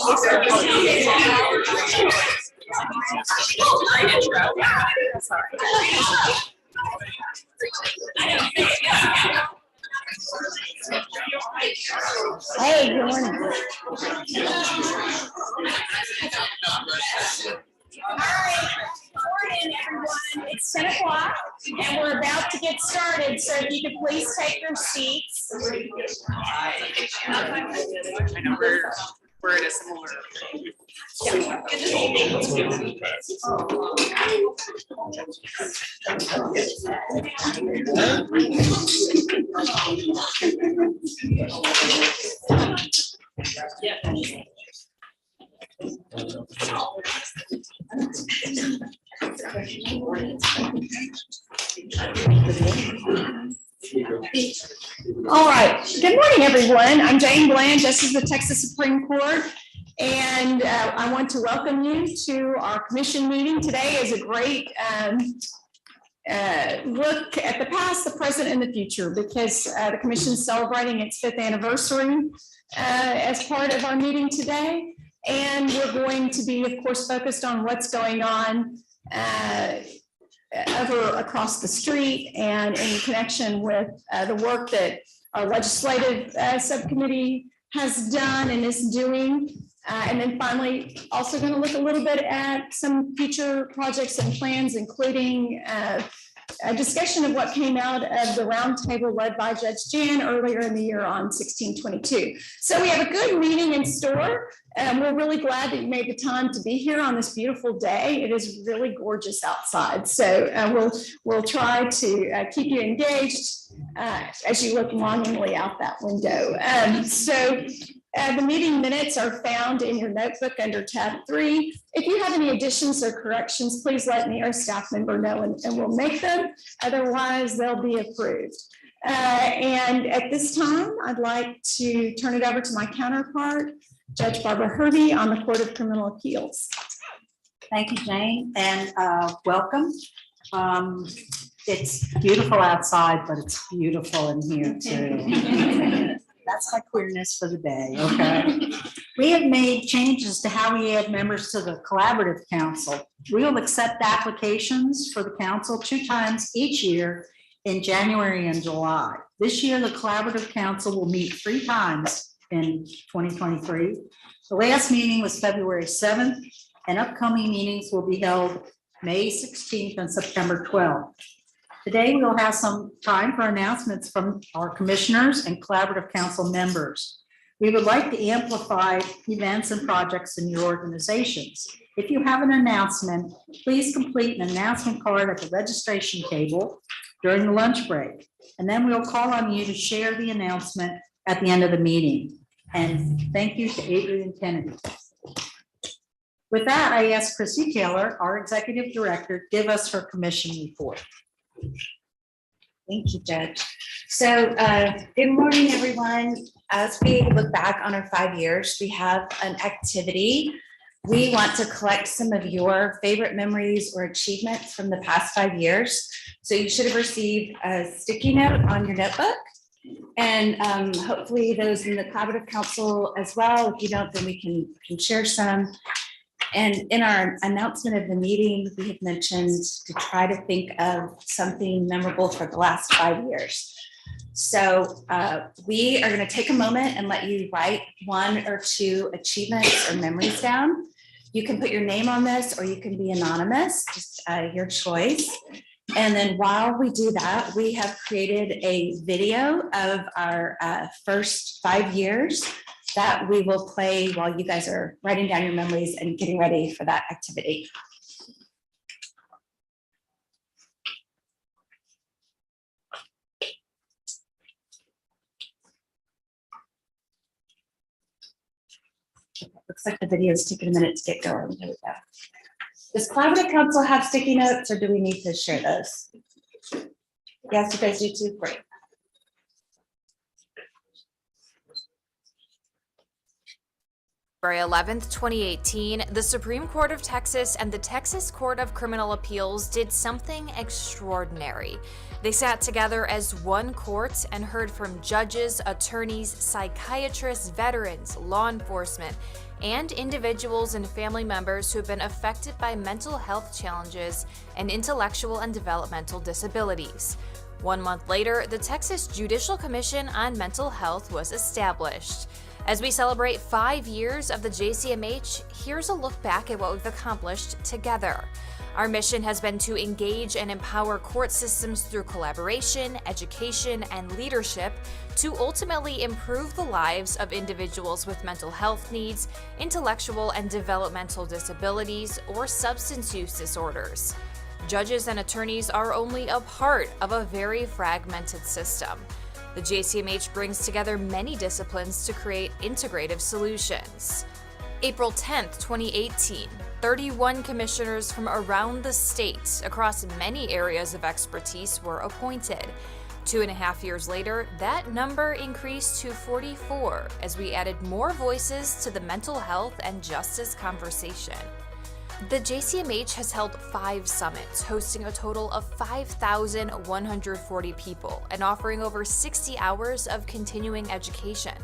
Hey, good morning. All right, good morning, everyone. It's 10 o'clock, and we're about to get started, so if you could please take your seats. I know we're in a similar. All right, good morning, everyone. I'm Jane Bland, Justice of the Texas Supreme Court, and I want to welcome you to our commission meeting. Today is a great look at the past, the present, and the future, because the commission is celebrating its 5th anniversary as part of our meeting today. And we're going to be, of course, focused on what's going on over across the street and in connection with the work that our legislative subcommittee has done and is doing. And then finally, also going to look a little bit at some future projects and plans, including a discussion of what came out of the roundtable led by Judge Jan earlier in the year on 1622. So we have a good meeting in store. We're really glad that you made the time to be here on this beautiful day. It is really gorgeous outside. So we'll try to keep you engaged as you look longingly out that window. The meeting minutes are found in your notebook under tab 3. If you have any additions or corrections, please let me or a staff member know and we'll make them. Otherwise, they'll be approved. And at this time, I'd like to turn it over to my counterpart, Judge Barbara Hervey on the Court of Criminal Appeals. Thank you, Jane, and welcome. It's beautiful outside, but it's beautiful in here too. That's my queerness for the day, okay? We have made changes to how we add members to the Collaborative Council. We will accept applications for the council 2 times each year in January and July. This year, the Collaborative Council will meet 3 times in 2023. The last meeting was February 7th, and upcoming meetings will be held May 16th and September 12th. Today, we will have some time for announcements from our commissioners and Collaborative Council members. We would like to amplify events and projects in your organizations. If you have an announcement, please complete an announcement card at the registration table during the lunch break. And then we'll call on you to share the announcement at the end of the meeting. And thank you to Adrian Kennedy. With that, I ask Chrissy Taylor, our Executive Director, to give us her commission report. Thank you, Judge. So good morning, everyone. As we look back on our 5 years, we have an activity. We want to collect some of your favorite memories or achievements from the past 5 years. So you should have received a sticky note on your notebook, and hopefully those in the Collaborative Council as well. If you don't, then we can share some. And in our announcement of the meeting, we had mentioned to try to think of something memorable for the last 5 years. So we are going to take a moment and let you write 1 or 2 achievements or memories down. You can put your name on this or you can be anonymous, just your choice. And then while we do that, we have created a video of our first 5 years that we will play while you guys are writing down your memories and getting ready for that activity. Looks like the video is taking a minute to get going. There we go. Does Collaborative Council have sticky notes or do we need to share those? Yes, you guys do too, great. February 11th, 2018, the Supreme Court of Texas and the Texas Court of Criminal Appeals did something extraordinary. They sat together as one court and heard from judges, attorneys, psychiatrists, veterans, law enforcement, and individuals and family members who have been affected by mental health challenges and intellectual and developmental disabilities. 1 month later, the Texas Judicial Commission on Mental Health was established. As we celebrate 5 years of the JCMH, here's a look back at what we've accomplished together. Our mission has been to engage and empower court systems through collaboration, education, and leadership to ultimately improve the lives of individuals with mental health needs, intellectual and developmental disabilities, or substance use disorders. Judges and attorneys are only a part of a very fragmented system. The JCMH brings together many disciplines to create integrative solutions. April 10th, 2018, 31 commissioners from around the state across many areas of expertise were appointed. 2.5 years later, that number increased to 44 as we added more voices to the mental health and justice conversation. The JCMH has held 5 summits, hosting a total of 5,140 people and offering over 60 hours of continuing education.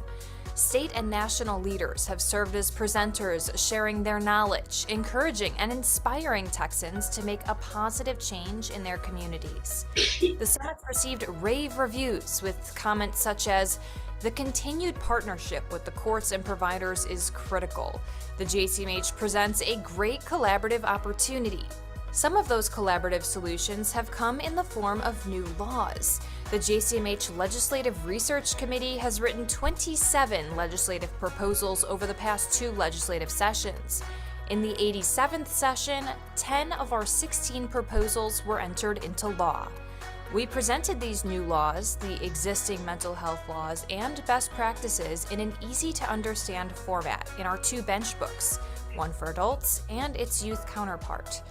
State and national leaders have served as presenters, sharing their knowledge, encouraging and inspiring Texans to make a positive change in their communities. The summits received rave reviews with comments such as, "The continued partnership with the courts and providers is critical. The JCMH presents a great collaborative opportunity." Some of those collaborative solutions have come in the form of new laws. The JCMH Legislative Research Committee has written 27 legislative proposals over the past 2 legislative sessions. In the 87th session, 10 of our 16 proposals were entered into law. We presented these new laws, the existing mental health laws, and best practices in an easy-to-understand format in our 2 bench books, one for adults and its youth counterpart.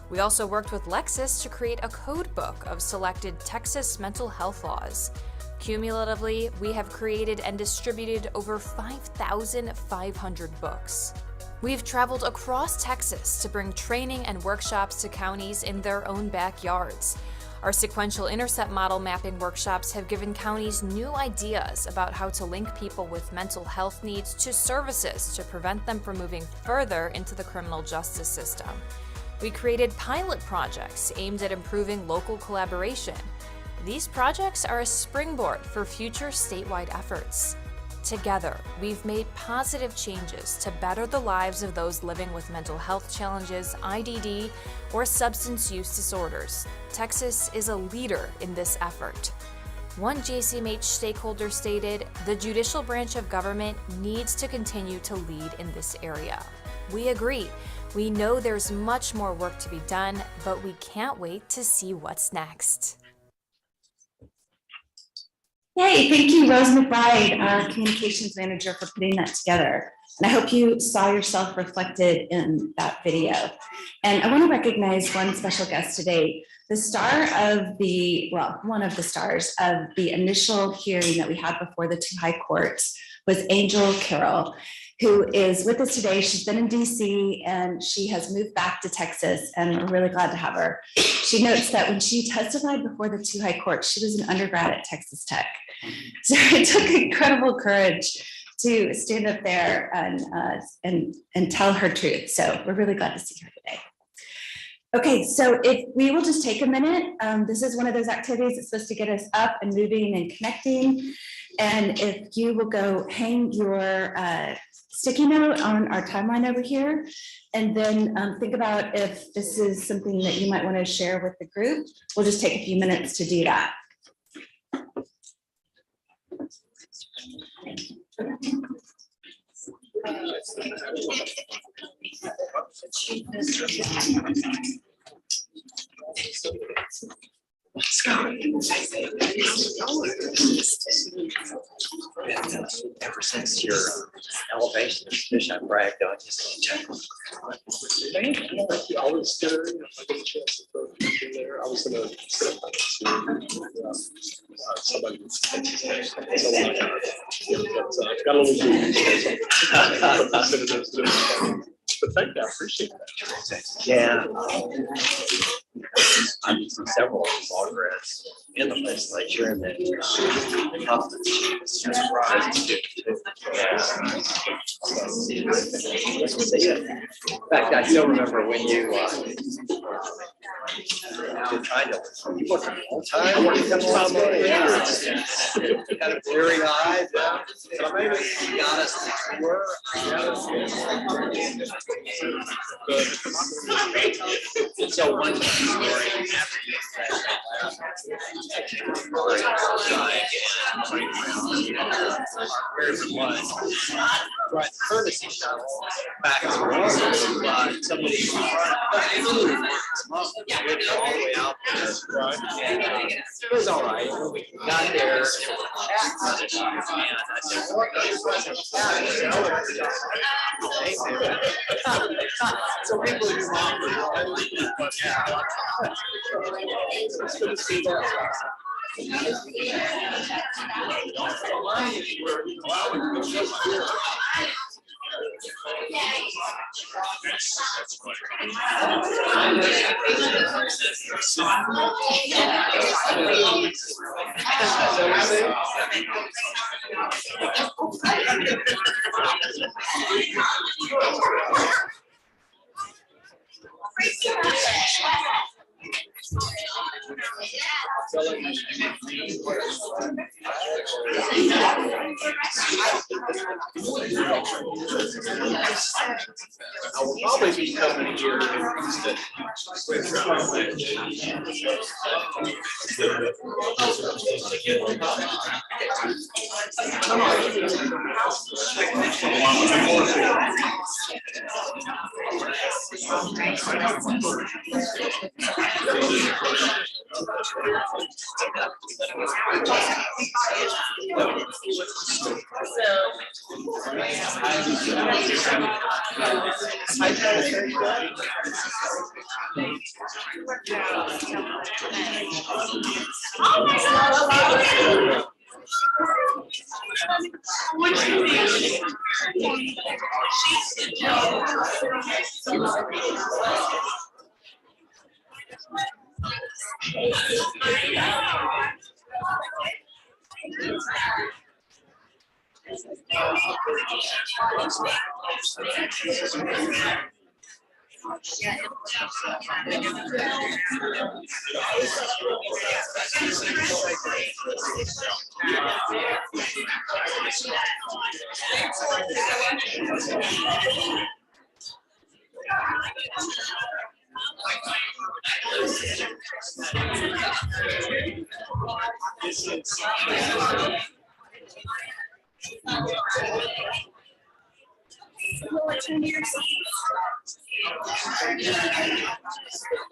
We also worked with Lexis to create a code book of selected Texas mental health laws. Cumulatively, we have created and distributed over 5,500 books. We've traveled across Texas to bring training and workshops to counties in their own backyards. Our sequential intercept model mapping workshops have given counties new ideas about how to link people with mental health needs to services to prevent them from moving further into the criminal justice system. We created pilot projects aimed at improving local collaboration. These projects are a springboard for future statewide efforts. Together, we've made positive changes to better the lives of those living with mental health challenges, IDD, or substance use disorders. Texas is a leader in this effort. One JCMH stakeholder stated, "The judicial branch of government needs to continue to lead in this area." We agree. We know there's much more work to be done, but we can't wait to see what's next. Yay, thank you, Rose McBride, our communications manager, for putting that together. And I hope you saw yourself reflected in that video. And I want to recognize one special guest today, the star of one of the stars of the initial hearing that we had before the 2 high courts was Angel Carroll, who is with us today. She's been in DC and she has moved back to Texas, and we're really glad to have her. She notes that when she testified before the 2 high courts, she was an undergrad at Texas Tech. So it took incredible courage to stand up there and tell her truth. So we're really glad to see her today. Okay, so if we will just take a minute, this is one of those activities that's supposed to get us up and moving and connecting. And if you will go hang your sticky note on our timeline over here, and then think about if this is something that you might want to share with the group. We'll just take a few minutes to do that. Let's go. Ever since your elevation of fish, I bragged on you. I was scared. I get a chance to throw it in there. I was gonna set up somebody. Got a little. But thank you, I appreciate that. Yeah. I've seen several progress in the legislature, and then In fact, I still remember when you tried to, you worked a long time. Kind of blurry eyes. So maybe to be honest, you were. So one story after you where it was, right, courtesy shuttle back to Rome, somebody all the way out there. Right. And, it was all right. We got there. And I said, so people do but yeah. It's good to see that. I will probably be coming here.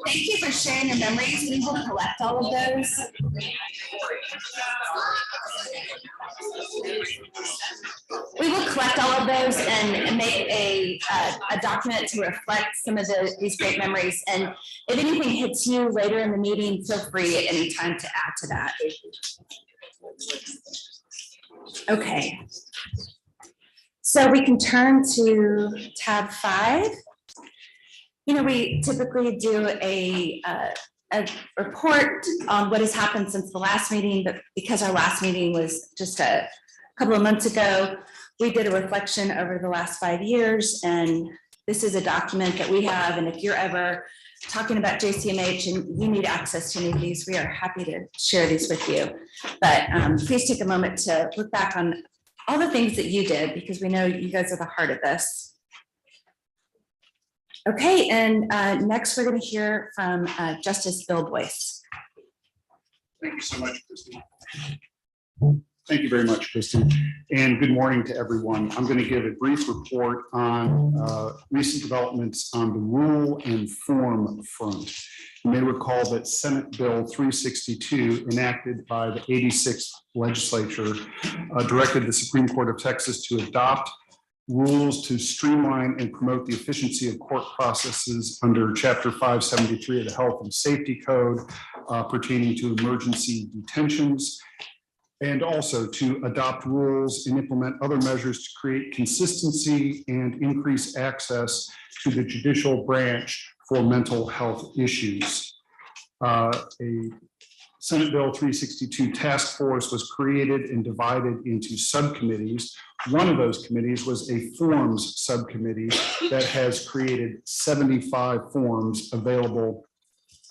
Thank you for sharing your memories. We will collect all of those. We will collect all of those and make a document to reflect some of these great memories. And if anything hits you later in the meeting, feel free at any time to add to that. Okay. So we can turn to tab 5. You know, we typically do a report on what has happened since the last meeting, but because our last meeting was just a couple of months ago, we did a reflection over the last 5 years, and this is a document that we have. And if you're ever talking about JCMH and you need access to any of these, we are happy to share these with you. But please take a moment to look back on all the things that you did, because we know you guys are the heart of this. Okay, and next we're going to hear from Justice Bill Boyce. Thank you so much, Christine. Thank you very much, Kristen, and good morning to everyone. I'm going to give a brief report on recent developments on the rule and form front. You may recall that Senate Bill 362, enacted by the 86th legislature, directed the Supreme Court of Texas to adopt rules to streamline and promote the efficiency of court processes under Chapter 573 of the Health and Safety Code pertaining to emergency detentions, and also to adopt rules and implement other measures to create consistency and increase access to the judicial branch for mental health issues. A Senate Bill 362 task force was created and divided into subcommittees. One of those committees was a forms subcommittee that has created 75 forms available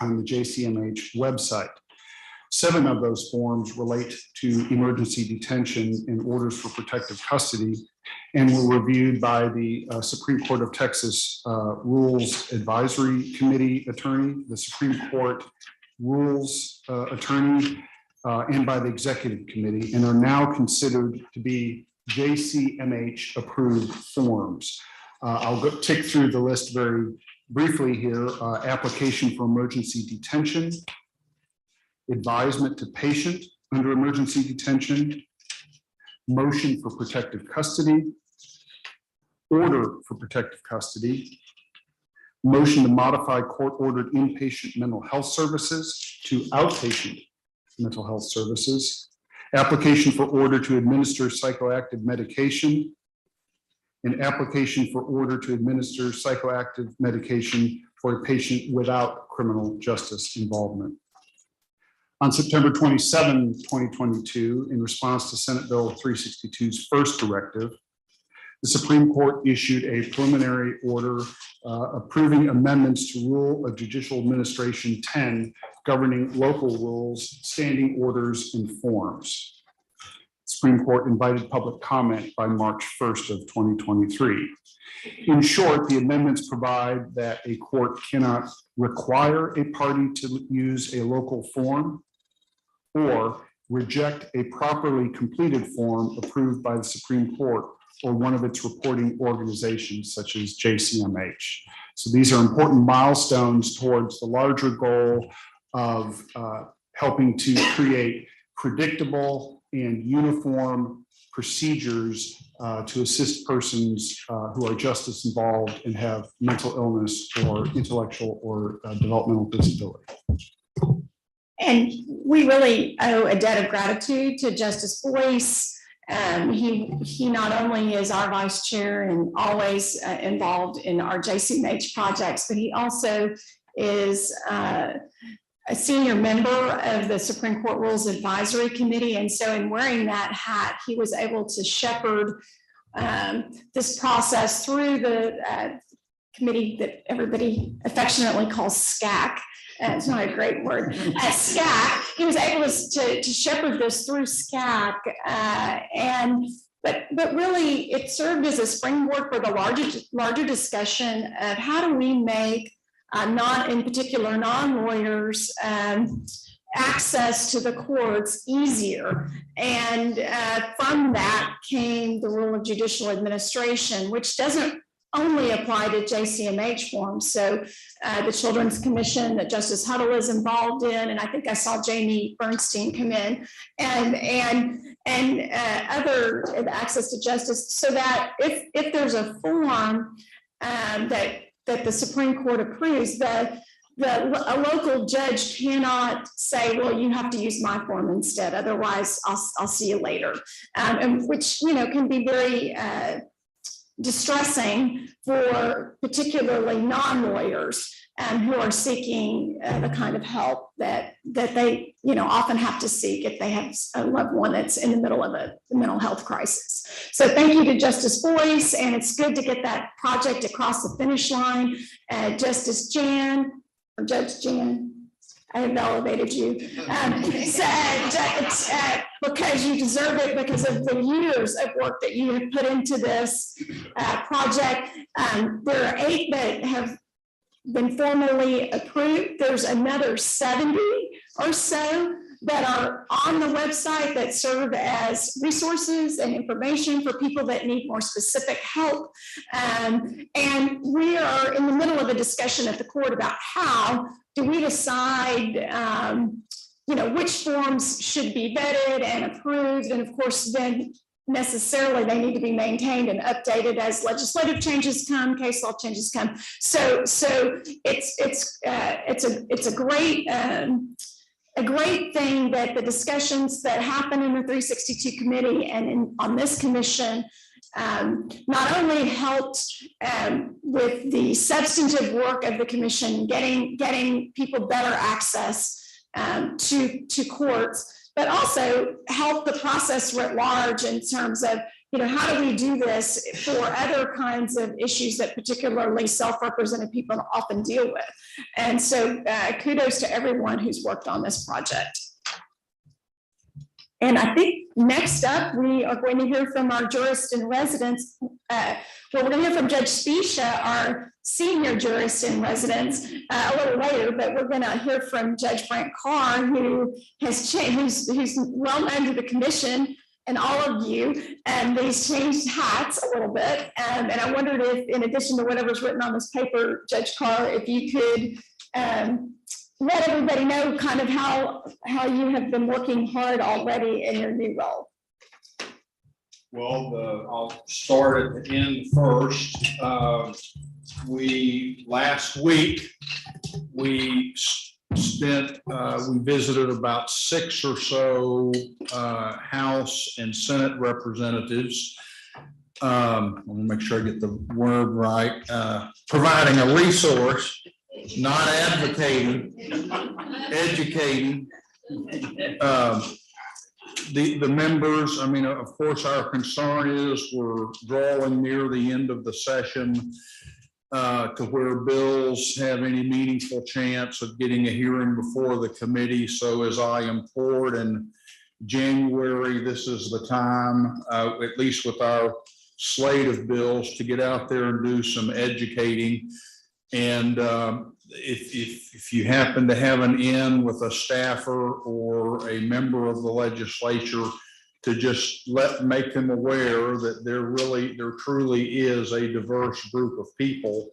on the JCMH website. 7 of those forms relate to emergency detention and orders for protective custody and were reviewed by the Supreme Court of Texas Rules Advisory Committee attorney, the Supreme Court Rules attorney, and by the Executive Committee, and are now considered to be JCMH approved forms. I'll go tick through the list very briefly here. Application for emergency detention, advisement to patient under emergency detention, motion for protective custody, order for protective custody, motion to modify court-ordered inpatient mental health services to outpatient mental health services, application for order to administer psychoactive medication, an application for order to administer psychoactive medication for a patient without criminal justice involvement. On September 27, 2022, in response to Senate Bill 362's first directive, the Supreme Court issued a preliminary order approving amendments to Rule of Judicial Administration 10 governing local rules, standing orders, and forms. Supreme Court invited public comment by March 1st of 2023. In short, the amendments provide that a court cannot require a party to use a local form or reject a properly completed form approved by the Supreme Court or one of its reporting organizations such as JCMH. So these are important milestones towards the larger goal of helping to create predictable and uniform procedures to assist persons who are justice involved and have mental illness or intellectual or developmental disability. And we really owe a debt of gratitude to Justice Boyce. He not only is our vice chair and always involved in our JCMH projects, but he also is a senior member of the Supreme Court Rules Advisory Committee. And so in wearing that hat, he was able to shepherd this process through the committee that everybody affectionately calls SCAC. It's not a great word. SCAC, he was able to shepherd this through SCAC, but really it served as a springboard for the larger discussion of how do we make in particular non-lawyers access to the courts easier. And from that came the Rule of Judicial Administration, which doesn't only apply to JCMH forms. So the Children's Commission that Justice Huddle is involved in, and I think I saw Jamie Bernstein come in, and other access to justice, so that if there's a form that the Supreme Court approves, a local judge cannot say, well, you have to use my form instead, otherwise I'll see you later, and which can be very distressing for particularly non-lawyers who are seeking the kind of help that they often have to seek if they have a loved one that's in the middle of a mental health crisis. So thank you to Justice Boyce, and it's good to get that project across the finish line. Justice Jan, or Judge Jan, I have elevated you, because you deserve it because of the years of work that you have put into this project. There are 8 that have been formally approved. There's another 70 or so that are on the website that serve as resources and information for people that need more specific help. And we are in the middle of a discussion at the court about how do we decide which forms should be vetted and approved. And of course, then necessarily they need to be maintained and updated as legislative changes come, case law changes come. So it's a great thing that the discussions that happen in the 362 committee and on this commission not only helped with the substantive work of the commission, getting people better access to courts, but also help the process writ large in terms of, how do we do this for other kinds of issues that particularly self-represented people often deal with? And so kudos to everyone who's worked on this project. And I think next up, we are going to hear from our jurist in residence. We're going to hear from Judge Spisha, our senior jurist in residence, a little later, but we're going to hear from Judge Frank Carr, who has changed, who's well known to the commission and all of you, and he's changed hats a little bit. And I wondered if, in addition to whatever's written on this paper, Judge Carr, if you could let everybody know kind of how you have been working hard already in your new role. Well, I'll start at the end first. Last week, we visited about 6 or so House and Senate representatives. Let me make sure I get the word right. Providing a resource, not advocating, educating. The members, I mean, of course, our concern is we're drawing near the end of the session to where bills have any meaningful chance of getting a hearing before the committee. So as I implored in January, this is the time, at least with our slate of bills, to get out there and do some educating. And if you happen to have an in with a staffer or a member of the legislature, to just make them aware that there truly is a diverse group of people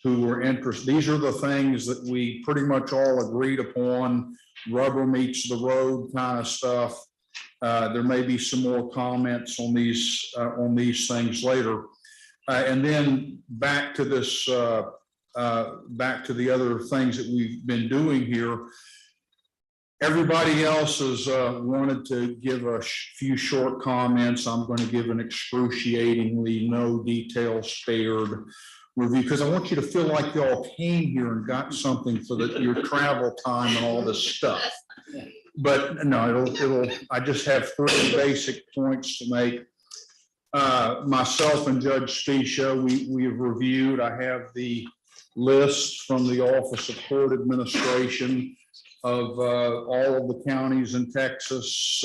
who are interested. These are the things that we pretty much all agreed upon, rubber meets the road kind of stuff. There may be some more comments on these things later. And then back to this, back to the other things that we've been doing here. Everybody else has wanted to give a few short comments. I'm going to give an excruciatingly no details spared review, because I want you to feel like y'all came here and got something for your travel time and all this stuff. But no, I just have 3 basic points to make. Myself and Judge Spisha, we have reviewed. I have the list from the Office of Court Administration of all of the counties in Texas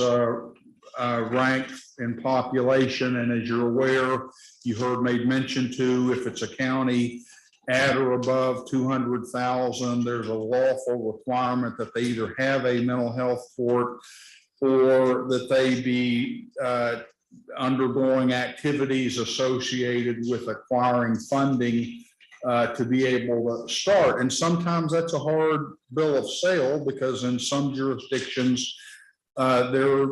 ranked in population. And as you're aware, you heard made mention to, if it's a county at or above 200,000, there's a lawful requirement that they either have a mental health court or that they be undergoing activities associated with acquiring funding to be able to start. And sometimes that's a hard bill of sale, because in some jurisdictions, there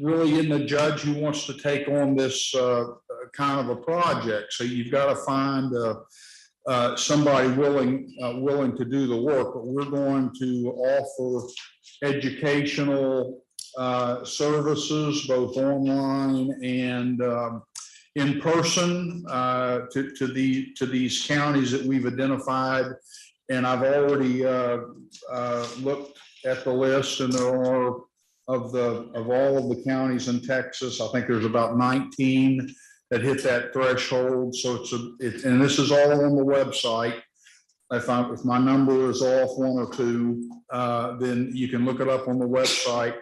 really isn't a judge who wants to take on this kind of a project. So you've got to find somebody willing to do the work. But we're going to offer educational services, both online and in person, to these counties that we've identified. And I've already looked at the list, and there are of all of the counties in Texas, I think there's about 19 that hit that threshold. So and this is all on the website. If my number is off 1 or 2, then you can look it up on the website.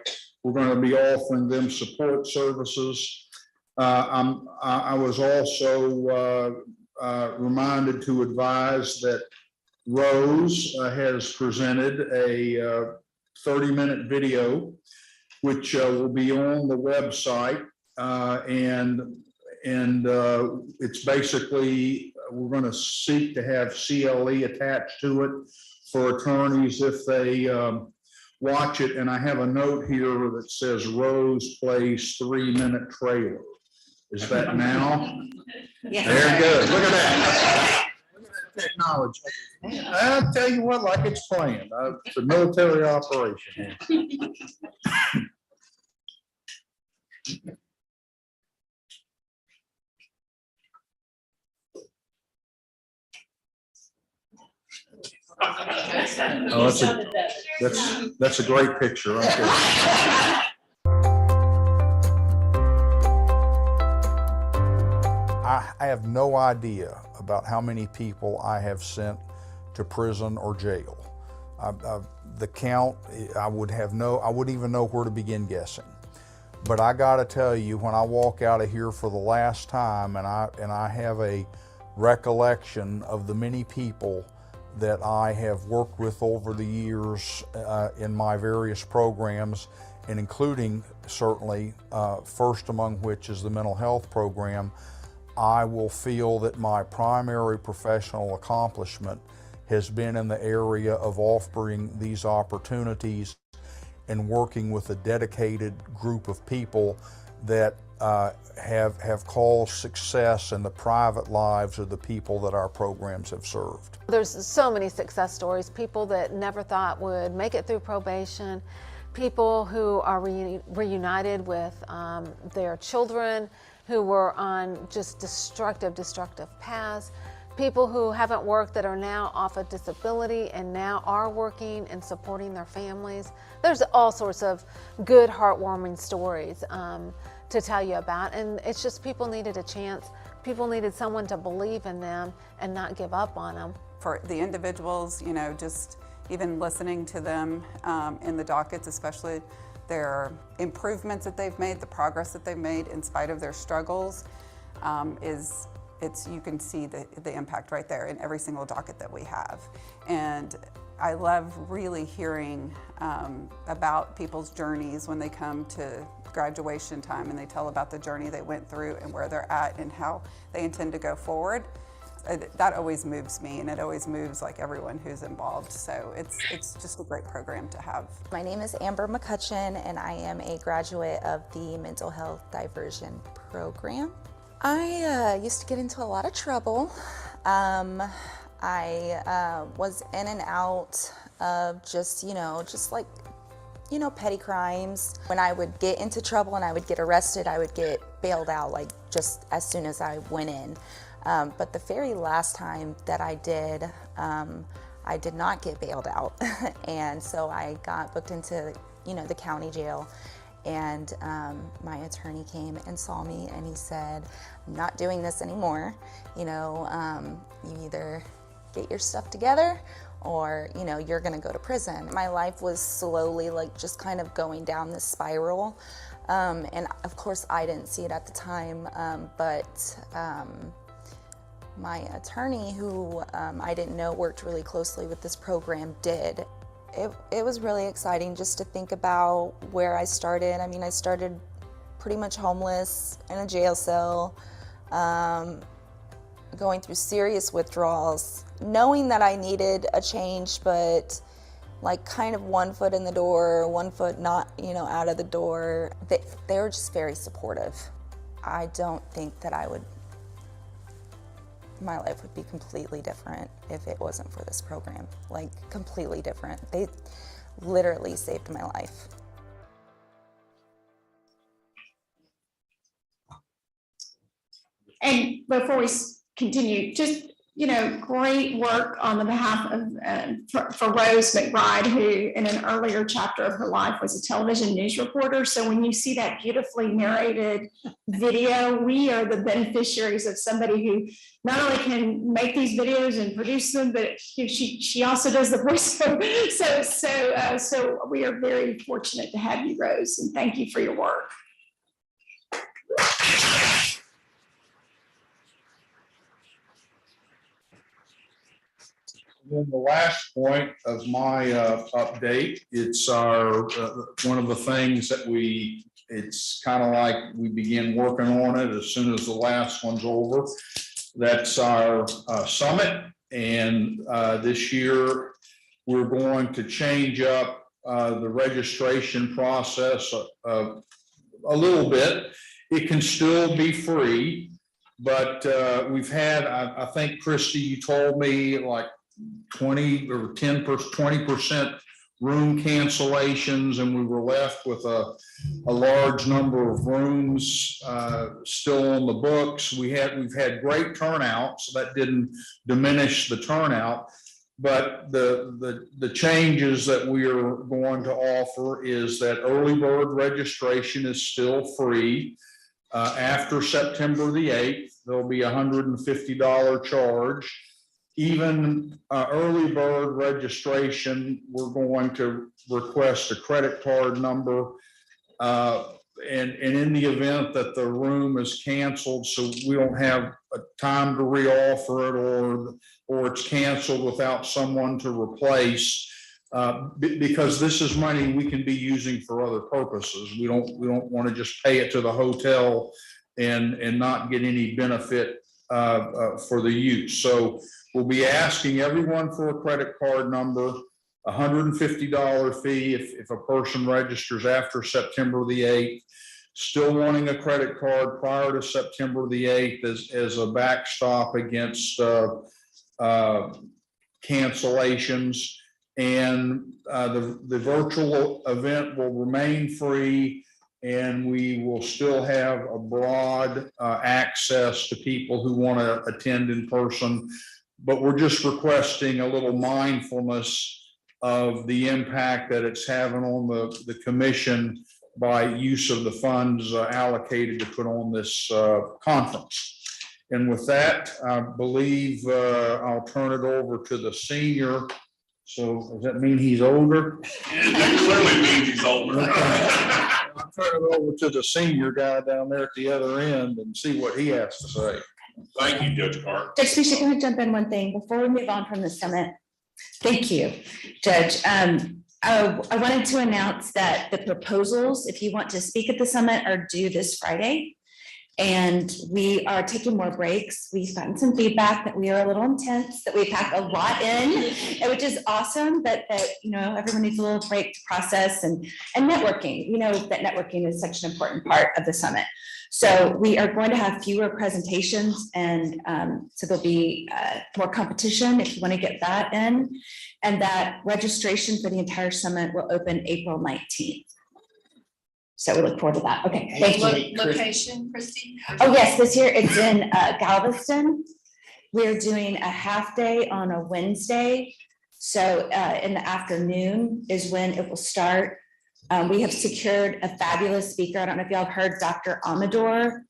We're going to be offering them support services. I was also reminded to advise that Rose has presented a 30-minute video, which will be on the website, and it's basically, we're going to seek to have CLE attached to it for attorneys if they watch it. And I have a note here that says Rose plays 3-minute trailer. Is that now? Yes. Very good. Look at that. Look at that technology. I'll tell you what, like it's playing. It's a military operation. Oh, that's a great picture. Right there. I have no idea about how many people I have sent to prison or jail. The count, I wouldn't even know where to begin guessing. But I gotta tell you, when I walk out of here for the last time and I have a recollection of the many people that I have worked with over the years in my various programs, and including certainly first among which is the mental health program, I will feel that my primary professional accomplishment has been in the area of offering these opportunities and working with a dedicated group of people that have caused success in the private lives of the people that our programs have served. There's so many success stories, people that never thought would make it through probation, people who are reunited with their children who were on just destructive paths, people who haven't worked that are now off of disability and now are working and supporting their families. There's all sorts of good, heartwarming stories to tell you about, and it's just people needed a chance. People needed someone to believe in them and not give up on them. For the individuals, you know, just even listening to them in the dockets, especially their improvements that they've made, the progress that they've made in spite of their struggles, you can see the impact right there in every single docket that we have. And I love really hearing about people's journeys when they come to graduation time and they tell about the journey they went through and where they're at and how they intend to go forward. That always moves me, and it always moves like everyone who's involved. So it's just a great program to have. My name is Amber McCutcheon, and I am a graduate of the Mental Health Diversion Program. I used to get into a lot of trouble. I was in and out of just petty crimes. When I would get into trouble and I would get arrested, I would get bailed out like just as soon as I went in. But the very last time that I did not get bailed out. And so I got booked into, the county jail. And my attorney came and saw me and he said, I'm not doing this anymore. You either get your stuff together or, you're gonna go to prison. My life was slowly just kind of going down this spiral. And of course I didn't see it at the time, but my attorney, who I didn't know worked really closely with this program, did. It was really exciting just to think about where I started. I mean, I started pretty much homeless in a jail cell, going through serious withdrawals, knowing that I needed a change, but kind of one foot in the door, one foot not, out of the door. They were just very supportive. I don't think that my life would be completely different if it wasn't for this program, completely different. They literally saved my life. And before we continue, just, great work on the behalf of, for Rose McBride, who in an earlier chapter of her life was a television news reporter. So when you see that beautifully narrated video, we are the beneficiaries of somebody who not only can make these videos and produce them, but she also does the voiceover. So we are very fortunate to have you, Rose, and thank you for your work. Then the last point of my update, it's our one of the things that it's kind of like we begin working on it as soon as the last one's over. That's our summit, and this year we're going to change up the registration process a little bit. It can still be free, but we've had, I think, Christy, you told me 20 or 20% room cancellations, and we were left with a large number of rooms still on the books. We've had great turnout, so that didn't diminish the turnout. But the changes that we are going to offer is that early bird registration is still free. After September the 8th, there'll be $150 charge. Even early bird registration, we're going to request a credit card number. And in the event that the room is canceled, so we don't have a time to reoffer it, or it's canceled without someone to replace, because this is money we can be using for other purposes. We don't want to just pay it to the hotel and not get any benefit for the use. So we'll be asking everyone for a credit card number, $150 fee if a person registers after September the 8th. Still wanting a credit card prior to September the 8th as a backstop against cancellations. And the virtual event will remain free, and we will still have a broad access to people who want to attend in person. But we're just requesting a little mindfulness of the impact that it's having on the commission by use of the funds allocated to put on this conference. And with that, I believe I'll turn it over to the senior. So does that mean he's older? That clearly means he's older. I'll turn it over to the senior guy down there at the other end and see what he has to say. Thank you, Judge Carr. Judge Fisher, can I jump in one thing before we move on from the summit? Thank you, Judge. I wanted to announce that the proposals, if you want to speak at the summit, are due this Friday. And we are taking more breaks. We've gotten some feedback that we are a little intense, that we pack a lot in, which is awesome, but that, everyone needs a little break to process and networking. That networking is such an important part of the summit. So we are going to have fewer presentations, and so there'll be more competition if you want to get that in. And that registration for the entire summit will open April 19th. So we look forward to that. Okay, thank you. Location, Christy? Oh, yes, this year it's in Galveston. We're doing a half day on a Wednesday. So in the afternoon is when it will start. We have secured a fabulous speaker. I don't know if y'all have heard Dr. Amador.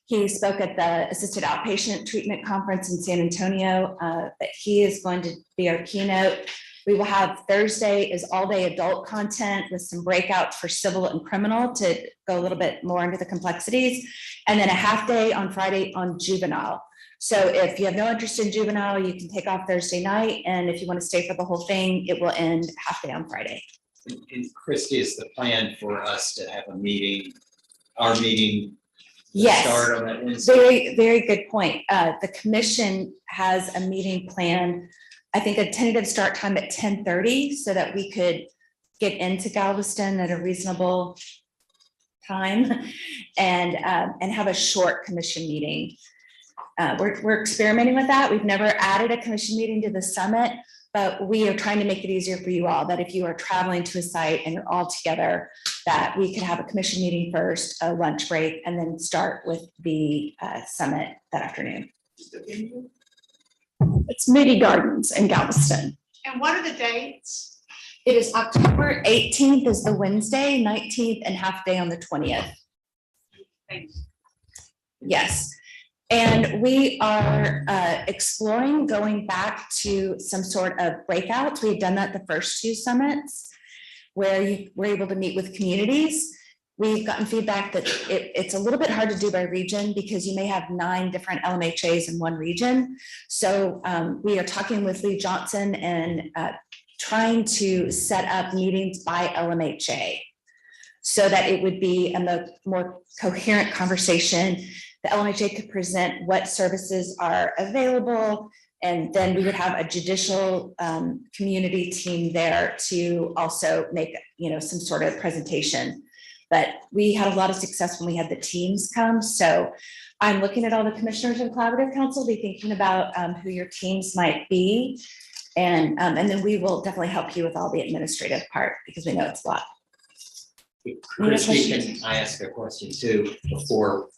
He spoke at the Assisted Outpatient Treatment Conference in San Antonio, but he is going to be our keynote. We will have Thursday is all day adult content with some breakouts for civil and criminal to go a little bit more into the complexities. And then a half day on Friday on juvenile. So if you have no interest in juvenile, you can take off Thursday night. And if you want to stay for the whole thing, it will end half day on Friday. And Christy, is the plan for us to have a meeting, our meeting? Yes, Start on that Wednesday? very, very good point. The commission has a meeting plan. I think a tentative start time at 10:30 so that we could get into Galveston at a reasonable time and have a short commission meeting. We're experimenting with that. We've never added a commission meeting to the summit, but we are trying to make it easier for you all, that if you are traveling to a site and you're all together, that we could have a commission meeting first, a lunch break, and then start with the summit that afternoon. It's Moody Gardens in Galveston. And what are the dates? It is October 18th is the Wednesday, 19th, and half day on the 20th. Thanks. Yes. And we are exploring going back to some sort of breakouts. We've done that the first two summits where you were able to meet with communities. We've gotten feedback that it's a little bit hard to do by region because you may have 9 different LMHAs in one region. So we are talking with Lee Johnson and trying to set up meetings by LMHA so that it would be a more coherent conversation. The LMHA could present what services are available, and then we would have a judicial community team there to also make some sort of presentation. But we had a lot of success when we had the teams come. So I'm looking at all the commissioners and collaborative council, be thinking about who your teams might be. And then we will definitely help you with all the administrative part because we know it's a lot. Christy, can I ask a question too before?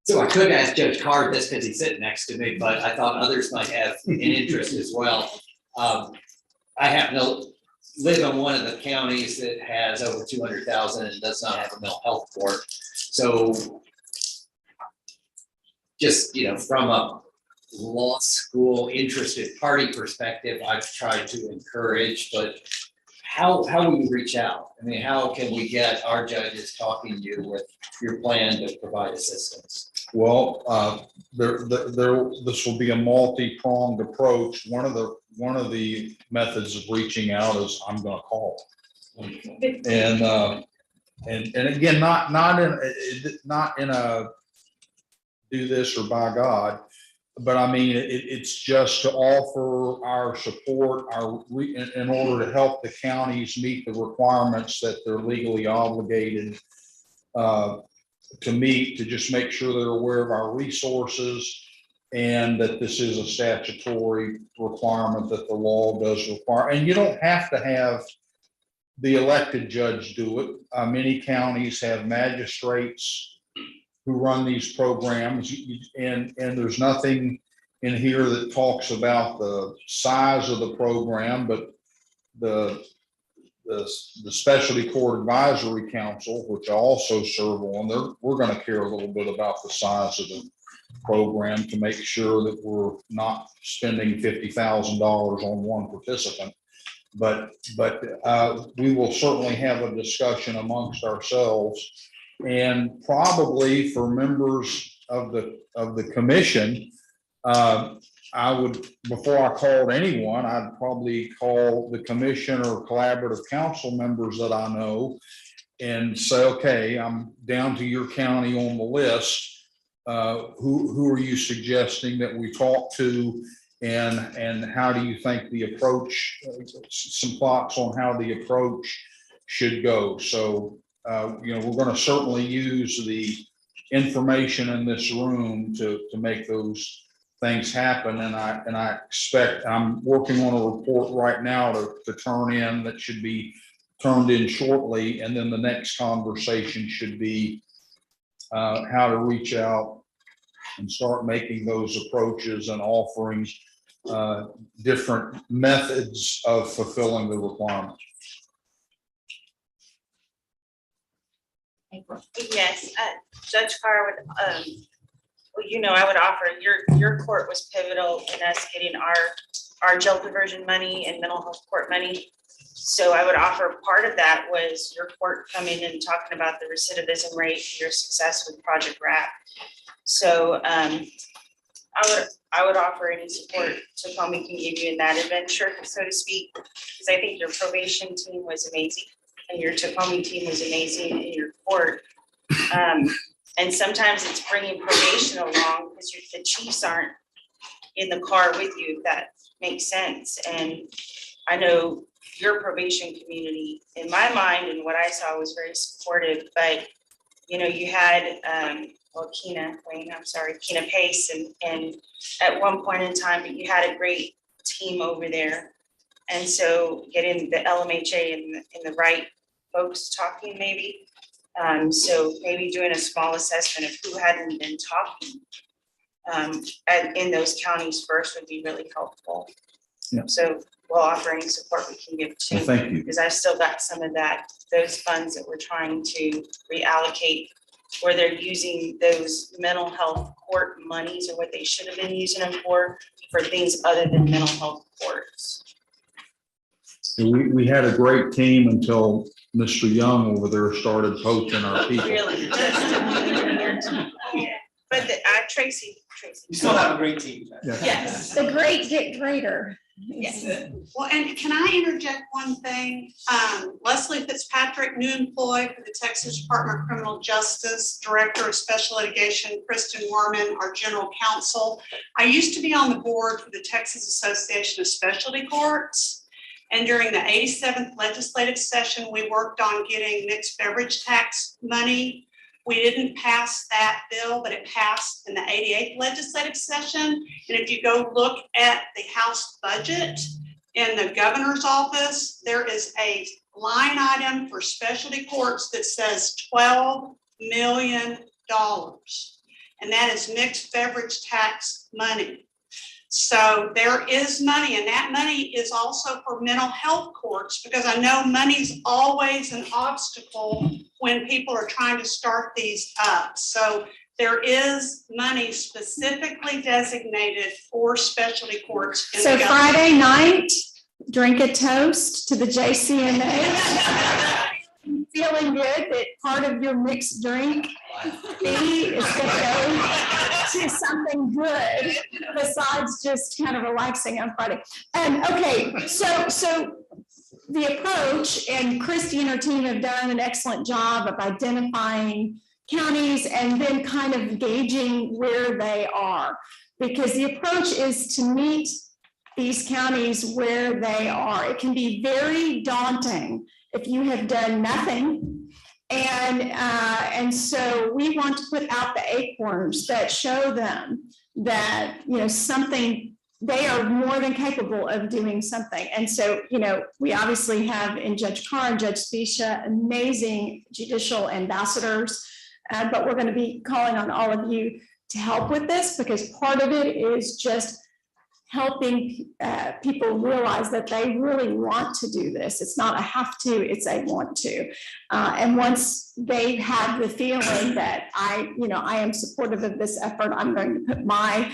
So I could ask Judge Card this because he's sitting next to me, but I thought others might have an interest as well. I happen to live in one of the counties that has over 200,000 and does not have a mental health court. So just, from a law school interested party perspective, I've tried to encourage, but how will you reach out? I mean, how can we get our judges talking to you with your plan to provide assistance? Well, this will be a multi-pronged approach. One of the methods of reaching out is I'm going to call. And again, not in a do this or by God, but I mean, it's just to offer our support, in order to help the counties meet the requirements that they're legally obligated to meet, to just make sure they're aware of our resources and that this is a statutory requirement that the law does require. And you don't have to have the elected judge do it. Many counties have magistrates who run these programs, and there's nothing in here that talks about the size of the program, but the Specialty Court Advisory Council, which I also serve on, we're going to care a little bit about the size of the program to make sure that we're not spending $50,000 on one participant. But we will certainly have a discussion amongst ourselves, and probably for members of the commission, I would, before I called anyone, I'd probably call the commission or collaborative council members that I know and say, okay, I'm down to your county on the list. Who are you suggesting that we talk to, and how do you think the approach, some thoughts on how the approach should go? So, we're going to certainly use the information in this room to make those things happen. And I expect, I'm working on a report right now to turn in, that should be turned in shortly. And then the next conversation should be how to reach out and start making those approaches and offering different methods of fulfilling the requirements. Yes, Judge Carr would, I would offer, your court was pivotal in us getting our jail diversion money and mental health court money. So I would offer, part of that was your court coming and talking about the recidivism rate, your success with Project RAP. So I would offer any support Tacoma can give you in that adventure, so to speak, because I think your probation team was amazing. And your Tacoma team was amazing in your court. And sometimes it's bringing probation along because the chiefs aren't in the car with you, if that makes sense. And I know your probation community, in my mind, and what I saw, was very supportive, but you had, Keena Pace, and at one point in time, but you had a great team over there. And so getting the LMHA and the right folks talking, maybe. So maybe doing a small assessment of who hadn't been talking in those counties first would be really helpful. Yeah. So we'll offer any support we can give too. Well, thank you. Because I've still got some of those funds that we're trying to reallocate, where they're using those mental health court monies, or what they should have been using them for things other than mental health courts. We had a great team until Mr. Young over there started poaching our people. Really? But Tracy. You still have a great team. Yes. The great get greater. Yes. Well, and can I interject one thing? Leslie Fitzpatrick, new employee for the Texas Department of Criminal Justice, Director of Special Litigation, Kristen Werman, our General Counsel. I used to be on the board for the Texas Association of Specialty Courts. And during the 87th legislative session, we worked on getting mixed beverage tax money. We didn't pass that bill, but it passed in the 88th legislative session. And if you go look at the House budget in the governor's office, there is a line item for specialty courts that says $12 million. and that is mixed beverage tax money. So there is money, and that money is also for mental health courts, because I know money's always an obstacle when people are trying to start these up. So there is money specifically designated for specialty courts. in So the government. Friday night, drink a toast to the JCMH. Feeling good that part of your mixed drink fee is going to go to something good besides just kind of relaxing on Friday. And okay, so the approach, and Christy and her team have done an excellent job of identifying counties and then kind of gauging where they are. Because the approach is to meet these counties where they are. It can be very daunting if you have done nothing. And so we want to put out the acorns that show them that, you know, something, they are more than capable of doing something. And so, you know, we obviously have in Judge Carr and Judge Specia, amazing judicial ambassadors, but we're going to be calling on all of you to help with this, because part of it is just helping people realize that they really want to do this. It's not a have to, it's a want to. And once they have the feeling that I am supportive of this effort, I'm going to put my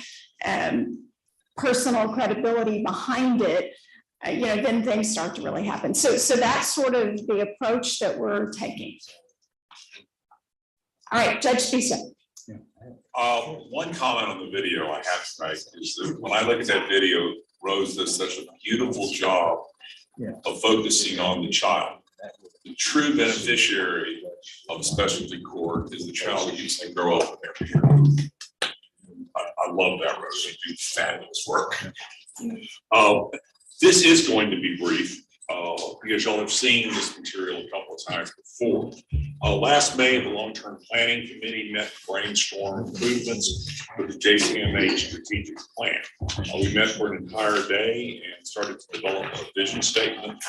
personal credibility behind it, then things start to really happen. So that's sort of the approach that we're taking. All right, Judge Specia. One comment on the video I have tonight is that when I look at that video, Rose does such a beautiful job of focusing on the child. The true beneficiary of a specialty court is the child that gets to grow up there. I love that, Rose. You do fabulous work. This is going to be brief, because y'all have seen this material a couple of times before. Last May, the Long-Term Planning Committee met to brainstorm improvements with the JCMH strategic plan. We met for an entire day and started to develop a vision statement,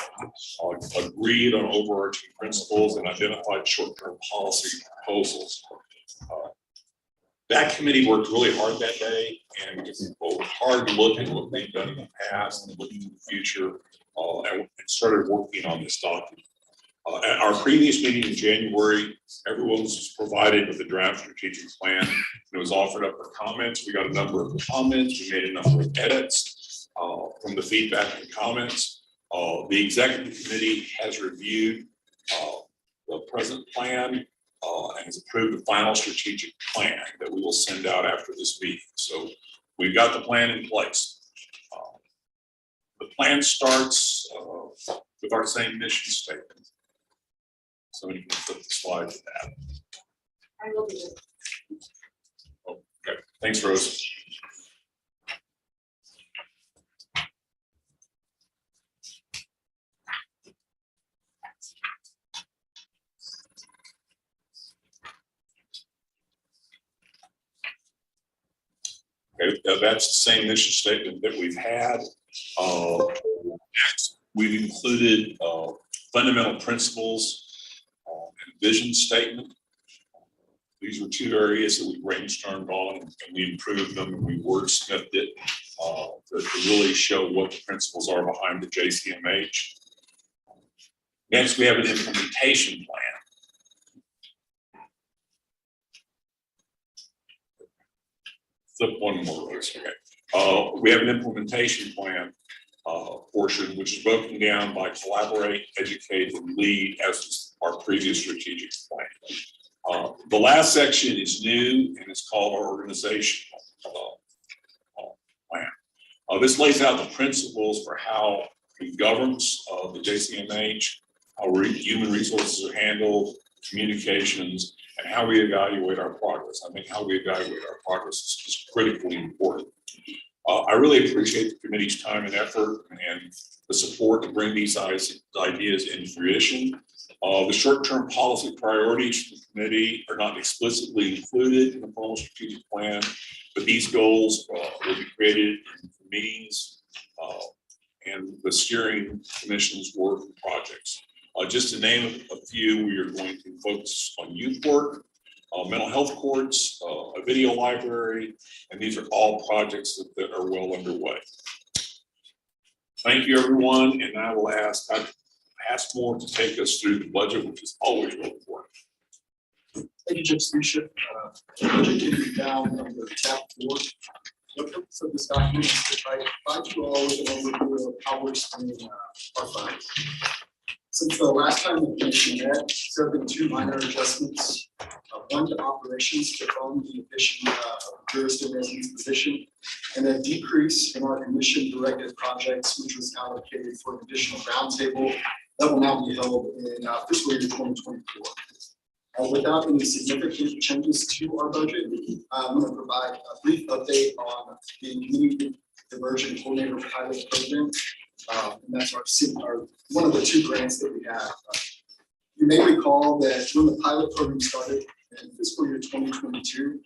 agreed on overarching principles, and identified short-term policy proposals. That committee worked really hard that day, and took a hard look at what they've done in the past and looking to the future, and started working on this document. At our previous meeting in January, everyone was provided with a draft strategic plan, and it was offered up for comments. We got a number of comments. We made a number of edits from the feedback and comments. The executive committee has reviewed the present plan and has approved the final strategic plan that we will send out after this meeting. So we've got the plan in place. The plan starts with our same mission statement. Somebody can flip the slide to that. I will do it. Okay, thanks, Rose. Okay, that's the same mission statement that we've had. We've included fundamental principles and vision statement. These were two areas that we brainstormed on, and we improved them, and we wordsmithed it to really show what the principles are behind the JCMH. Next, we have an implementation plan. Flip one more, Rose. Okay. We have an implementation plan portion, which is broken down by collaborate, educate, and lead as our previous strategic plan. The last section is new, and it's called our organizational plan. This lays out the principles for how we govern the JCMH, how human resources are handled, communications, and how we evaluate our progress. I think how we evaluate our progress is critically important. I really appreciate the committee's time and effort and the support to bring these ideas into fruition. The short-term policy priorities for the committee are not explicitly included in the formal strategic plan, but these goals will be created in meetings and the steering commission's work and projects. Just to name a few, we are going to focus on youth work, mental health courts, a video library, and these are all projects that are well underway. Thank you, everyone, and I will ask Moore to take us through the budget, which is always really important. Thank you, Judge Bishop. Budget can be found under tab 4. The purpose of this document is to provide you all with an overview of how we're spending our funds. Since the last time the commission met, there have been 2 minor adjustments. One to operations to fund the addition of the jurist and residence position, and a decrease in our commission directed projects, which was allocated for an additional roundtable that will now be held in fiscal year 2024. Without any significant changes to our budget, I'm going to provide a brief update on the community diversion coordinator pilot program. And that's one of the 2 grants that we have. You may recall that when the pilot program started in fiscal year 2022,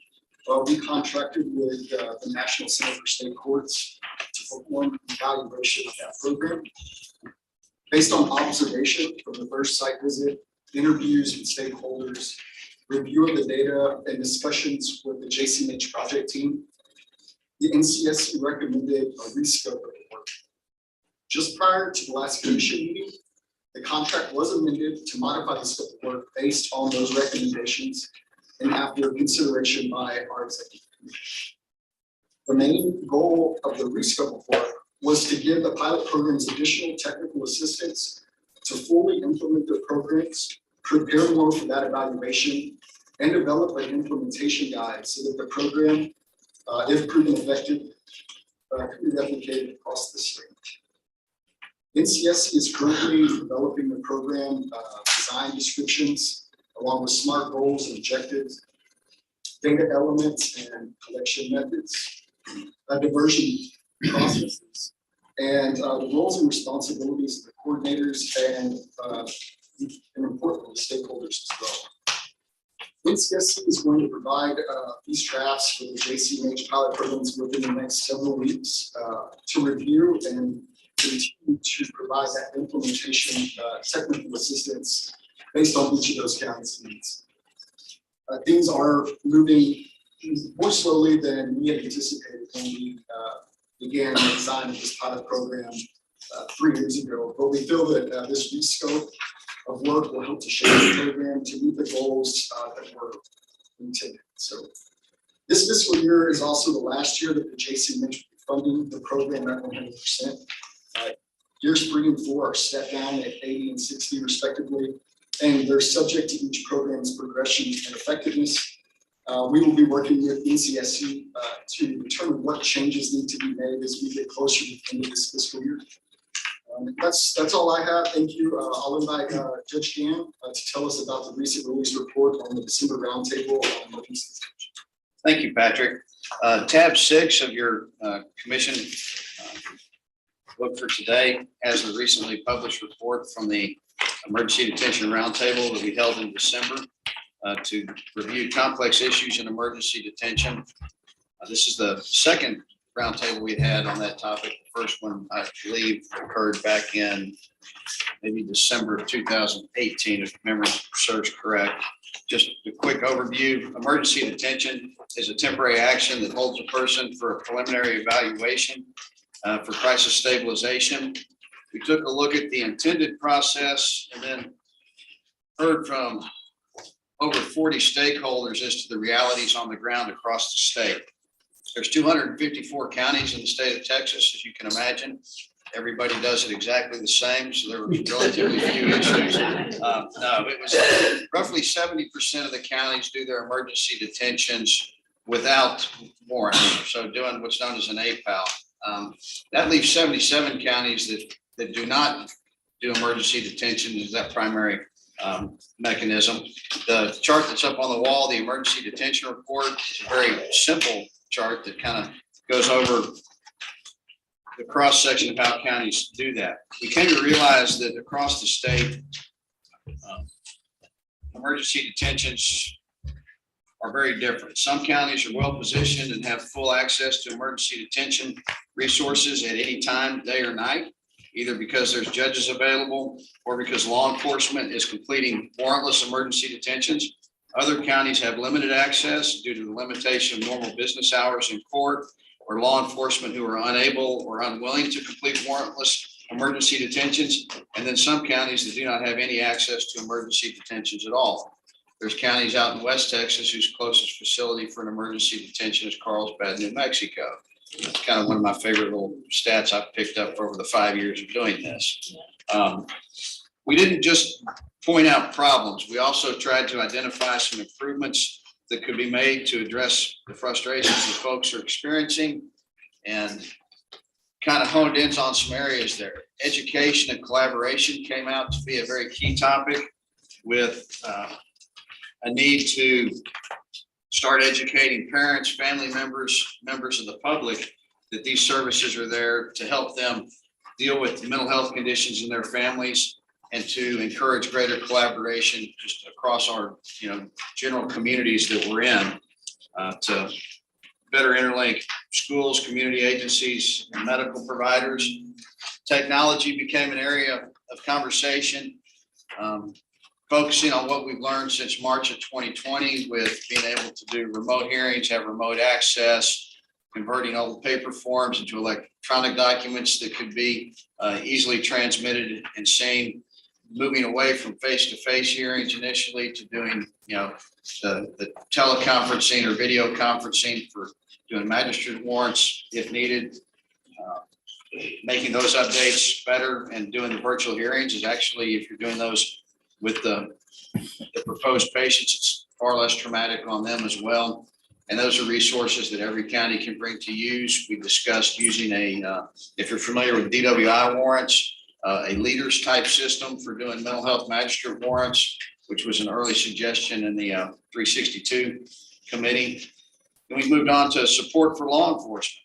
we contracted with the National Center for State Courts to perform an evaluation of that program. Based on observation from the first site visit, interviews with stakeholders, review of the data, and discussions with the JCMH project team, the NCSC recommended a rescope of the work. Just prior to the last commission meeting, the contract was amended to modify the scope of work based on those recommendations and after consideration by our executive committee. The main goal of the rescope of work was to give the pilot programs additional technical assistance to fully implement their programs, prepare more for that evaluation, and develop an implementation guide so that the program, if proven effective, could be replicated across the state. NCSC is currently developing the program design descriptions along with SMART goals and objectives, data elements and collection methods, diversion processes, and the roles and responsibilities of the coordinators and importantly, stakeholders as well. NCSC is going to provide these drafts for the JCMH pilot programs within the next several weeks to review and continue to provide that implementation technical assistance based on each of those counties' needs. Things are moving more slowly than we had anticipated when we began the design of this pilot program 3 years ago, but we feel that this rescope of work will help to shape the program to meet the goals that were intended. So this fiscal year is also the last year that the JCMH will be funding the program at 100%. Years 3 and 4 are stepped down at 80 and 60 respectively, and they're subject to each program's progression and effectiveness. We will be working with NCSC to determine what changes need to be made as we get closer to the end of this fiscal year. That's all I have. Thank you. I'll invite Judge Dan to tell us about the recent release report on the December roundtable on emergency detention. Thank you, Patrick. Tab 6 of your commission book for today has the recently published report from the Emergency Detention Roundtable that we held in December to review complex issues in emergency detention. This is the second roundtable we had on that topic. The first one, I believe, occurred back in maybe December of 2018, if memory serves correct. Just a quick overview. Emergency detention is a temporary action that holds a person for a preliminary evaluation for crisis stabilization. We took a look at the intended process and then heard from over 40 stakeholders as to the realities on the ground across the state. There's 254 counties in the state of Texas, as you can imagine. Everybody does it exactly the same, so there were relatively few issues. No, it was roughly 70% of the counties do their emergency detentions without warrant, so doing what's known as an APAL. That leaves 77 counties that do not do emergency detention as that primary mechanism. The chart that's up on the wall, the emergency detention report, is a very simple chart that kind of goes over the cross section of how counties do that. We came to realize that across the state, emergency detentions are very different. Some counties are well positioned and have full access to emergency detention resources at any time, day or night, either because there's judges available or because law enforcement is completing warrantless emergency detentions. Other counties have limited access due to the limitation of normal business hours in court, or law enforcement who are unable or unwilling to complete warrantless emergency detentions. And then some counties that do not have any access to emergency detentions at all. There's counties out in West Texas whose closest facility for an emergency detention is Carlsbad, New Mexico. It's kind of one of my favorite little stats I've picked up over the 5 years of doing this. We didn't just point out problems. We also tried to identify some improvements that could be made to address the frustrations that folks are experiencing, and kind of honed in on some areas there. Education and collaboration came out to be a very key topic, with a need to start educating parents, family members, members of the public, that these services are there to help them deal with the mental health conditions in their families, and to encourage greater collaboration just across our, general communities that we're in, to better interlink schools, community agencies, and medical providers. Technology became an area of conversation, focusing on what we've learned since March of 2020 with being able to do remote hearings, have remote access, converting all the paper forms into electronic documents that could be easily transmitted and seen, moving away from face-to-face hearings initially to doing, the teleconferencing or video conferencing for doing magistrate warrants if needed. Making those updates better, and doing the virtual hearings is actually, if you're doing those with the proposed patients, it's far less traumatic on them as well. And those are resources that every county can bring to use. We discussed using if you're familiar with DWI warrants, a leaders type system for doing mental health magistrate warrants, which was an early suggestion in the 362 committee. Then we moved on to support for law enforcement.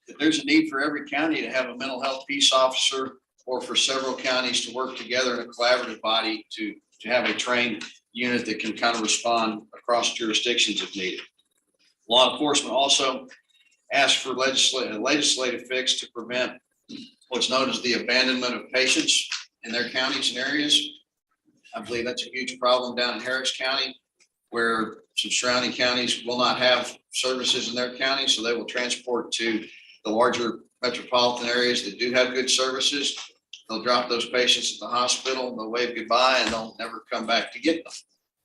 That there's a need for every county to have a mental health peace officer, or for several counties to work together in a collaborative body to have a trained unit that can kind of respond across jurisdictions if needed. Law enforcement also asked for legislative fix to prevent what's known as the abandonment of patients in their counties and areas. I believe that's a huge problem down in Harris County, where some surrounding counties will not have services in their county, so they will transport to the larger metropolitan areas that do have good services. They'll drop those patients at the hospital, they'll wave goodbye, and they'll never come back to get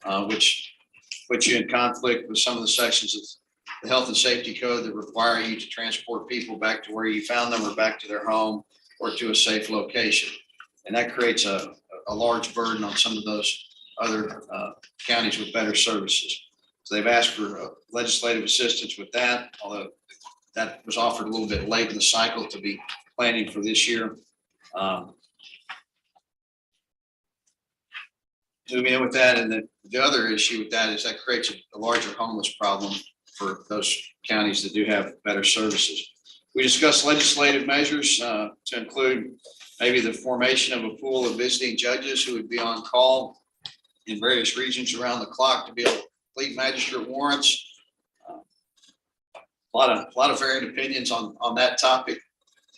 them, which puts you in conflict with some of the sections of the health and safety code that require you to transport people back to where you found them, or back to their home, or to a safe location. And that creates a large burden on some of those other counties with better services. So they've asked for legislative assistance with that, although that was offered a little bit late in the cycle to be planning for this year. Moving in with that, and the other issue with that is that creates a larger homeless problem for those counties that do have better services. We discussed legislative measures to include maybe the formation of a pool of visiting judges who would be on call in various regions around the clock to be able to complete magistrate warrants. A lot of varying opinions on that topic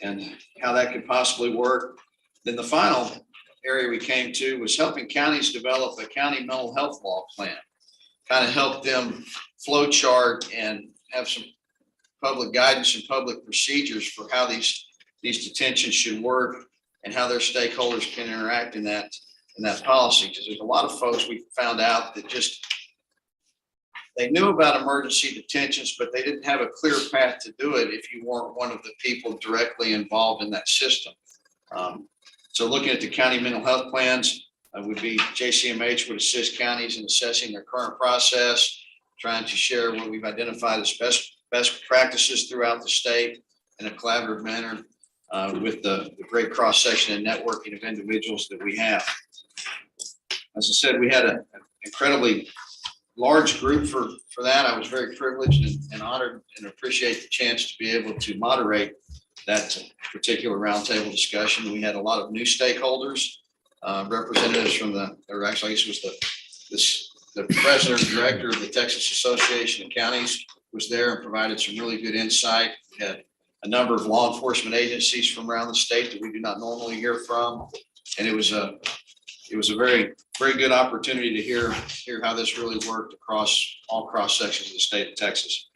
and how that could possibly work. Then the final area we came to was helping counties develop a county mental health law plan, kind of help them flow chart and have some public guidance and public procedures for how these detentions should work, and how their stakeholders can interact in that policy. Because there's a lot of folks we found out that just, they knew about emergency detentions, but they didn't have a clear path to do it if you weren't one of the people directly involved in that system. So looking at the county mental health plans would be JCMH would assist counties in assessing their current process, trying to share what we've identified as best practices throughout the state in a collaborative manner with the great cross-section and networking of individuals that we have. As I said, we had an incredibly large group for that. I was very privileged and honored, and appreciate the chance to be able to moderate that particular roundtable discussion. We had a lot of new stakeholders, representatives from or actually I guess it was the president and director of the Texas Association of Counties was there and provided some really good insight. We had a number of law enforcement agencies from around the state that we do not normally hear from. And it was it was a very, very good opportunity to hear how this really worked across all cross sections of the state of Texas.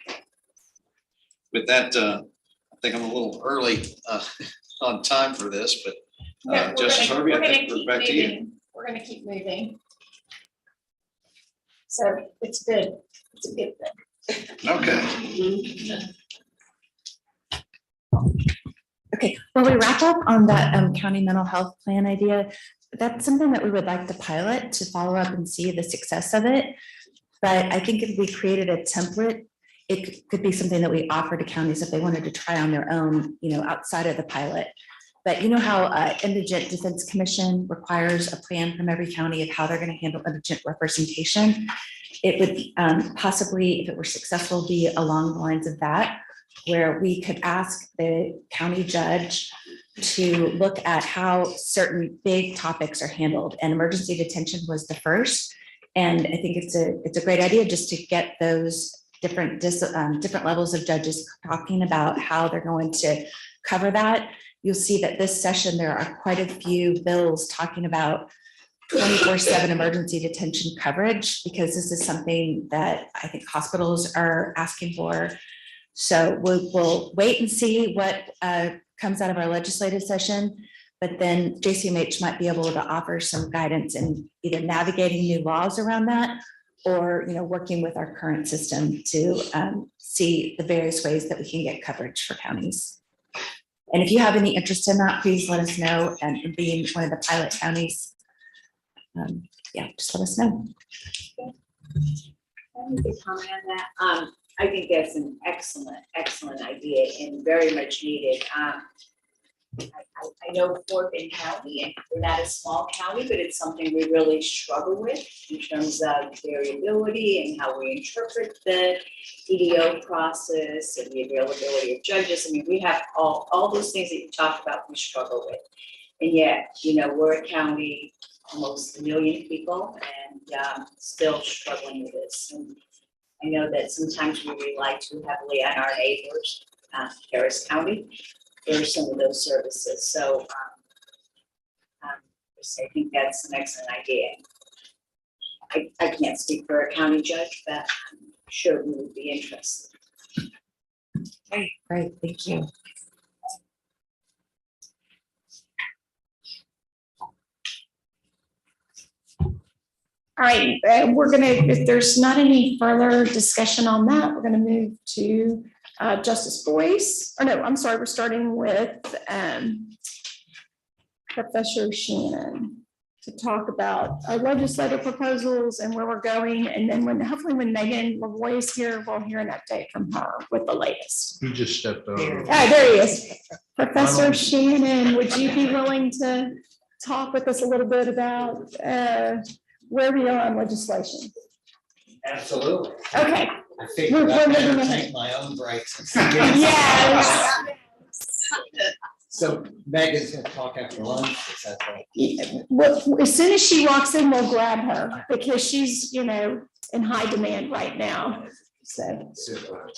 With that, I think I'm a little early on time for this, but Yeah, Justice Harvey, I think we're keep back to you. moving. We're gonna keep moving. So it's good. It's a good thing. Okay. Okay, well, we wrap up on that county mental health plan idea. That's something that we would like to pilot to follow up and see the success of it. But I think if we created a template, it could be something that we offer to counties if they wanted to try on their own, outside of the pilot. But you know how Indigent Defense Commission requires a plan from every county of how they're going to handle indigent representation? It would possibly, if it were successful, be along the lines of that, where we could ask the county judge to look at how certain big topics are handled, and emergency detention was the first. And I think it's a great idea just to get those different levels of judges talking about how they're going to cover that. You'll see that this session, there are quite a few bills talking about 24/7 emergency detention coverage, because this is something that I think hospitals are asking for. So we'll wait and see what comes out of our legislative session, but then JCMH might be able to offer some guidance in either navigating new laws around that, or working with our current system to see the various ways that we can get coverage for counties. And if you have any interest in that, please let us know. And being one of the pilot counties, just let us know. Comment on that. I think that's an excellent idea and very much needed. I know Fort Bend County, and we're not a small county, but it's something we really struggle with in terms of variability and how we interpret the EDO process and the availability of judges. I mean, we have all those things that you talked about, we struggle with. And yet, we're a county, almost 1 million people, and still struggling with this. And I know that sometimes we rely too heavily on our neighbors, Harris County, for some of those services. So I think that's an excellent idea. I can't speak for a county judge, but I'm sure we would be interested. Okay, great, thank you. All right, we're gonna, if there's not any further discussion on that, we're gonna move to Justice Boyce. Or no, I'm sorry, we're starting with Professor Shannon to talk about our legislative proposals and where we're going. And then hopefully when Megan Lavoie is here, we'll hear an update from her with the latest. He just stepped over. Ah, there he is. Professor Shannon, would you be willing to talk with us a little bit about where we are on legislation? Absolutely. Okay. I figured We're I'd moving better ahead. take my own breaks. Yes. So Megan's gonna talk after lunch, is that right? Well, as soon as she walks in, we'll grab her because she's, in high demand right now. So. Super.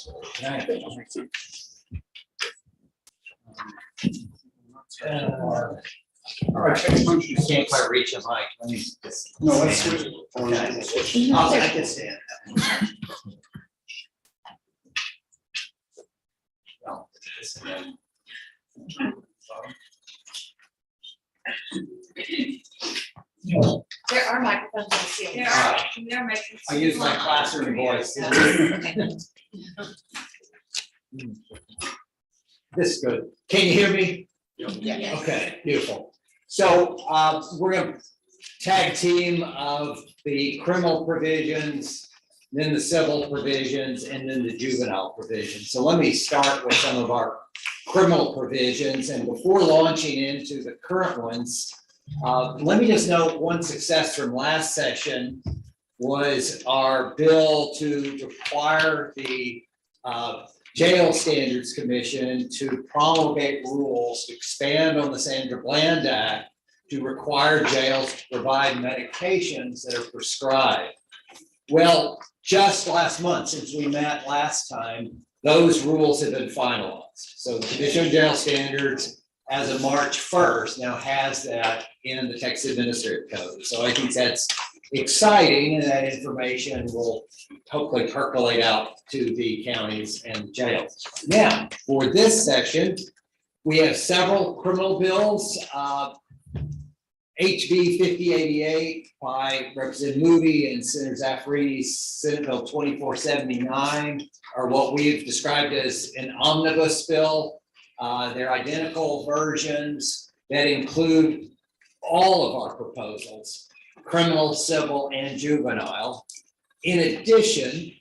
All right, you can't quite reach a mic. Let me just. No, let's switch. Okay. I can stand. No, this is good. There are microphones on the ceiling. There are microphones. I use my classroom voice. This is good. Can you hear me? Yes. Okay, beautiful. So we're gonna tag team of the criminal provisions, then the civil provisions, and then the juvenile provisions. So let me start with some of our criminal provisions. And before launching into the current ones, let me just note one success from last session was our bill to require the Jail Standards Commission to promulgate rules to expand on the Sandra Bland Act to require jails to provide medications that are prescribed. Well, just last month, since we met last time, those rules have been finalized. So the Commission on Jail Standards as of March 1st, now has that in the Texas Administrative Code. So I think that's exciting, and that information will hopefully percolate out to the counties and jails. Now, for this session, we have several criminal bills. HB 5088 by Representative Moody and Senator Zafarides, Senate Bill 2479 are what we've described as an omnibus bill. They're identical versions that include all of our proposals, criminal, civil, and juvenile. In addition,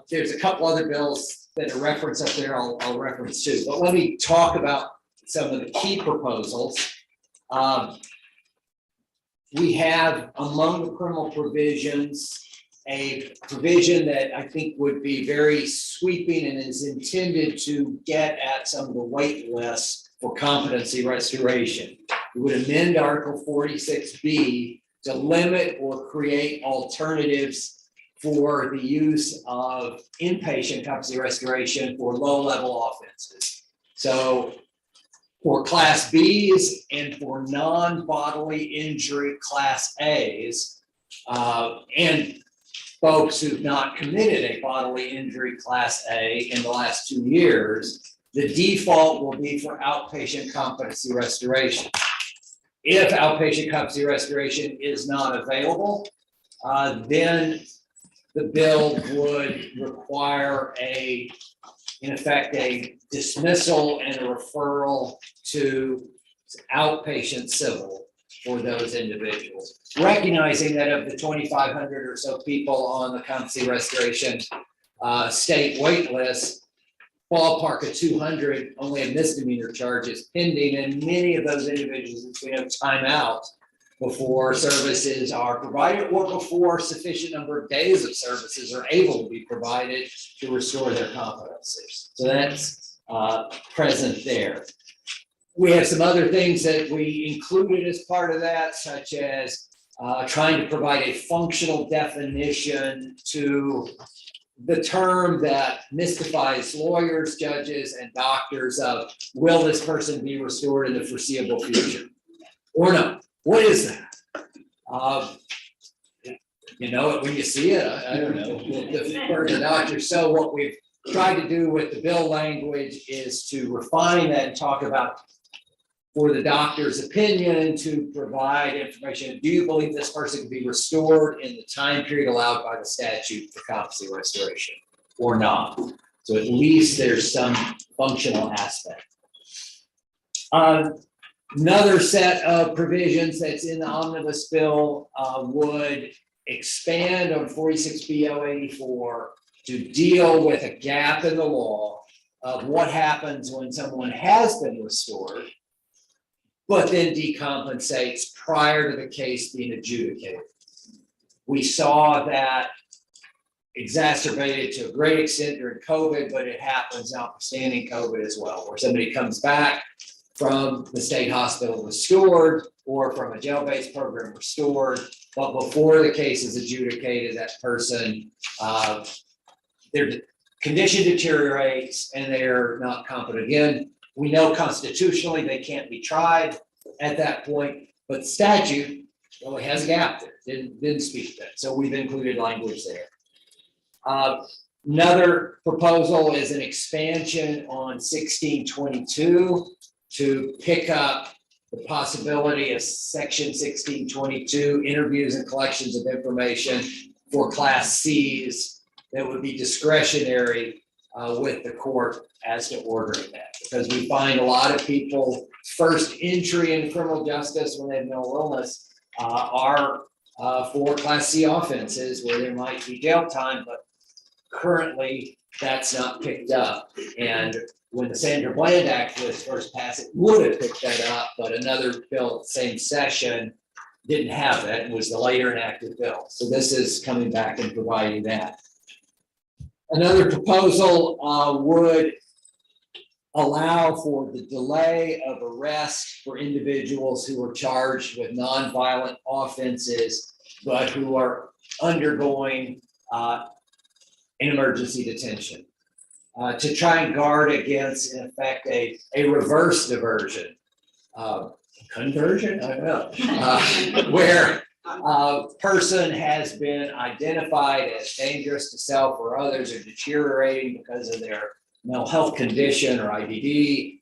there's a couple other bills that are referenced up there I'll reference too, but let me talk about some of the key proposals. We have among the criminal provisions, a provision that I think would be very sweeping and is intended to get at some of the wait lists for competency restoration. We would amend Article 46B to limit or create alternatives for the use of inpatient competency restoration for low-level offenses. So for Class Bs and for non-bodily injury Class As, and folks who've not committed a bodily injury Class A in the last 2 years, the default will be for outpatient competency restoration. If outpatient competency restoration is not available, then the bill would require in effect, a dismissal and a referral to outpatient civil for those individuals. Recognizing that of the 2,500 or so people on the competency restoration state wait list, ballpark of 200 only have misdemeanor charges pending, and many of those individuals, we have time out before services are provided or before sufficient number of days of services are able to be provided to restore their competencies. So that's present there. We have some other things that we included as part of that, such as trying to provide a functional definition to the term that mystifies lawyers, judges, and doctors of, will this person be restored in the foreseeable future or not? What is that? You know it when you see it. I don't know. For the doctor. So what we've tried to do with the bill language is to refine that and talk about, for the doctor's opinion, to provide information. Do you believe this person can be restored in the time period allowed by the statute for competency restoration or not? So at least there's some functional aspect. Another set of provisions that's in the omnibus bill would expand on 46B-084 to deal with a gap in the law of what happens when someone has been restored, but then decompensates prior to the case being adjudicated. We saw that exacerbated to a great extent during COVID, but it happens notwithstanding COVID as well, where somebody comes back from the state hospital restored or from a jail-based program restored, but before the case is adjudicated, that person, their condition deteriorates and they're not competent again. We know constitutionally they can't be tried at that point, but statute only has a gap there, didn't speak to that. So we've included language there. Another proposal is an expansion on 1622 to pick up the possibility of section 1622, interviews and collections of information for Class Cs that would be discretionary with the court as to ordering that. Because we find a lot of people first entry in criminal justice when they have mental illness are for Class C offenses where there might be jail time, but currently that's not picked up. And when the Sandra Bland Act was first passed, it would have picked that up, but another bill at the same session didn't have that. It was the later enacted bill. So this is coming back and providing that. Another proposal would allow for the delay of arrest for individuals who are charged with nonviolent offenses, but who are undergoing an emergency detention. to try and guard against, in effect, a reverse diversion. Conversion, I don't know, where a person has been identified as dangerous to self or others or deteriorating because of their mental health condition or IBD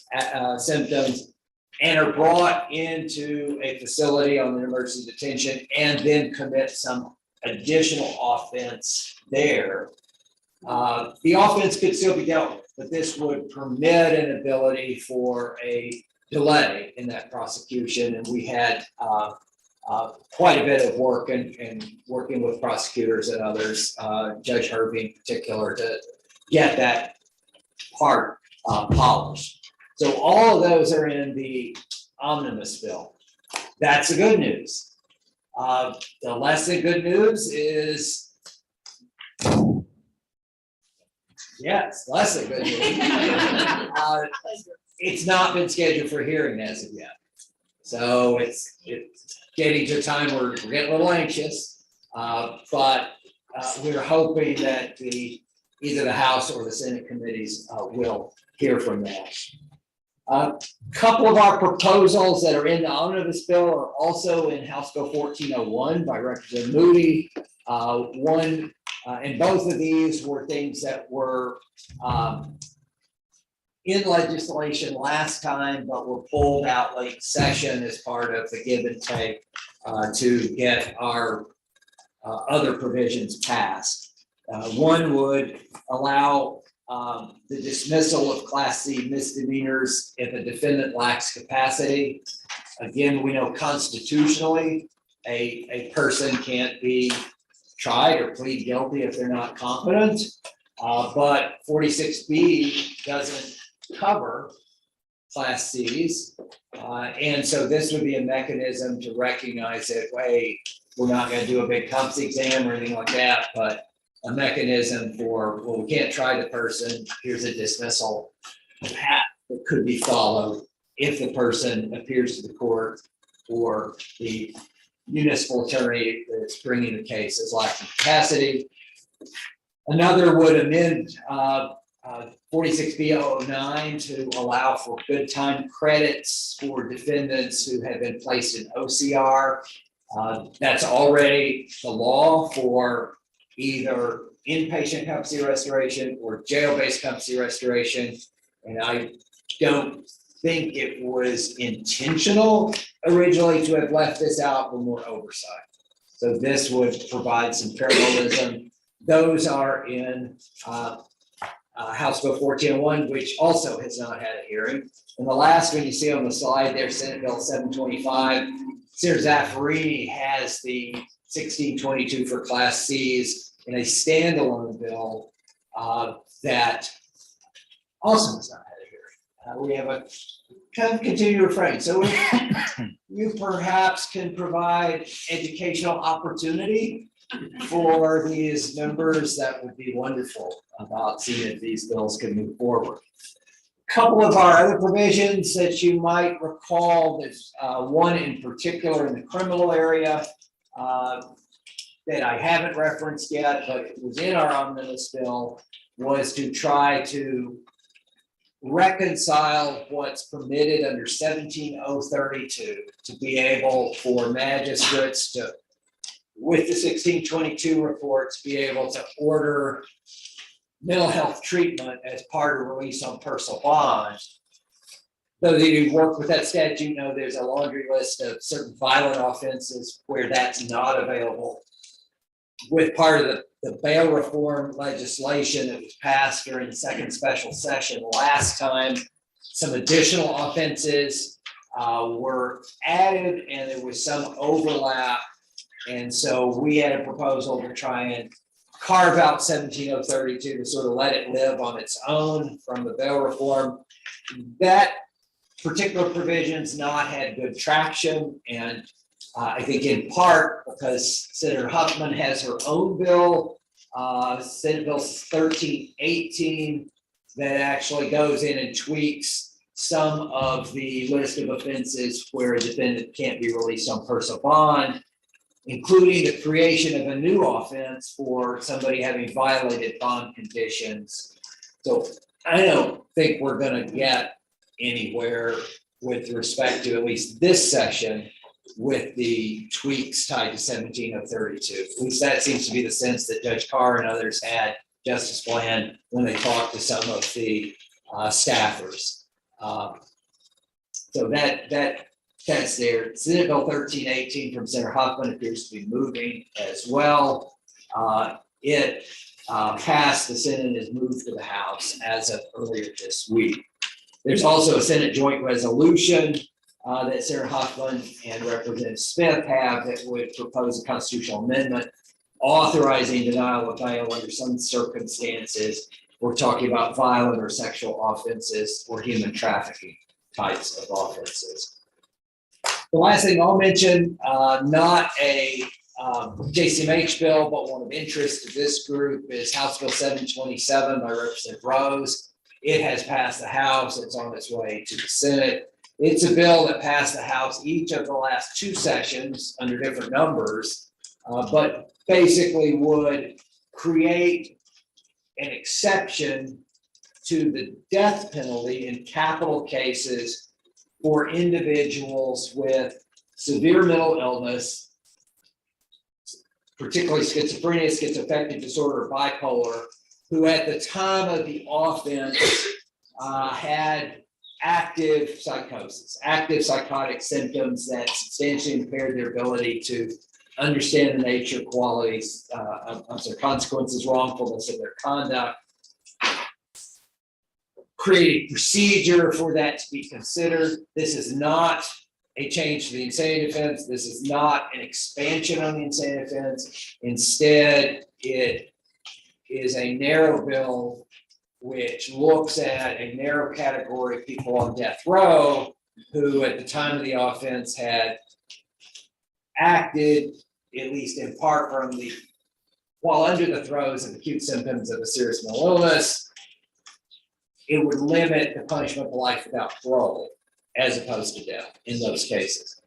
symptoms, and are brought into a facility on the emergency detention and then commit some additional offense there. The offense could still be dealt with, but this would permit an ability for a delay in that prosecution. And we had quite a bit of work and working with prosecutors and others, Judge Hervey in particular, to get that part polished. So all of those are in the omnibus bill. That's the good news. The less than good news is, yes, less than good news. It's not been scheduled for hearing as of yet. So it's getting to a time where we're getting a little anxious, but we're hoping that either the House or the Senate committees will hear from that. A couple of our proposals that are in the omnibus bill are also in House Bill 1401 by Representative Moody. And both of these were things that were in legislation last time, but were pulled out late session as part of the give and take to get our other provisions passed. One would allow the dismissal of Class C misdemeanors if a defendant lacks capacity. Again, we know constitutionally a person can't be tried or plead guilty if they're not competent, but 46B doesn't cover Class Cs. And so this would be a mechanism to recognize that, wait, we're not going to do a big CUMPS exam or anything like that, but a mechanism for, well, we can't try the person, here's a dismissal path that could be followed if the person appears to the court or the municipal attorney that's bringing the case is lacking capacity. Another would amend 46B009 to allow for good time credits for defendants who have been placed in OCR. That's already the law for either inpatient CUMPC restoration or jail-based CUMPC restoration. And I don't think it was intentional originally to have left this out, but more oversight. So this would provide some parallelism. Those are in House Bill 1401, which also has not had a hearing. And the last one you see on the slide there, Senate Bill 725, Senator Zaffarini has the 1622 for Class Cs in a standalone bill that also has not had a hearing. We have a kind of continued refrain. So if you perhaps can provide educational opportunity for these members, that would be wonderful about seeing if these bills can move forward. A couple of our other provisions that you might recall, there's one in particular in the criminal area that I haven't referenced yet, but it was in our omnibus bill, was to try to reconcile what's permitted under 17032 to be able for magistrates to, with the 1622 reports, be able to order mental health treatment as part of release on personal bond. Though you work with that statute, you know there's a laundry list of certain violent offenses where that's not available. With part of the bail reform legislation that was passed during the second special session last time, some additional offenses were added and there was some overlap. And so we had a proposal to try and carve out 17032 to sort of let it live on its own from the bail reform. That particular provision's not had good traction, and I think in part because Senator Huffman has her own bill, Senate Bill 1318, that actually goes in and tweaks some of the list of offenses where a defendant can't be released on personal bond, including the creation of a new offense for somebody having violated bond conditions. So I don't think we're gonna get anywhere with respect to at least this session with the tweaks tied to 17032. At least that seems to be the sense that Judge Carr and others had justice plan when they talked to some of the staffers. So that's there. Senate Bill 1318 from Senator Huffman appears to be moving as well. It passed the Senate and is moved to the House as of earlier this week. There's also a Senate joint resolution that Senator Huffman and Representative Smith have that would propose a constitutional amendment authorizing denial of bail under some circumstances. We're talking about violent or sexual offenses or human trafficking types of offenses. The last thing I'll mention, not a JCMH bill, but one of interest to this group is House Bill 727 by Representative Rose. It has passed the House. It's on its way to the Senate. It's a bill that passed the House each of the last two sessions under different numbers, but basically would create an exception to the death penalty in capital cases for individuals with severe mental illness, particularly schizophrenia, schizoaffective disorder, or bipolar, who at the time of the offense had active psychosis, active psychotic symptoms that substantially impaired their ability to understand the nature, qualities, consequences, wrongfulness of their conduct. Create a procedure for that to be considered. This is not a change to the insanity defense. This is not an expansion on the insanity defense. Instead, it is a narrow bill which looks at a narrow category of people on death row who at the time of the offense had acted, at least in part from the, while under the throes of acute symptoms of a serious mental illness. It would limit the punishment of life without parole as opposed to death in those cases.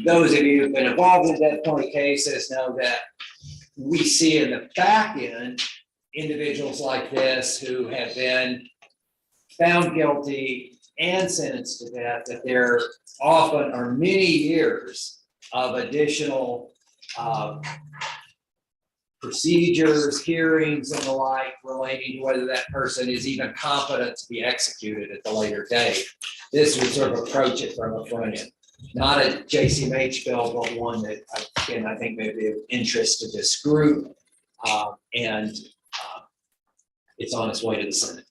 Those of you who've been involved in death penalty cases know that we see in the back end individuals like this who have been found guilty and sentenced to death, that there often are many years of additional procedures, hearings, and the like relating to whether that person is even competent to be executed at the later date. This would sort of approach it from a front end. Not a JCMH bill, but one that, again, I think may be of interest to this group. It's on its way to the Senate.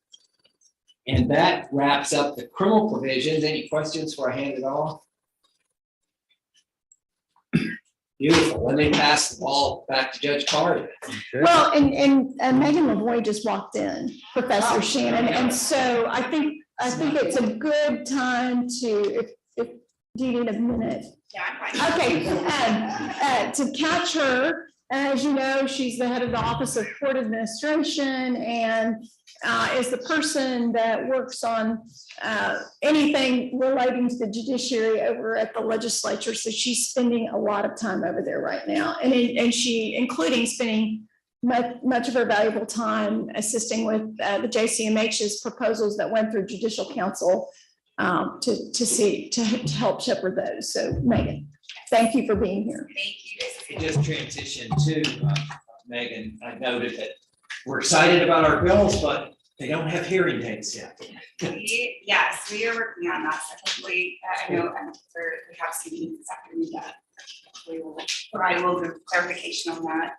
And that wraps up the criminal provisions. Any questions before I hand it off? Beautiful. Let me pass the ball back to Judge Carter. Well, and Megan Lavoy just walked in, Professor Shannon, and so I think it's a good time to, if do you need a minute? Yeah, I'm fine. Okay, to catch her. As you know, she's the head of the Office of Court Administration and is the person that works on anything relating to the judiciary over at the legislature. So she's spending a lot of time over there right now. And she, including spending much of her valuable time assisting with the JCMH's proposals that went through Judicial Council to help shepherd those. So Megan, thank you for being here. Thank you. Just transition to Megan. I noted that we're excited about our bills, but they don't have hearing dates yet. Yes, we are working on that. So hopefully, I know we have some meetings this afternoon that we will provide a little bit of clarification on that.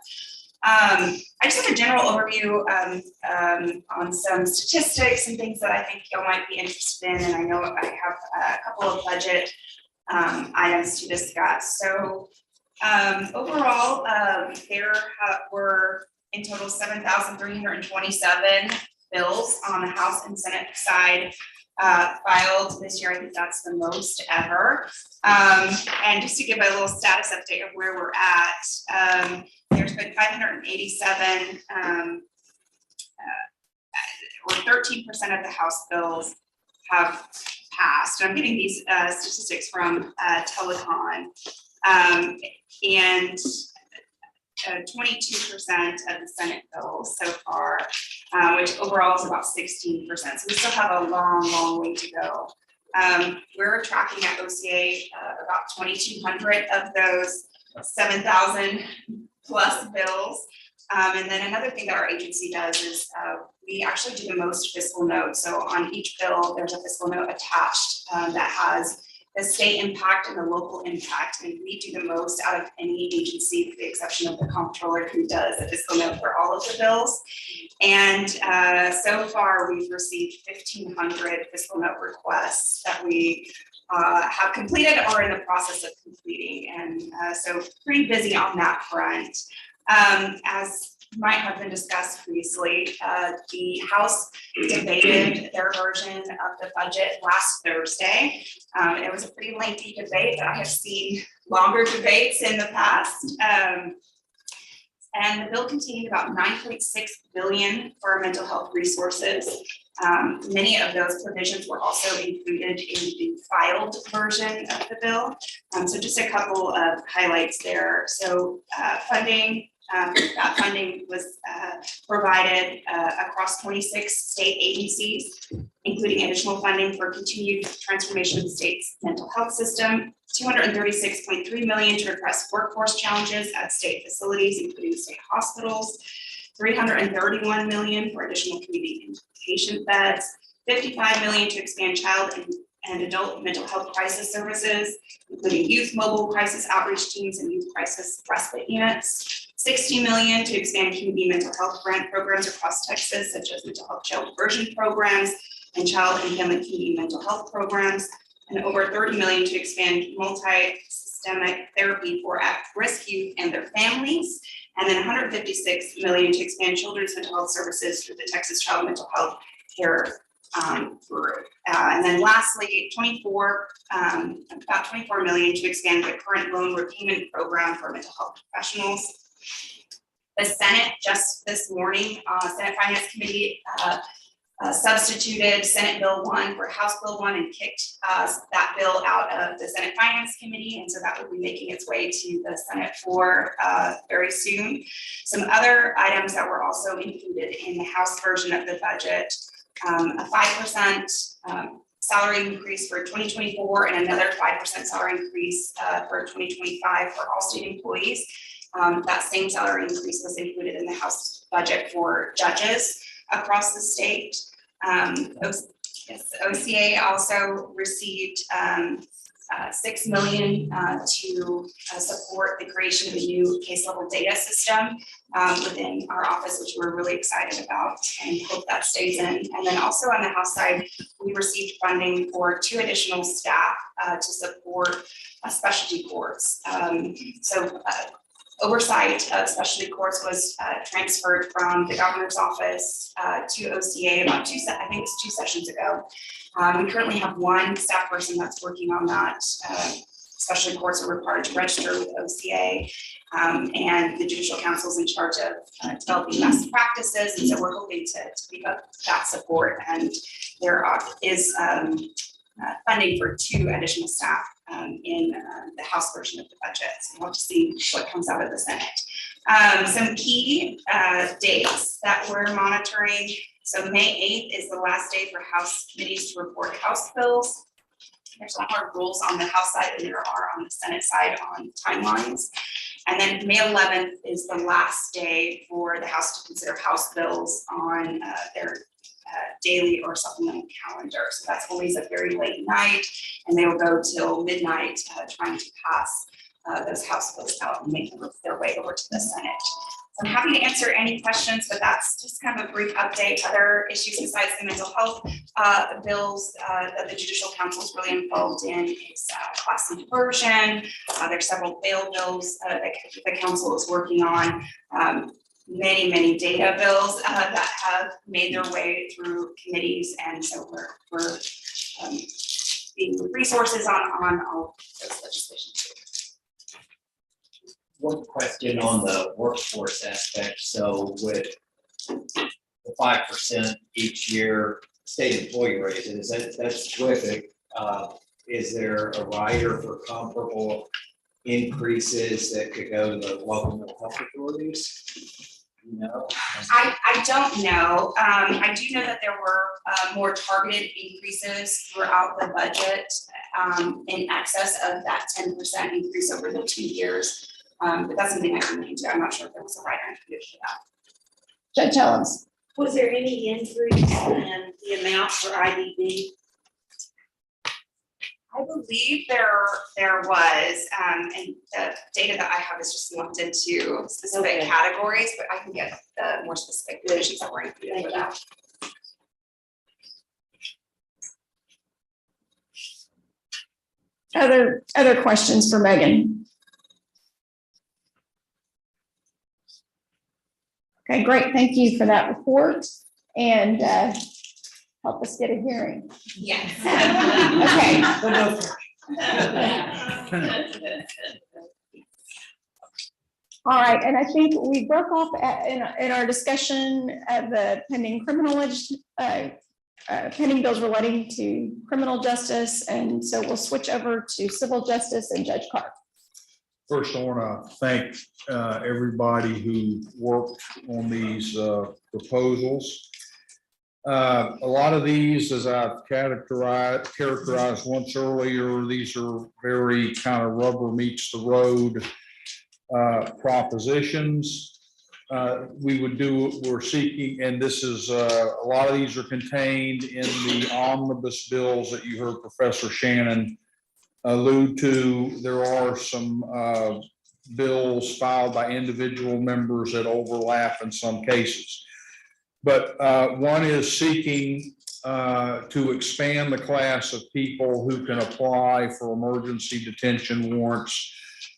I just have a general overview on some statistics and things that I think y'all might be interested in. And I know I have a couple of budget items to discuss. So overall, there were in total 7,327 bills on the House and Senate side filed this year. I think that's the most ever. And just to give a little status update of where we're at, there's been 587 or 13% of the House bills have passed. I'm getting these statistics from Telecon. And 22% of the Senate bills so far which overall is about 16%. So we still have a long way to go. We're tracking at OCA about 2,200 of those 7,000 plus bills. And then another thing that our agency does is we actually do the most fiscal notes. So on each bill, there's a fiscal note attached that has the state impact and the local impact. And we do the most out of any agency, with the exception of the comptroller, who does a fiscal note for all of the bills. And so far, we've received 1,500 fiscal note requests that we have completed or in the process of completing. And so pretty busy on that front. As might have been discussed previously, the House debated their version of the budget last Thursday. It was a pretty lengthy debate, but I have seen longer debates in the past. And the bill contained about $9.6 billion for mental health resources. Many of those provisions were also included in the filed version of the bill. So just a couple of highlights there. So funding. That funding was provided across 26 state agencies, including additional funding for continued transformation of the state's mental health system, $236.3 million to address workforce challenges at state facilities, including state hospitals, $331 million for additional community inpatient beds, $55 million to expand child and adult mental health crisis services, including youth mobile crisis outreach teams and youth crisis respite units, $60 million to expand community mental health grant programs across Texas, such as mental health child diversion programs and child and family community mental health programs, and over $30 million to expand multi-systemic therapy for at-risk youth and their families, and then $156 million to expand children's mental health services through the Texas Child Mental Health Care group. And then lastly, about $24 million to expand the current loan repayment program for mental health professionals. The Senate just this morning, Senate Finance Committee substituted Senate Bill 1 for House Bill 1 and kicked that bill out of the Senate Finance Committee. And so that will be making its way to the Senate floor very soon. Some other items that were also included in the House version of the budget, a 5% salary increase for 2024 and another 5% salary increase for 2025 for all state employees. That same salary increase was included in the House budget for judges across the state. OCA also received $6 million to support the creation of a new case level data system within our office, which we're really excited about and hope that stays in. And then also on the House side, we received funding for 2 additional staff to support specialty courts. Oversight of specialty courts was transferred from the governor's office to OCA about 2 sessions ago. We currently have 1 staff person that's working on that. Specialty courts are required to register with OCA, and the judicial council is in charge of developing best practices. And so we're hoping to keep up that support. And there is funding for 2 additional staff in the House version of the budget. So we'll have to see what comes out of the Senate. Some key dates that we're monitoring. So May 8th is the last day for House committees to report House bills. There's a lot more rules on the House side than there are on the Senate side on timelines. And then May 11th is the last day for the House to consider House bills on their daily or supplemental calendar. So that's always a very late night, and they will go till midnight trying to pass those House bills out and make their way over to the Senate. So I'm happy to answer any questions, but that's just kind of a brief update. Other issues besides the mental health bills that the Judicial Council is really involved in is class C diversion. There's several bail bills that the council is working on. Many data bills that have made their way through committees, and so we're being resources on all those legislation too. One question on the workforce aspect. So with the 5% each year state employee raises, that's terrific. Is there a rider for comparable increases that could go to the local mental health authorities? No. I don't know. I do know that there were more targeted increases throughout the budget in excess of that 10% increase over the 2 years. But that's something I can look into. I'm not sure if there was a right answer to that. Judge Helens. Was there any increase in the amount for IDB? I believe there was, and the data that I have is just lumped into specific Okay. categories, but I can get the more specific positions that were included for that. Other questions for Megan? Okay, great. Thank you for that report and help us get a hearing. Yes. All right, and I think we broke off in our discussion of the pending pending bills relating to criminal justice, and so we'll switch over to civil justice and Judge Carr. First, I want to thank everybody who worked on these proposals. A lot of these, as I've characterized once earlier, these are very kind of rubber meets the road propositions. We're seeking, and this is, a lot of these are contained in the omnibus bills that you heard Professor Shannon allude to. There are some bills filed by individual members that overlap in some cases. But one is seeking to expand the class of people who can apply for emergency detention warrants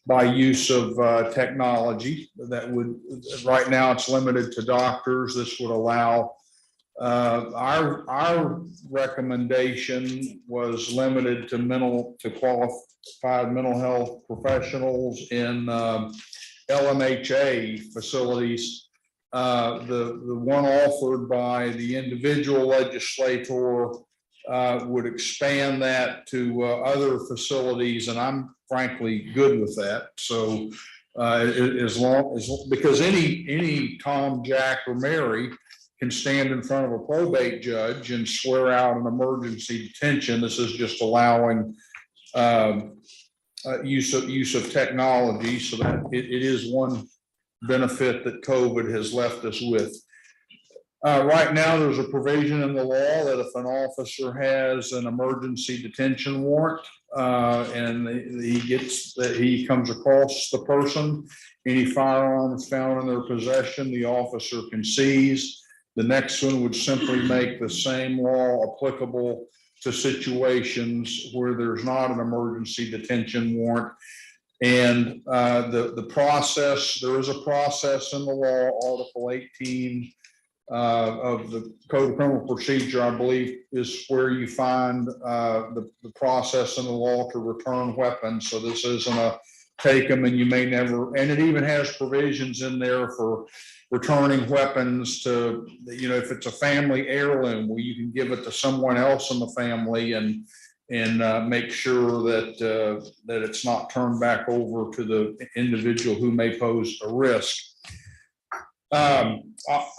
by use of technology. That would, right now it's limited to doctors. This would allow, our recommendation was limited to qualified mental health professionals in LMHA facilities. The one offered by the individual legislator would expand that to other facilities, and I'm frankly good with that. So because any Tom, Jack, or Mary can stand in front of a probate judge and swear out an emergency detention. This is just allowing use of technology, so that it is one benefit that COVID has left us with. Right now, there's a provision in the law that if an officer has an emergency detention warrant and he comes across the person, any firearms found in their possession, the officer can seize. The next one would simply make the same law applicable to situations where there's not an emergency detention warrant. And the process, there is a process in the law, Article 18 of the Code of Criminal Procedure, I believe, is where you find the process in the law to return weapons. So this isn't a take them and you may never, and it even has provisions in there for returning weapons to, if it's a family heirloom, where you can give it to someone else in the family and make sure that it's not turned back over to the individual who may pose a risk. A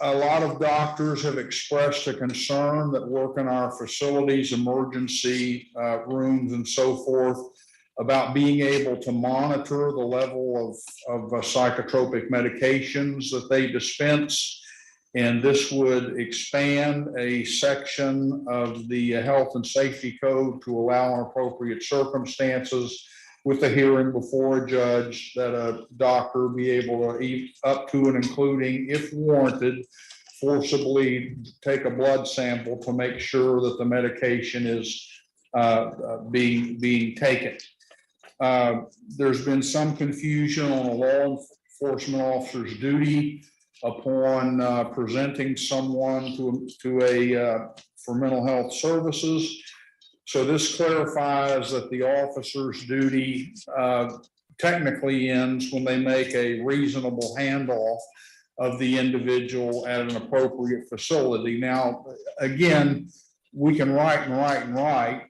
lot of doctors have expressed a concern that work in our facilities, emergency rooms and so forth, about being able to monitor the level of psychotropic medications that they dispense. And this would expand a section of the Health and Safety Code to allow in appropriate circumstances with a hearing before a judge that a doctor be able to, up to and including, if warranted, forcibly take a blood sample to make sure that the medication is being taken. There's been some confusion on a law enforcement officer's duty upon presenting someone for mental health services. So this clarifies that the officer's duty technically ends when they make a reasonable handoff of the individual at an appropriate facility. Now, again, we can write and write and write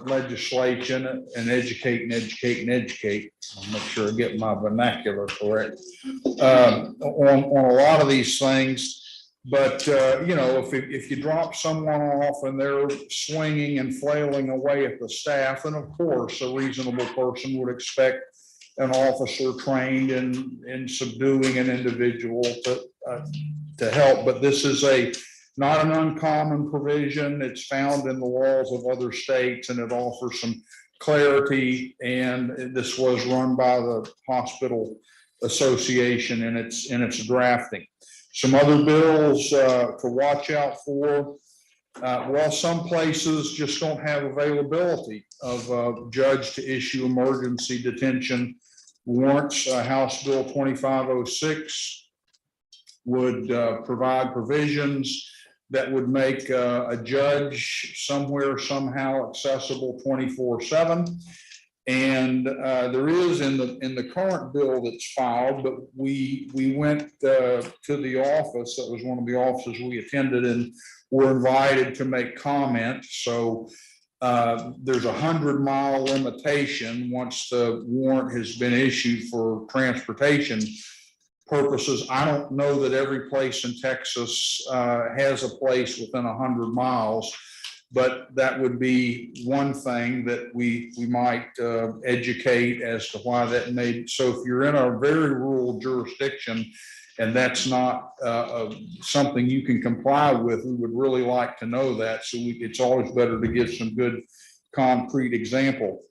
legislation and educate and educate and educate. I'll make sure I get my vernacular correct on a lot of these things. But, you know, if you drop someone off and they're swinging and flailing away at the staff, then of course, a reasonable person would expect an officer trained in subduing an individual to help. But this is not an uncommon provision. It's found in the laws of other states, and it offers some clarity. And this was run by the Hospital Association in its drafting. Some other bills to watch out for. While some places just don't have availability of a judge to issue emergency detention warrants, House Bill 2506 would provide provisions that would make a judge somewhere, somehow accessible 24/7. And there is in the current bill that's filed, but we went to the office. That was one of the offices we attended and were invited to make comment. So there's a 100-mile limitation once the warrant has been issued for transportation purposes. I don't know that every place in Texas has a place within 100 miles. But that would be one thing that we might educate as to why that may. So if you're in a very rural jurisdiction and that's not something you can comply with, we would really like to know that. So it's always better to give some good concrete example.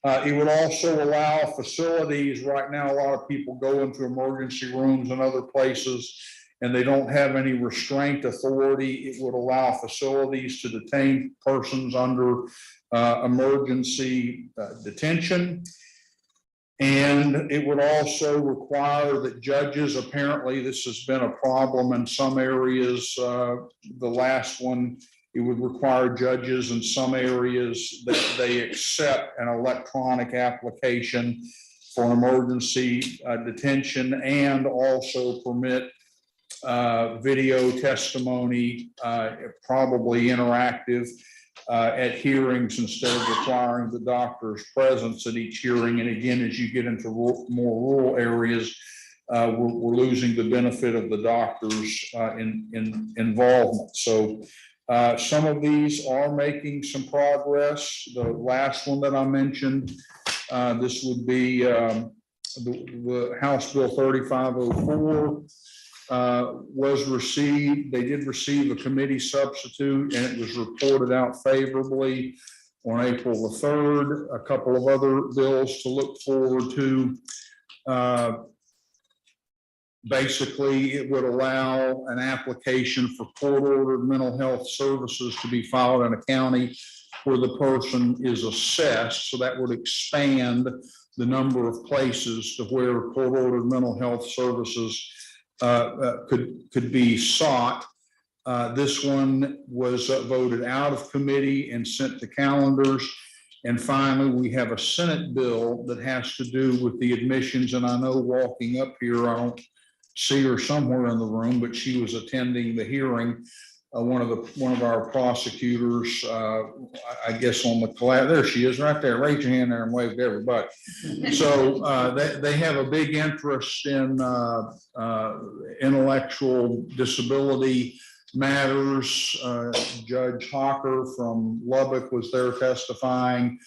It would also allow facilities. Right now, a lot of people go into emergency rooms and other places and they don't have any restraint authority. It would allow facilities to detain persons under emergency detention. And it would also require that judges, apparently this has been a problem in some areas. The last one, it would require judges in some areas that they accept an electronic application for emergency detention and also permit video testimony, probably interactive at hearings instead of requiring the doctor's presence at each hearing. And again, as you get into more rural areas, we're losing the benefit of the doctor's involvement. So some of these are making some progress. The last one that I mentioned, this would be the House Bill 3504. Was received. They did receive a committee substitute and it was reported out favorably on April the 3rd. A couple of other bills to look forward to. Basically, it would allow an application for court-ordered mental health services to be filed in a county where the person is assessed. So that would expand the number of places to where court-ordered mental health services could be sought. This one was voted out of committee and sent to calendars. And finally, we have a Senate bill that has to do with the admissions. And I know walking up here, I don't see her somewhere in the room, but she was attending the hearing. One of our prosecutors, I guess on the collab, there she is right there. Raise your hand there and wave to everybody. So they have a big interest in intellectual disability matters. Judge Hawker from Lubbock was there testifying.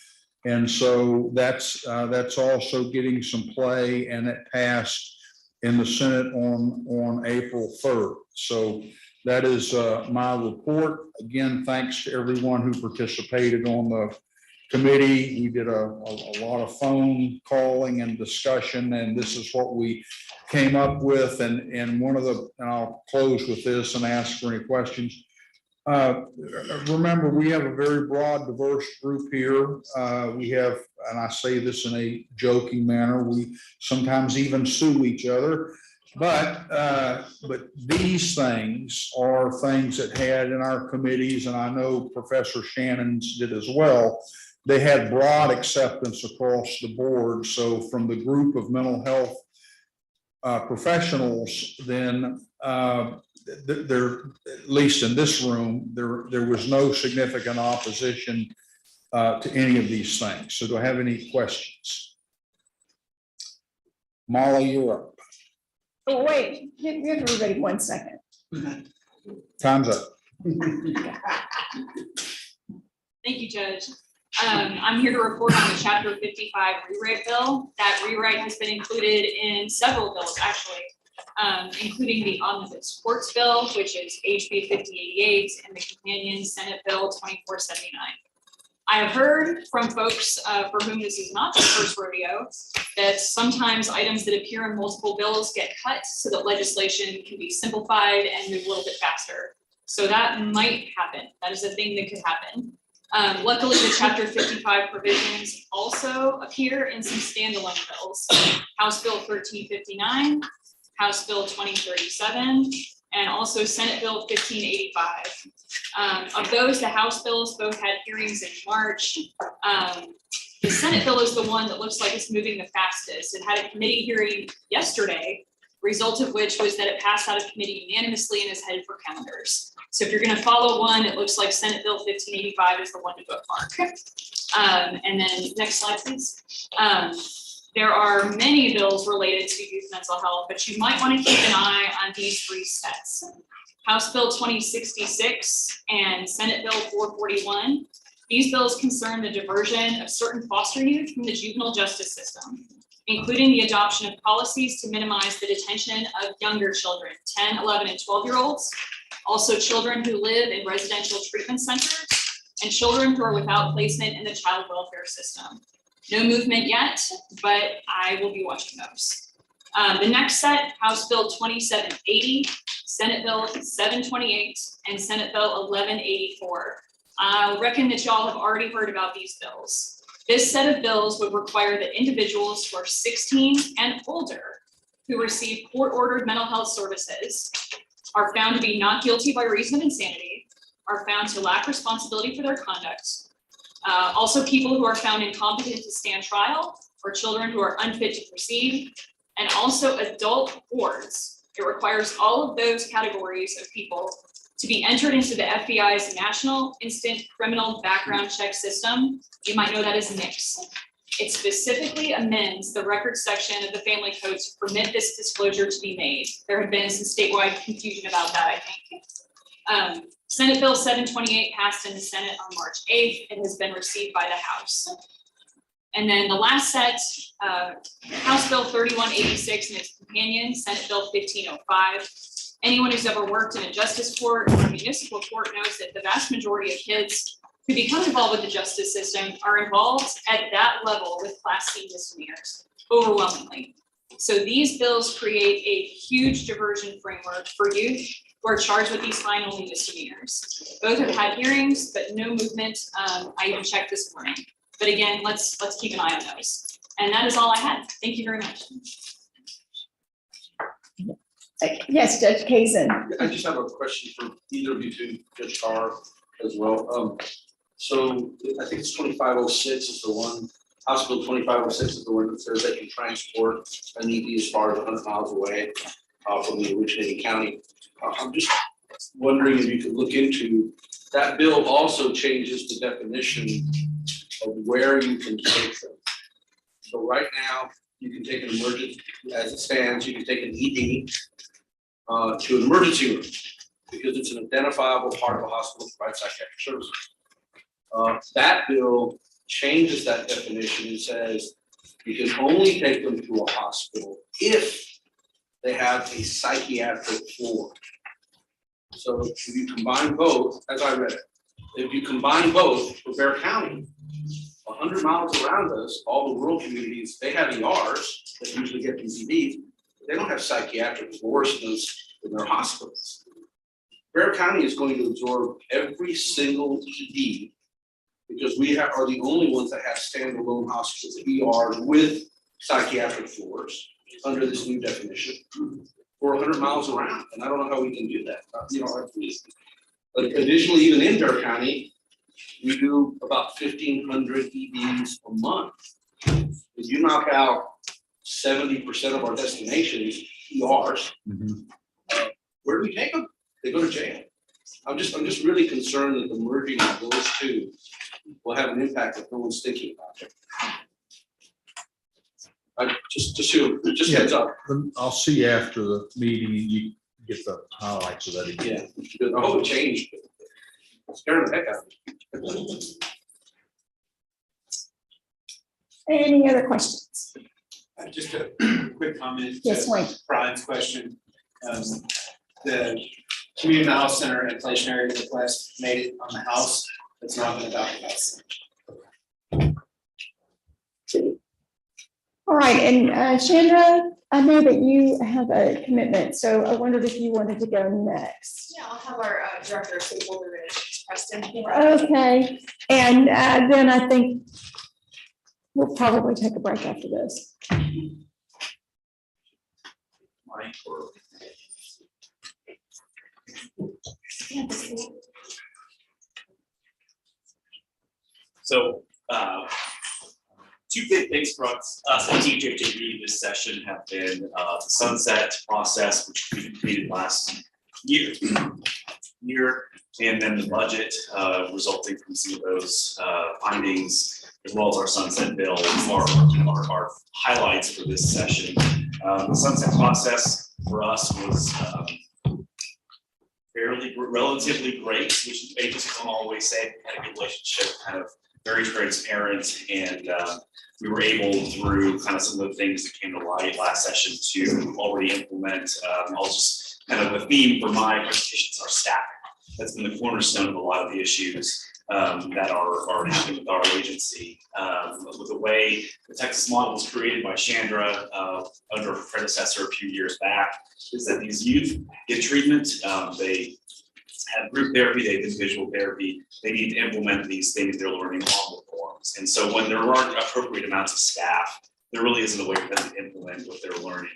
And so that's also getting some play, and it passed in the Senate on April 3rd. So that is my report. Again, thanks to everyone who participated on the committee. We did a lot of phone calling and discussion, and this is what we came up with. And and I'll close with this and ask for any questions. Remember, we have a very broad, diverse group here. We have, and I say this in a joking manner, we sometimes even sue each other. But these things are things that had in our committees, and I know Professor Shannon's did as well. They had broad acceptance across the board. So from the group of mental health professionals, then there, at least in this room, there was no significant opposition to any of these things. So do I have any questions? Molly, you're up. Oh, wait, give everybody 1 second. Time's up. Thank you, Judge. I'm here to report on the Chapter 55 rewrite bill. That rewrite has been included in several bills, actually, including the Omnibus Sports Bill, which is HB 5088, and the companion Senate Bill 2479. I have heard from folks for whom this is not the first rodeo that sometimes items that appear in multiple bills get cut so that legislation can be simplified and move a little bit faster. So that might happen. That is a thing that could happen. Luckily, the Chapter 55 provisions also appear in some standalone bills. House Bill 1359, House Bill 2037, and also Senate Bill 1585. Of those, the House bills both had hearings in March. The Senate bill is the one that looks like it's moving the fastest. It had a committee hearing yesterday, result of which was that it passed out of committee unanimously and is headed for calendars. So if you're going to follow one, it looks like Senate Bill 1585 is the one to bookmark. And then next slide, please. There are many bills related to youth mental health, but you might want to keep an eye on these 3 sets. House Bill 2066 and Senate Bill 441. These bills concern the diversion of certain foster youth from the juvenile justice system, including the adoption of policies to minimize the detention of younger children, 10, 11, and 12-year-olds, also children who live in residential treatment centers, and children who are without placement in the child welfare system. No movement yet, but I will be watching those. The next set, House Bill 2780, Senate Bill 728, and Senate Bill 1184. I reckon that y'all have already heard about these bills. This set of bills would require that individuals who are 16 and older who receive court-ordered mental health services, are found to be not guilty by reason of insanity, are found to lack responsibility for their conduct, also people who are found incompetent to stand trial, or children who are unfit to proceed, and also adult wards. It requires all of those categories of people to be entered into the FBI's National Instant Criminal Background Check System. You might know that as NICS. It specifically amends the record section of the Family Code to permit this disclosure to be made. There had been some statewide confusion about that, I think. Senate Bill 728 passed in the Senate on March 8th and has been received by the House. And then the last set, House Bill 3186 and its companion, Senate Bill 1505. Anyone who's ever worked in a justice court or a municipal court knows that the vast majority of kids who become involved with the justice system are involved at that level with Class C misdemeanors, overwhelmingly. So these bills create a huge diversion framework for youth who are charged with these fine-only misdemeanors. Both have had hearings, but no movement. I even checked this morning. But again, let's keep an eye on those. And that is all I had. Thank you very much. Yes, Judge Kazin. I just have a question for either of you two, Judge Carr as well. So I think it's 2506 is the one, House Bill 2506 is the one that says they can transport an ED as far as 100 miles away from the originating county. I'm just wondering if you could look into, that bill also changes the definition of where you can take them. So right now, you can take an emergency, as it stands, you can take an ED to an emergency room because it's an identifiable part of a hospital that provides psychiatric services. That bill changes that definition and says you can only take them to a hospital if they have a psychiatric floor. So if you combine both, as I read it, if you combine both for Bear County, 100 miles around us, all the rural communities, they have ERs that usually get these EDs. They don't have psychiatric floors in their hospitals. Bear County is going to absorb every single ED because we are the only ones that have standalone hospitals, ERs with psychiatric floors under this new definition for 100 miles around. And I don't know how we can do that. But additionally, even in Bear County, we do about 1,500 EDs a month. If you knock out 70% of our destinations, ERs, where do we take them? they go to jail. I'm just really concerned that the merging of those two will have an impact that no one's thinking about. Just heads up. I'll see you after the meeting and you get the highlights of that again. Yeah, I hope it changed. Scared the heck out of me. Any other questions? Just a quick comment. Yes, to Wayne. Brian's question. The community health center inflationary request made it on the House. It's not been adopted by the Senate. All right, and Chandra, I know that you have a commitment, so I wondered if you wanted to go next. Yeah, I'll have our Director of Stakeholder Relations, Preston. Okay, and then I think we'll probably take a break after this. So, two big things for us at TJJD this session have been the sunset process, which we completed last year, and then the budget resulting from some of those findings, as well as our sunset bill, our highlights for this session. The sunset process for us was relatively great, which agencies don't always say. We had a good relationship, kind of very transparent, and we were able, through kind of some of the things that came to light last session, to already implement. I'll just kind of the theme for my presentation is our staffing. That's been the cornerstone of a lot of the issues that are happening with our agency. With the way the Texas model was created by Chandra under her predecessor a few years back, is that these youth get treatment, they have group therapy, they have individual therapy, they need to implement these things they're learning on the forms. And so when there aren't appropriate amounts of staff, there really isn't a way for them to implement what they're learning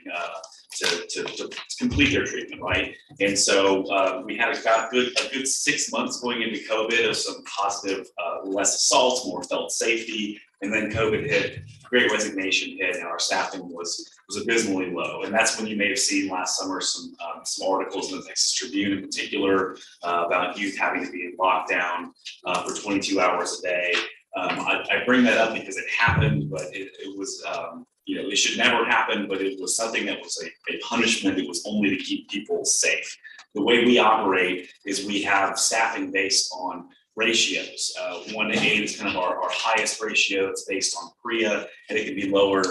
to complete their treatment, right? And so we had a good 6 months going into COVID of some positive, less assaults, more felt safety, and then COVID hit, Great Resignation hit, and our staffing was abysmally low. And that's when you may have seen last summer some articles in the Texas Tribune in particular about youth having to be in lockdown for 22 hours a day. I bring that up because it happened, but it was, it should never happen, but it was something that was a punishment. It was only to keep people safe. The way we operate is we have staffing based on ratios. 1 to 8 is kind of our highest ratio. It's based on PREA, and it can be lower,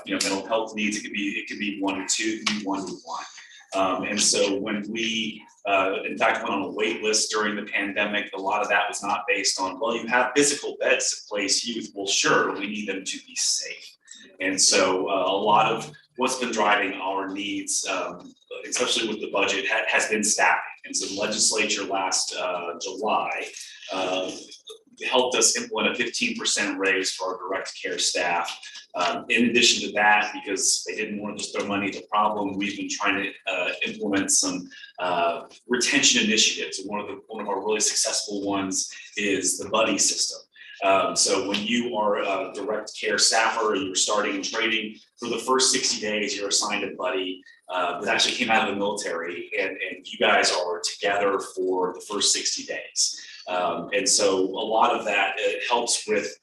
mental health needs. It could be 1 to 2, it could be 1 to 1. And so when we, in fact, went on a wait list during the pandemic, a lot of that was not based on, well, you have physical beds to place youth. Well, sure, but we need them to be safe. And so a lot of what's been driving our needs, especially with the budget, has been staffing. And so the legislature last July helped us implement a 15% raise for our direct care staff. In addition to that, because they didn't want to just throw money at the problem, we've been trying to implement some retention initiatives. One of our really successful ones is the buddy system. So when you are a direct care staffer, you're starting and training, for the first 60 days, you're assigned a buddy that actually came out of the military, and you guys are together for the first 60 days. And so a lot of that, it helps with,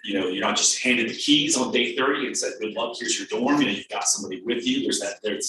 you're not just handed the keys on day 30 and said, good luck, here's your dorm. You've got somebody with you. There's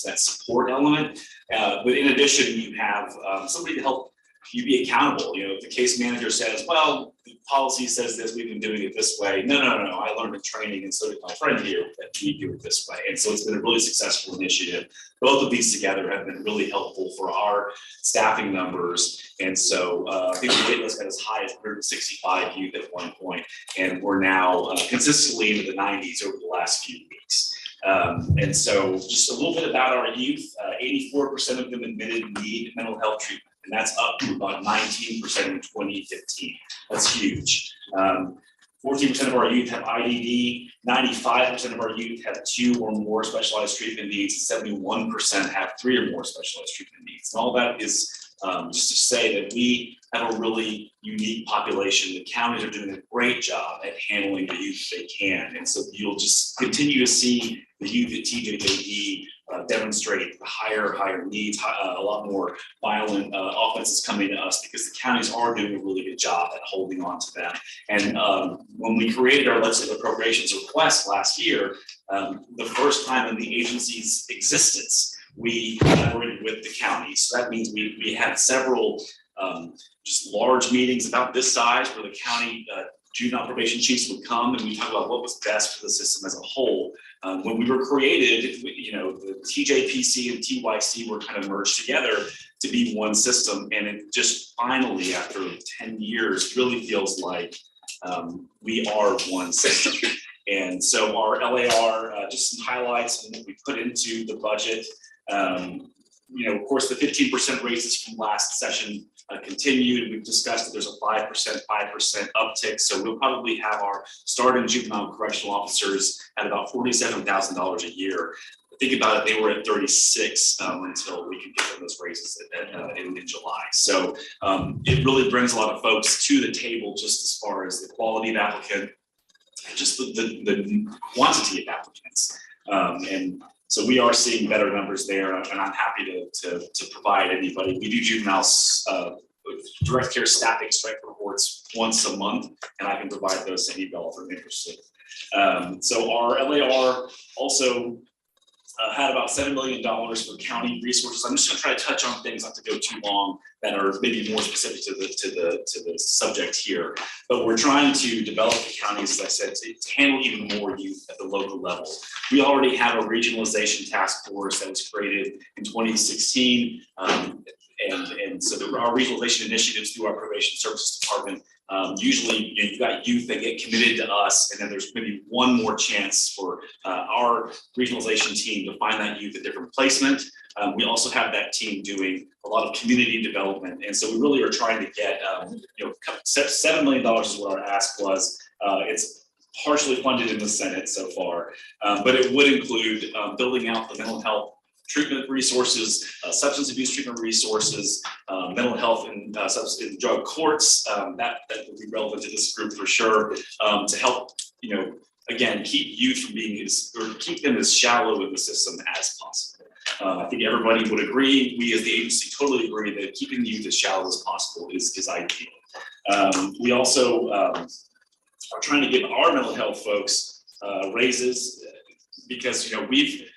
that support element. But in addition, you have somebody to help you be accountable. If the case manager says, well, the policy says this, we've been doing it this way. No, I learned in training, and so did my friend here, that we do it this way. And so it's been a really successful initiative. Both of these together have been really helpful for our staffing numbers. And so I think the wait list got as high as 165 youth at one point, and we're now consistently into the 90s over the last few weeks. And so just a little bit about our youth, 84% of them admitted need mental health treatment. And that's up from about 19% in 2015. That's huge. 14% of our youth have IDD, 95% of our youth have 2 or more specialized treatment needs, and 71% have 3 or more specialized treatment needs. And all that is just to say that we have a really unique population. The counties are doing a great job at handling the youth they can. And so you'll just continue to see the youth at TJJD demonstrate higher needs, a lot more violent offenses coming to us because the counties are doing a really good job at holding on to them. And when we created our legislative appropriations request last year, the first time in the agency's existence, we collaborated with the county. So that means we had several just large meetings about this size where the county juvenile probation chiefs would come and we talk about what was best for the system as a whole. When we were created, the TJPC and TYC were kind of merged together to be one system. And it just finally, after 10 years, really feels like we are one system. And so our LAR, just some highlights on what we put into the budget. Of course, the 15% raises from last session continued. We've discussed that there's a 5% uptick. So we'll probably have our starting juvenile correctional officers at about $47,000 a year. Think about it, they were at 36 until we could get them those raises in July. So it really brings a lot of folks to the table just as far as the quality of applicant, just the quantity of applicants. And so we are seeing better numbers there, and I'm happy to provide anybody. We do juveniles direct care staffing strength reports once a month, and I can provide those to anybody if they're interested. So our LAR also had about $7 million for county resources. I'm just going to try to touch on things, not to go too long, that are maybe more specific to the subject here. But we're trying to develop the counties, as I said, to handle even more youth at the local level. We already have a regionalization task force that was created in 2016. And so our regionalization initiatives through our probation services department, usually you've got youth that get committed to us, and then there's maybe one more chance for our regionalization team to find that youth a different placement. We also have that team doing a lot of community development, and so we really are trying to get, $7 million is what our ask was. It's partially funded in the Senate so far, but it would include building out the mental health treatment resources, substance abuse treatment resources, mental health and substance and drug courts. That would be relevant to this group for sure, to help, again, keep youth from being or keep them as shallow in the system as possible. I think everybody would agree, we as the agency totally agree that keeping youth as shallow as possible is ideal. We also are trying to give our mental health folks raises because, we've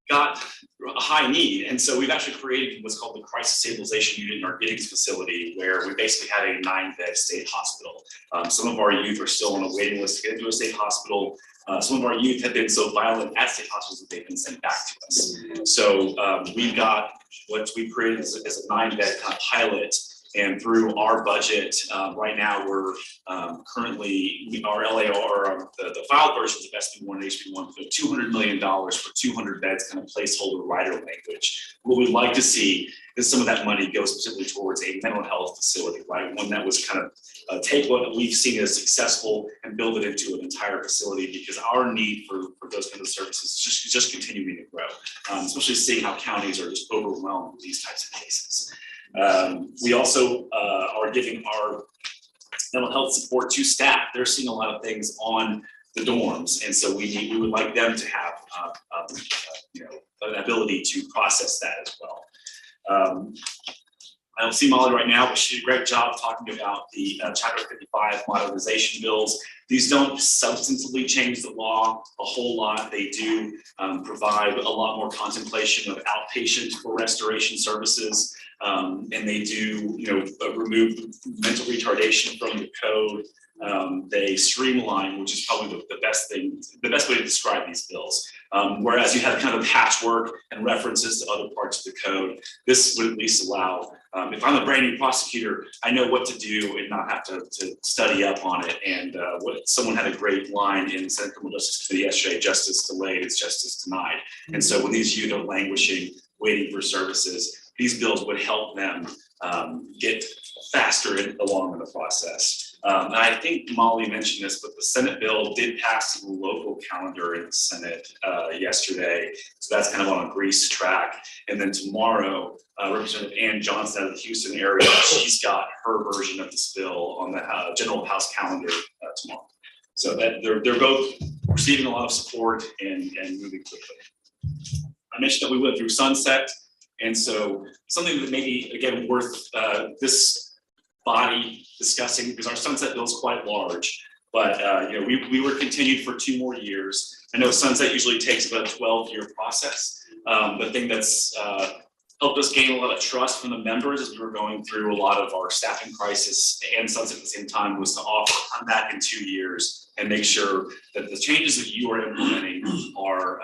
got a high need. And so we've actually created what's called the Crisis Stabilization Unit in our Giddings facility, where we basically had a 9-bed state hospital. Some of our youth are still on a waiting list to get into a state hospital. Some of our youth have been so violent at state hospitals that they've been sent back to us. So we've got what we created as a 9-bed kind of pilot. And through our budget, right now we're currently, our LAR, the filed version of SB1 and HB1, for $200 million for 200 beds, kind of placeholder rider language. What we'd like to see is some of that money go specifically towards a mental health facility, right? One that was kind of take what we've seen as successful and build it into an entire facility, because our need for those kinds of services is just continuing to grow, especially seeing how counties are just overwhelmed with these types of cases. We also are giving our mental health support to staff. They're seeing a lot of things on the dorms, and so we would like them to have an ability to process that as well. I don't see Molly right now, but she did a great job talking about the Chapter 55 modernization bills. These don't substantively change the law a whole lot. They do provide a lot more contemplation of outpatient for restoration services. And they do, remove mental retardation from the code. They streamline, which is probably the best way to describe these bills. Whereas you have kind of patchwork and references to other parts of the code, this would at least allow, if I'm a brand new prosecutor, I know what to do and not have to study up on it. And someone had a great line in Senate Criminal Justice Committee yesterday: justice delayed is justice denied. And so when these youth are languishing, waiting for services, these bills would help them get faster along in the process. And I think Molly mentioned this, but the Senate bill did pass the local calendar in the Senate yesterday. So that's kind of on a grease track. And then tomorrow, Representative Ann Johnson out of the Houston area, she's got her version of this bill on the General House calendar tomorrow. So that they're both receiving a lot of support and moving quickly. I mentioned that we went through sunset. And so something that may be, again, worth this body discussing, because our sunset bill is quite large. But we were continued for 2 more years. I know sunset usually takes about a 12-year process. The thing that's helped us gain a lot of trust from the members as we were going through a lot of our staffing crisis and sunset at the same time was to offer come back in 2 years and make sure that the changes that you are implementing are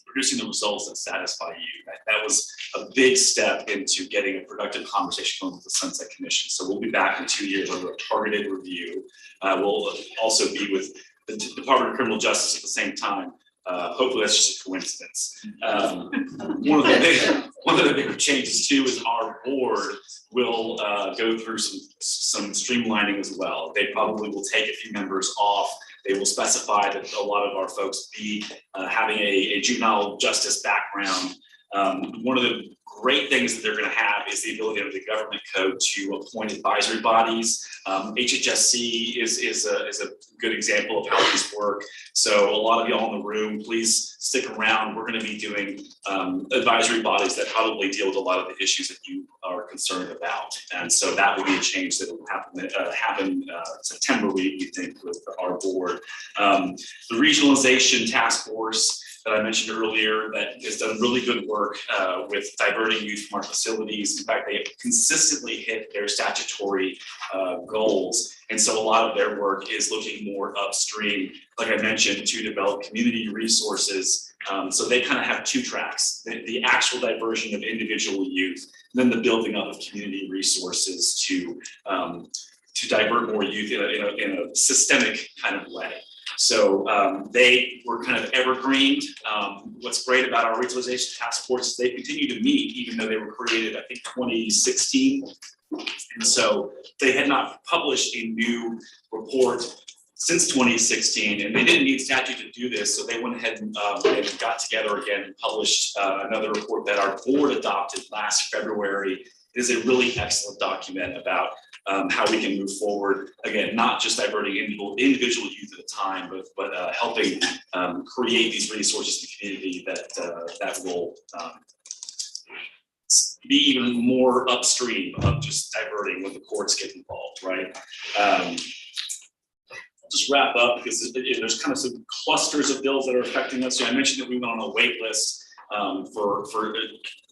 producing the results that satisfy you. That was a big step into getting a productive conversation going with the Sunset Commission. So we'll be back in 2 years under a targeted review. We'll also be with the Department of Criminal Justice at the same time. Hopefully that's just a coincidence. One of the bigger changes too is our board will go through some streamlining as well. They probably will take a few members off. They will specify that a lot of our folks be having a juvenile justice background. One of the great things that they're going to have is the ability under the government code to appoint advisory bodies. HHSC is a good example of how these work. So a lot of y'all in the room, please stick around. We're going to be doing advisory bodies that probably deal with a lot of the issues that you are concerned about. And so that will be a change that will happen September, we think, with our board. The regionalization task force that I mentioned earlier that has done really good work with diverting youth from our facilities. In fact, they have consistently hit their statutory goals. And so a lot of their work is looking more upstream, like I mentioned, to develop community resources. So they kind of have 2 tracks, the actual diversion of individual youth, then the building up of community resources to divert more youth in a systemic kind of way. So they were kind of evergreened. What's great about our regionalization task force is they continue to meet, even though they were created, I think, 2016. And so they had not published a new report since 2016, and they didn't need statute to do this. So they went ahead and got together again and published another report that our board adopted last February. It is a really excellent document about how we can move forward. Again, not just diverting individual youth at a time, but helping create these resources in the community that will be even more upstream of just diverting when the courts get involved, right? I'll just wrap up because there's kind of some clusters of bills that are affecting us. So I mentioned that we went on a wait list for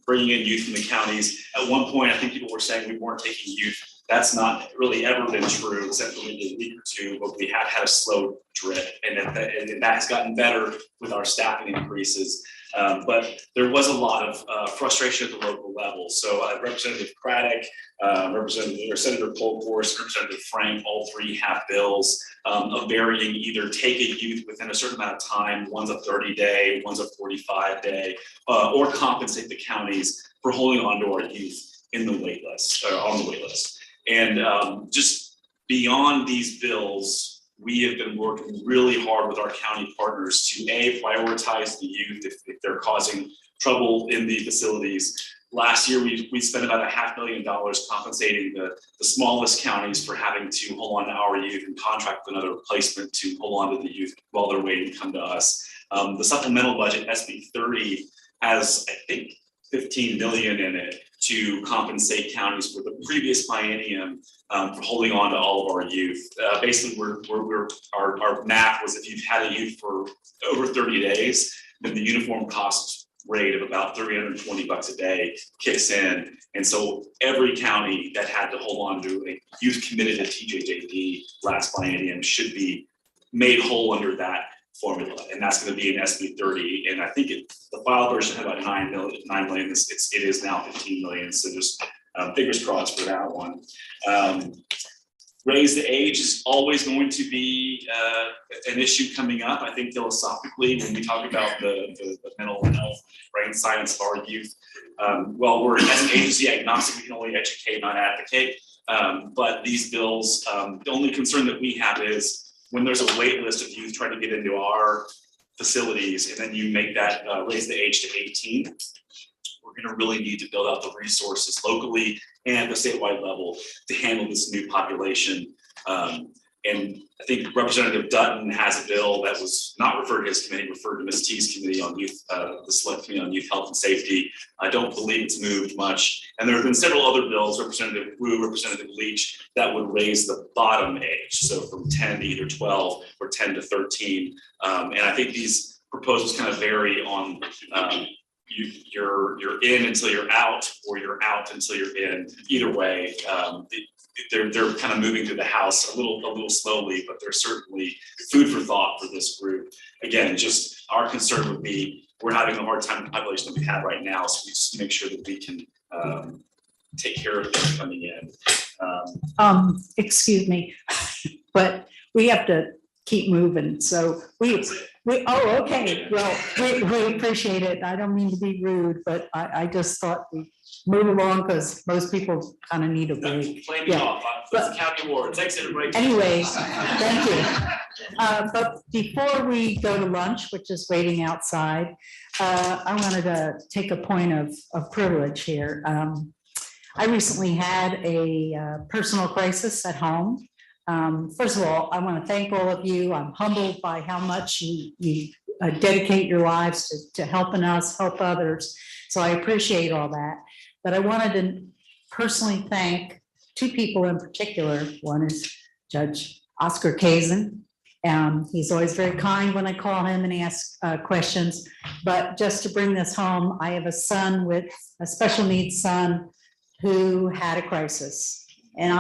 bringing in youth from the counties. At one point, I think people were saying we weren't taking youth. That's not really ever been true, except for maybe a week or 2, but we have had a slow drip, and that has gotten better with our staffing increases. But there was a lot of frustration at the local level. So Representative Craddock, Senator Polkforce, Representative Frank, all 3 have bills of varying either take a youth within a certain amount of time, one's a 30-day, one's a 45-day, or compensate the counties for holding on to our youth in the wait list, on the wait list. And just beyond these bills, we have been working really hard with our county partners to prioritize the youth if they're causing trouble in the facilities. Last year, we spent about $500,000 compensating the smallest counties for having to hold on to our youth and contract with another placement to hold on to the youth while they're waiting to come to us. The supplemental budget, SB 30, has, I think, $15 million in it to compensate counties for the previous biennium for holding on to all of our youth. Basically, our math was if you've had a youth for over 30 days, then the uniform cost rate of about $320 a day kicks in. And so every county that had to hold on to a youth committed to TJJD last biennium should be made whole under that formula, and that's going to be an SB 30. And I think the file version had about 9 million. It is now 15 million. So just fingers crossed for that one. Raise the age is always going to be an issue coming up. I think philosophically, when we talk about the mental health, brain science of our youth, well, we're as an agency agnostic, we can only educate, not advocate. But these bills, the only concern that we have is when there's a wait list of youth trying to get into our facilities, and then you make that raise the age to 18, we're going to really need to build out the resources locally and the statewide level to handle this new population. And I think Representative Dutton has a bill that was not referred to his committee, referred to Ms. T's committee on youth, the select committee on youth health and safety. I don't believe it's moved much. And there have been several other bills, Representative Wu, Representative Leach, that would raise the bottom age. So from 10 to either 12 or 10 to 13. And I think these proposals kind of vary on you're in until you're out, or you're out until you're in. Either way, they're kind of moving through the House a little slowly, but there's certainly food for thought for this group. Again, just our concern would be we're having a hard time with the population that we have right now, so we just make sure that we can take care of them coming in. Excuse me, but we have to keep moving. So oh, okay. Well, we appreciate it. I don't mean to be rude, but I just thought we move along because most people kind of need a break. Play me off. It's the county award. Thanks, everybody. Anyways, thank you. But before we go to lunch, which is waiting outside, I wanted to take a point of privilege here. I recently had a personal crisis at home. First of all, I want to thank all of you. I'm humbled by how much you dedicate your lives to helping us, help others. So I appreciate all that. But I wanted to personally thank two people in particular. One is Judge Oscar Kazin. He's always very kind when I call him and ask questions. But just to bring this home, I have a son with a special needs son who had a crisis. And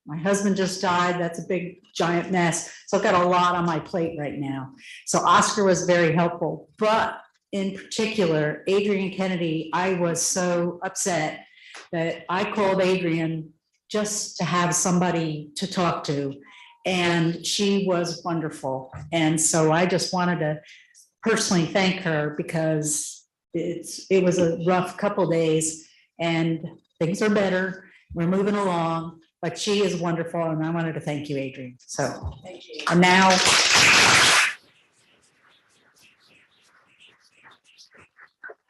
my husband just died. That's a big, giant mess. So I've got a lot on my plate right now. So Oscar was very helpful. But in particular, Adrian Kennedy, I was so upset that I called Adrian just to have somebody to talk to. And she was wonderful. And so I just wanted to personally thank her because it was a rough couple of days and things are better. We're moving along, but she is wonderful. And I wanted to thank you, Adrian. So, Thank you. and now.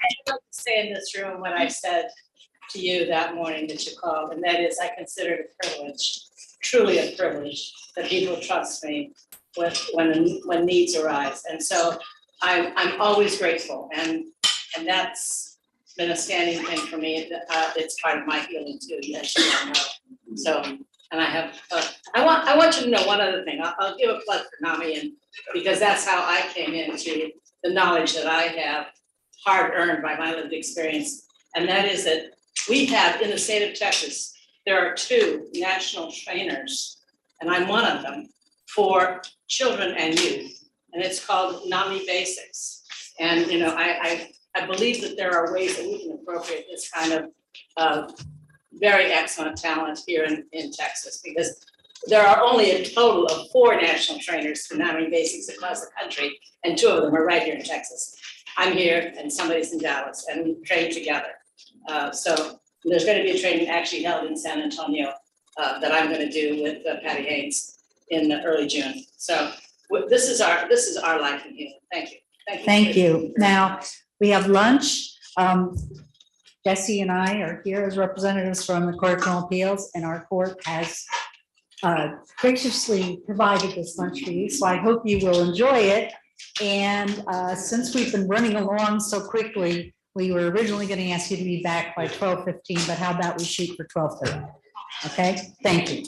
I'd like to say in this room what I said to you that morning that you called, and that is I consider it a privilege, truly a privilege, that people trust me with when needs arise. And so I'm always grateful, and that's been a standing thing for me. It's part of my healing too, as you all know. So, and I have, I want you to know one other thing. I'll give a plug for NAMI, and because that's how I came into the knowledge that I have, hard earned by my lived experience. And that is that we have in the state of Texas, there are 2 national trainers, and I'm one of them, for children and youth. And it's called NAMI Basics. And, you know, I believe that there are ways that we can appropriate this kind of very excellent talent here in Texas, because there are only a total of 4 national trainers for NAMI Basics across the country, and 2 of them are right here in Texas. I'm here and somebody's in Dallas, and we train together. So there's going to be a training actually held in San Antonio that I'm going to do with Patty Haynes in early June. So this is our life in healing. Thank you. Thank you. Now, we have lunch. Jesse and I are here as representatives from the Court of Criminal Appeals, and our court has graciously provided this lunch for you. So I hope you will enjoy it. And since we've been running along so quickly, we were originally going to ask you to be back by 12:15, but how about we shoot for 12:30? Okay, thank you.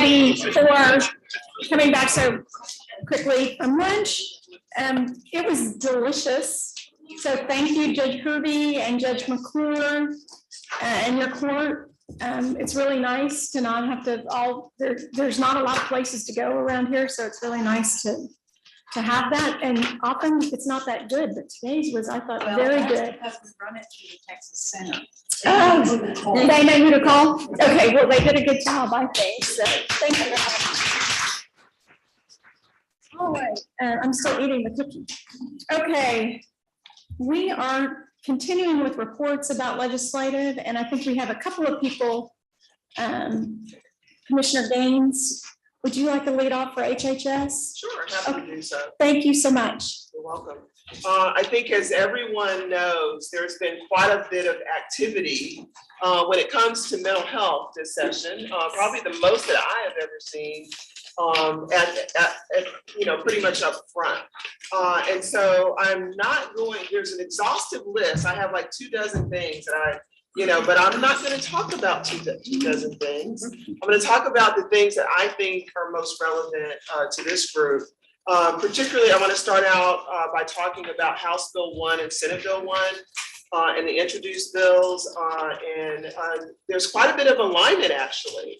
everybody for coming back so quickly from lunch. It was delicious. So thank you, Judge Hervey and Judge McClure and your court. It's really nice to not have to there's not a lot of places to go around here, so it's really nice to have that. And often it's not that good, but today's was, I thought, very good. Because we run it through the Texas Center. Oh, they know who to call? Okay, well, they did a good job, I think, so thank you. All right, I'm still eating the cookie. Okay, we are continuing with reports about legislative, and I think we have a couple of people. Commissioner Gaines, would you like to lead off for HHS? Sure, happy to do so. Thank you so much. You're welcome. I think as everyone knows, there's been quite a bit of activity when it comes to mental health this session, probably the most that I have ever seen at pretty much up front. And so I'm not going, there's an exhaustive list. I have like 24 things that but I'm not going to talk about 24 things. I'm going to talk about the things that I think are most relevant to this group. Particularly, I want to start out by talking about House Bill 1 and Senate Bill 1 and the introduced bills. And there's quite a bit of alignment actually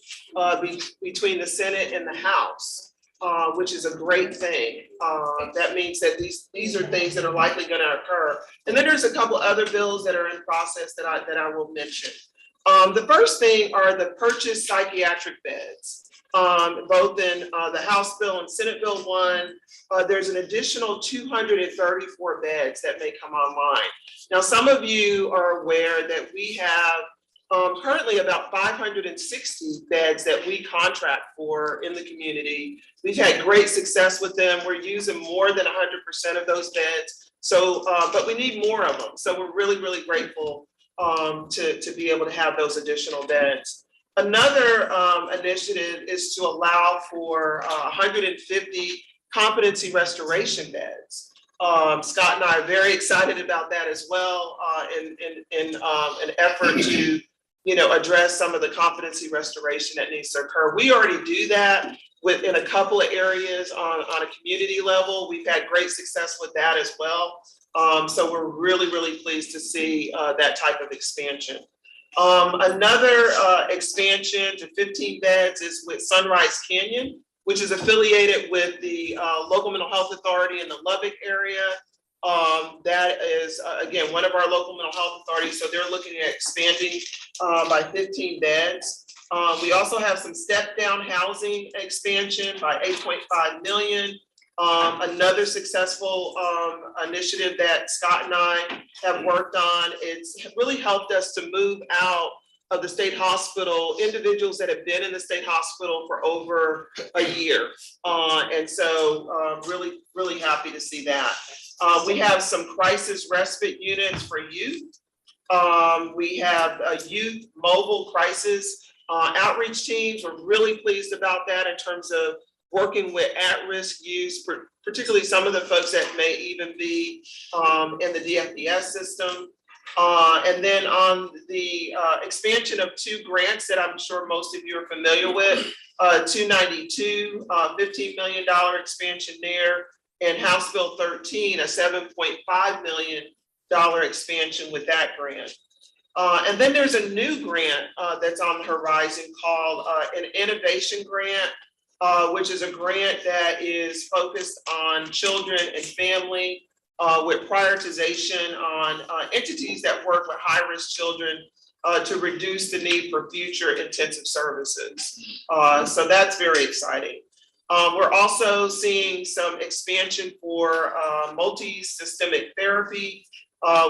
between the Senate and the House, which is a great thing. That means that these are things that are likely going to occur. And then there's a couple other bills that are in process that I will mention. The first thing are the purchased psychiatric beds. Both in the House Bill and Senate Bill 1, there's an additional 234 beds that may come online. Now, some of you are aware that we have currently about 560 beds that we contract for in the community. We've had great success with them. We're using more than 100% of those beds. So, but we need more of them. So we're really, really grateful to be able to have those additional beds. Another initiative is to allow for 150 competency restoration beds. Scott and I are very excited about that as well in an effort to address some of the competency restoration that needs to occur. We already do that in a couple of areas on a community level. We've had great success with that as well. So we're really, really pleased to see that type of expansion. Another expansion to 15 beds is with Sunrise Canyon, which is affiliated with the local mental health authority in the Lubbock area. That is, again, one of our local mental health authorities. So they're looking at expanding by 15 beds. We also have some step-down housing expansion by 8.5 million. Another successful initiative that Scott and I have worked on, it's really helped us to move out of the state hospital individuals that have been in the state hospital for over a year. And so really, really happy to see that. We have some crisis respite units for youth. We have a youth mobile crisis outreach teams. We're really pleased about that in terms of working with at-risk youth, particularly some of the folks that may even be in the DFDS system. And then on the expansion of 2 grants that I'm sure most of you are familiar with, 292, $15 million expansion there, and House Bill 13, a $7.5 million expansion with that grant. And then there's a new grant that's on the horizon called an innovation grant, which is a grant that is focused on children and family with prioritization on entities that work with high-risk children to reduce the need for future intensive services. So that's very exciting. We're also seeing some expansion for multi-systemic therapy,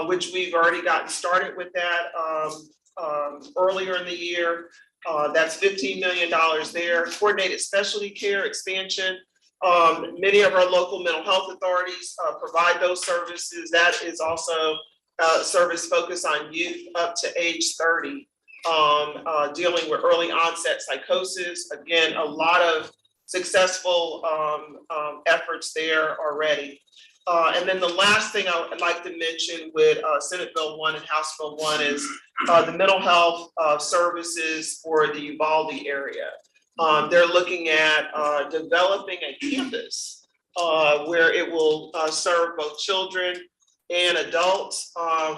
which we've already gotten started with that earlier in the year. That's $15 million there. Coordinated specialty care expansion. Many of our local mental health authorities provide those services. That is also a service focused on youth up to age 30, dealing with early onset psychosis. Again, a lot of successful efforts there already. And then the last thing I would like to mention with Senate Bill 1 and House Bill 1 is the mental health services for the Uvalde area. They're looking at developing a campus where it will serve both children and adults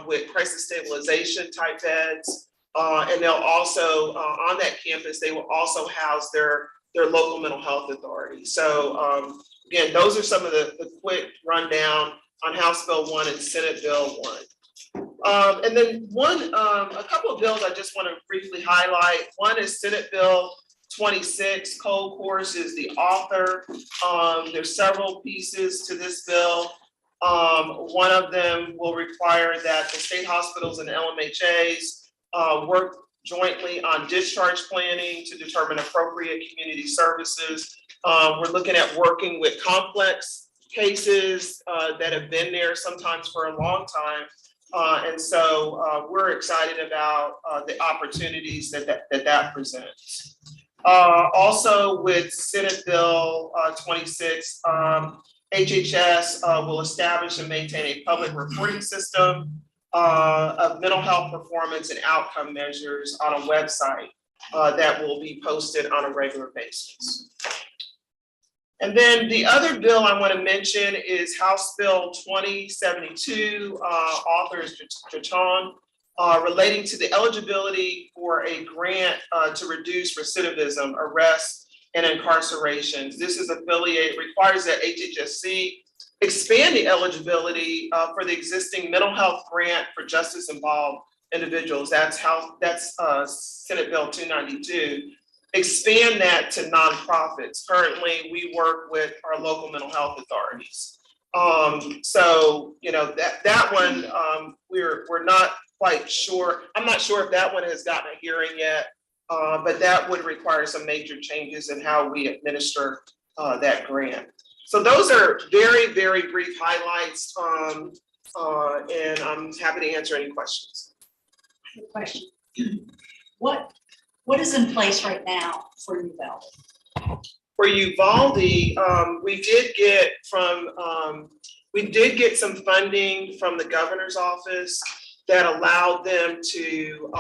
with crisis stabilization type beds. And they'll also, on that campus, they will also house their local mental health authority. So again, those are some of the quick rundown on House Bill 1 and Senate Bill 1. And then a couple of bills I just want to briefly highlight. One is Senate Bill 26. Cole Course is the author. There's several pieces to this bill. One of them will require that the state hospitals and LMHAs work jointly on discharge planning to determine appropriate community services. We're looking at working with complex cases that have been there sometimes for a long time. And so we're excited about the opportunities that presents. Also with Senate Bill 26, HHS will establish and maintain a public reporting system of mental health performance and outcome measures on a website that will be posted on a regular basis. And then the other bill I want to mention is House Bill 2072, author is Jatan, relating to the eligibility for a grant to reduce recidivism, arrests, and incarcerations. This is requires that HHSC expand the eligibility for the existing mental health grant for justice involved individuals. That's Senate Bill 292. Expand that to nonprofits. Currently, we work with our local mental health authorities. So that one we're not quite sure. I'm not sure if that one has gotten a hearing yet, but that would require some major changes in how we administer that grant. So those are very, very brief highlights, and I'm happy to answer any questions. I have a question. What is in place right now for Uvalde? For Uvalde, we did get some funding from the governor's office that allowed them to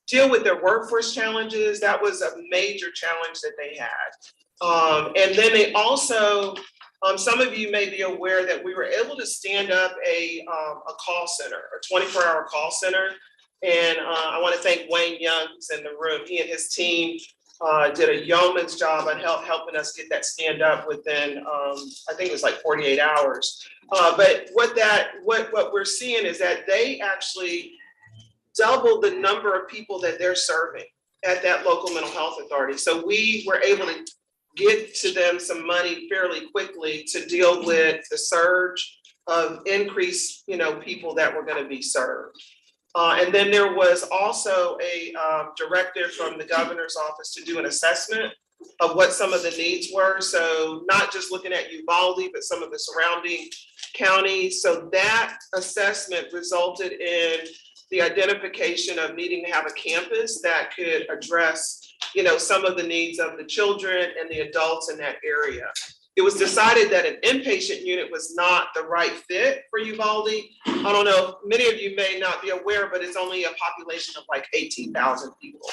deal with their workforce challenges. That was a major challenge that they had. And then they also, some of you may be aware that we were able to stand up a call center, a 24-hour call center. And I want to thank Wayne Young, who's in the room. He and his team did a yeoman's job on helping us get that stand up within, I think it was like 48 hours. But what we're seeing is that they actually doubled the number of people that they're serving at that local mental health authority. So we were able to get to them some money fairly quickly to deal with the surge of increased, people that were going to be served. And then there was also a directive from the governor's office to do an assessment of what some of the needs were. So not just looking at Uvalde, but some of the surrounding counties. So that assessment resulted in the identification of needing to have a campus that could address, some of the needs of the children and the adults in that area. It was decided that an inpatient unit was not the right fit for Uvalde. I don't know, many of you may not be aware, but it's only a population of like 18,000 people.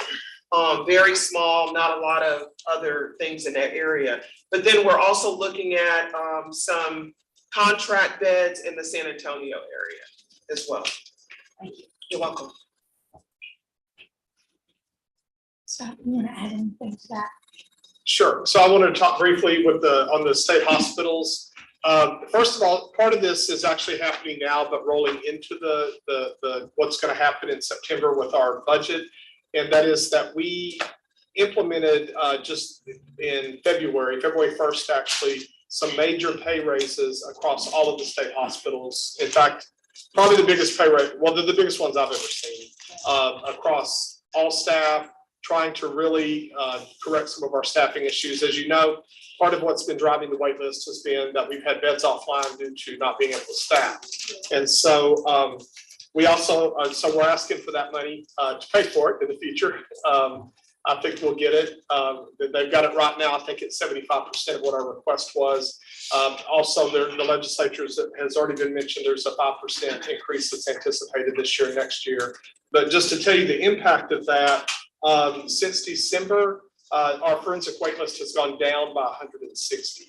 Very small, not a lot of other things in that area. But then we're also looking at some contract beds in the San Antonio area as well. Thank you. You're welcome. Scott, you want to add anything to that? Sure. So I wanted to talk briefly on the state hospitals. First of all, part of this is actually happening now, but rolling into the what's going to happen in September with our budget, and that is that we implemented just in February 1st, actually, some major pay raises across all of the state hospitals. In fact, probably the biggest pay raise, well, they're the biggest ones I've ever seen across all staff, trying to really correct some of our staffing issues. As you know, part of what's been driving the wait list has been that we've had beds offline due to not being able to staff. And so we also, so we're asking for that money to pay for it in the future. I think we'll get it. They've got it right now. I think it's 75% of what our request was. Also, the legislature has already been mentioned. There's a 5% increase that's anticipated this year, next year. But just to tell you the impact of that, since December, our forensic wait list has gone down by 160.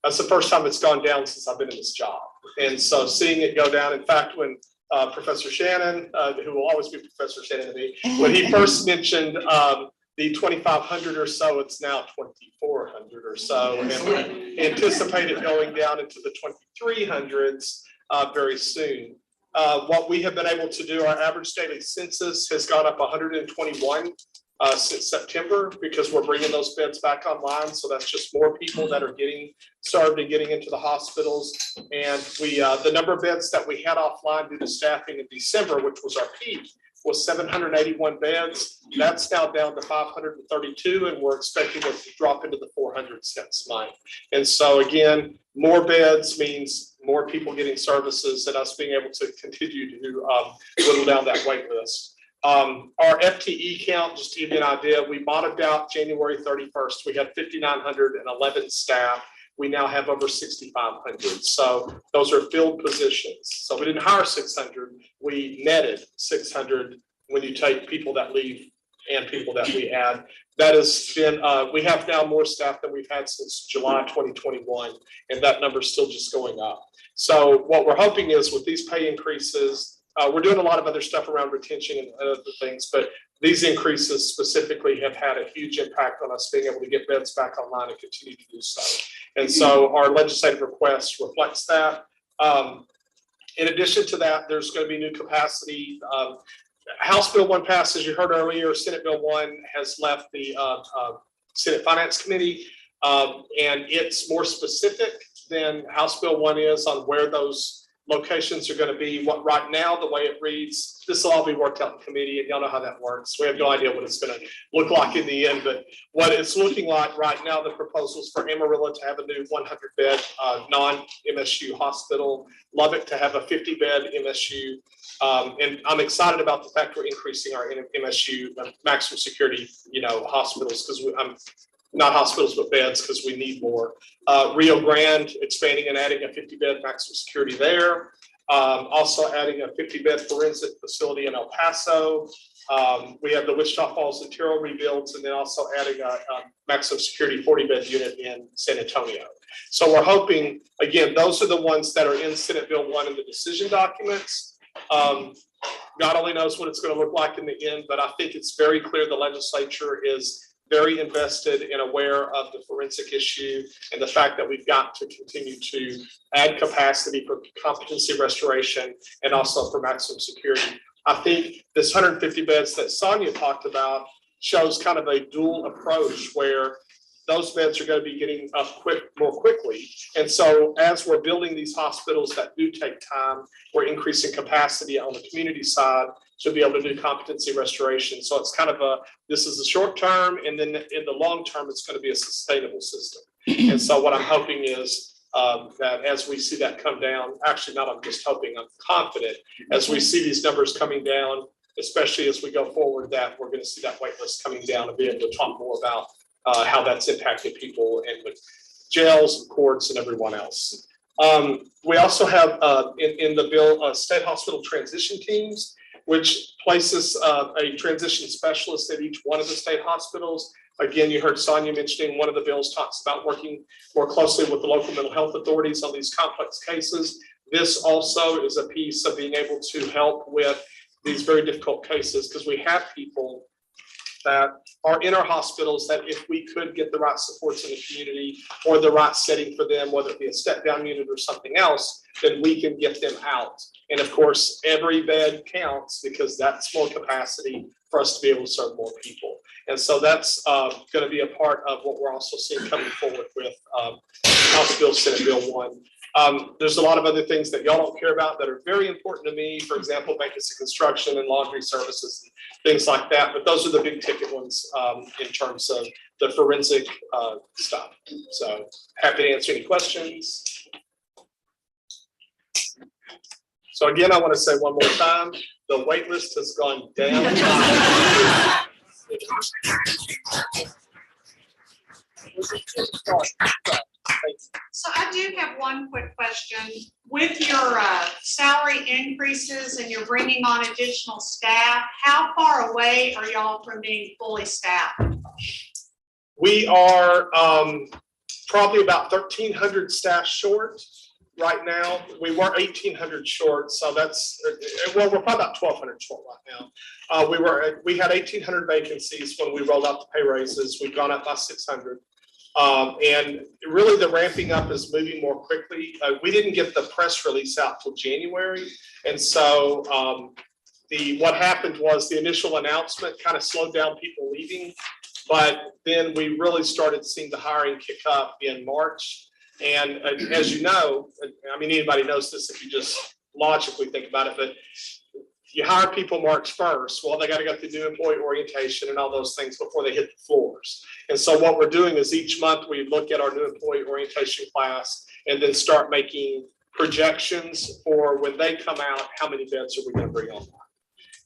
That's the first time it's gone down since I've been in this job. And so seeing it go down, in fact, when Professor Shannon, who will always be Professor Shannon to me, when he first mentioned the 2,500 or so, it's now 2,400 or so. And we anticipate it going down into the 2,300s very soon. What we have been able to do, our average daily census has gone up 121 since September, because we're bringing those beds back online. So that's just more people that are getting served and getting into the hospitals. And we, the number of beds that we had offline due to staffing in December, which was our peak, was 781 beds. That's now down to 532, and we're expecting it to drop into the 400s next month. And so again, more beds means more people getting services and us being able to continue to whittle down that wait list. Our FTE count, just to give you an idea, we bottomed out January 31st. We had 5,911 staff. We now have over 6,500. So those are filled positions. So we didn't hire 600. We netted 600 when you take people that leave and people that we add. That has been, we have now more staff than we've had since July 2021, and that number is still just going up. So what we're hoping is with these pay increases, we're doing a lot of other stuff around retention and other things, but these increases specifically have had a huge impact on us being able to get beds back online and continue to do so. And so our legislative request reflects that. In addition to that, there's going to be new capacity. House Bill 1 passed, as you heard earlier. Senate Bill 1 has left the Senate Finance Committee, and it's more specific than House Bill 1 is on where those locations are going to be. What right now, the way it reads, this will all be worked out in committee, and y'all know how that works. We have no idea what it's going to look like in the end, but what it's looking like right now, the proposals for Amarillo to have a new 100-bed non-MSU hospital, Lubbock to have a 50-bed MSU, and I'm excited about the fact we're increasing our MSU maximum security, hospitals, because I'm not hospitals, but beds, because we need more. Rio Grande, expanding and adding a 50-bed maximum security there. Also adding a 50-bed forensic facility in El Paso. We have the Wichita Falls and Terrell rebuilds, and then also adding a maximum security 40-bed unit in San Antonio. So we're hoping, again, those are the ones that are in Senate Bill 1 in the decision documents. God only knows what it's going to look like in the end, but I think it's very clear the legislature is very invested and aware of the forensic issue and the fact that we've got to continue to add capacity for competency restoration and also for maximum security. I think this 150 beds that Sonia talked about shows kind of a dual approach where those beds are going to be getting up more quickly. And so as we're building these hospitals that do take time, we're increasing capacity on the community side to be able to do competency restoration. So it's kind of this is the short term, and then in the long term, it's going to be a sustainable system. And so what I'm hoping is that as we see that come down, actually not I'm just hoping, I'm confident, as we see these numbers coming down, especially as we go forward, that we're going to see that wait list coming down and be able to talk more about how that's impacted people and with jails and courts and everyone else. We also have in the bill state hospital transition teams, which places a transition specialist at each one of the state hospitals. Again, you heard Sonia mentioning one of the bills talks about working more closely with the local mental health authorities on these complex cases. This also is a piece of being able to help with these very difficult cases, because we have people that are in our hospitals that if we could get the right supports in the community or the right setting for them, whether it be a step down unit or something else, then we can get them out. And of course, every bed counts, because that's more capacity for us to be able to serve more people. And so that's going to be a part of what we're also seeing coming forward with House Bill, Senate Bill 1. There's a lot of other things that y'all don't care about that are very important to me. For example, maintenance and construction and laundry services, and things like that. But those are the big ticket ones in terms of the forensic stuff. So happy to answer any questions. So again, I want to say one more time, the wait list has gone down. So I do have one quick question. With your salary increases and you're bringing on additional staff, how far away are y'all from being fully staffed? We are probably about 1,300 staff short right now. We were 1,800 short, so that's, well, we're probably about 1,200 short right now. We had 1,800 vacancies when we rolled out the pay raises. We've gone up by 600. And really the ramping up is moving more quickly. We didn't get the press release out till January. And so what happened was the initial announcement kind of slowed down people leaving. But then we really started seeing the hiring kick up in March. And as you know, I mean, anybody knows this if you just logically think about it, but you hire people March 1st. Well, they got to go through new employee orientation and all those things before they hit the floors. And so what we're doing is each month we look at our new employee orientation class and then start making projections for when they come out, how many beds are we going to bring on?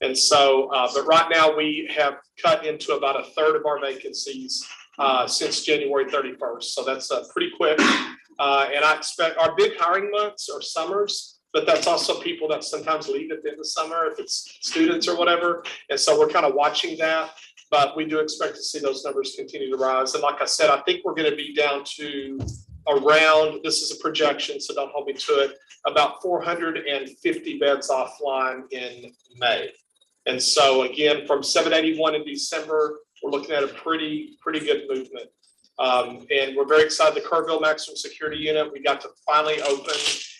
And so, but right now we have cut into about 1/3 of our vacancies since January 31st. So that's pretty quick. And I expect our big hiring months are summers, but that's also people that sometimes leave at the end of summer if it's students or whatever. And so we're kind of watching that, but we do expect to see those numbers continue to rise. And like I said, I think we're going to be down to around, this is a projection, so don't hold me to it, about 450 beds offline in May. And so again, from 781 in December, we're looking at a pretty good movement. And we're very excited. The Kerrville Maximum Security Unit, we got to finally open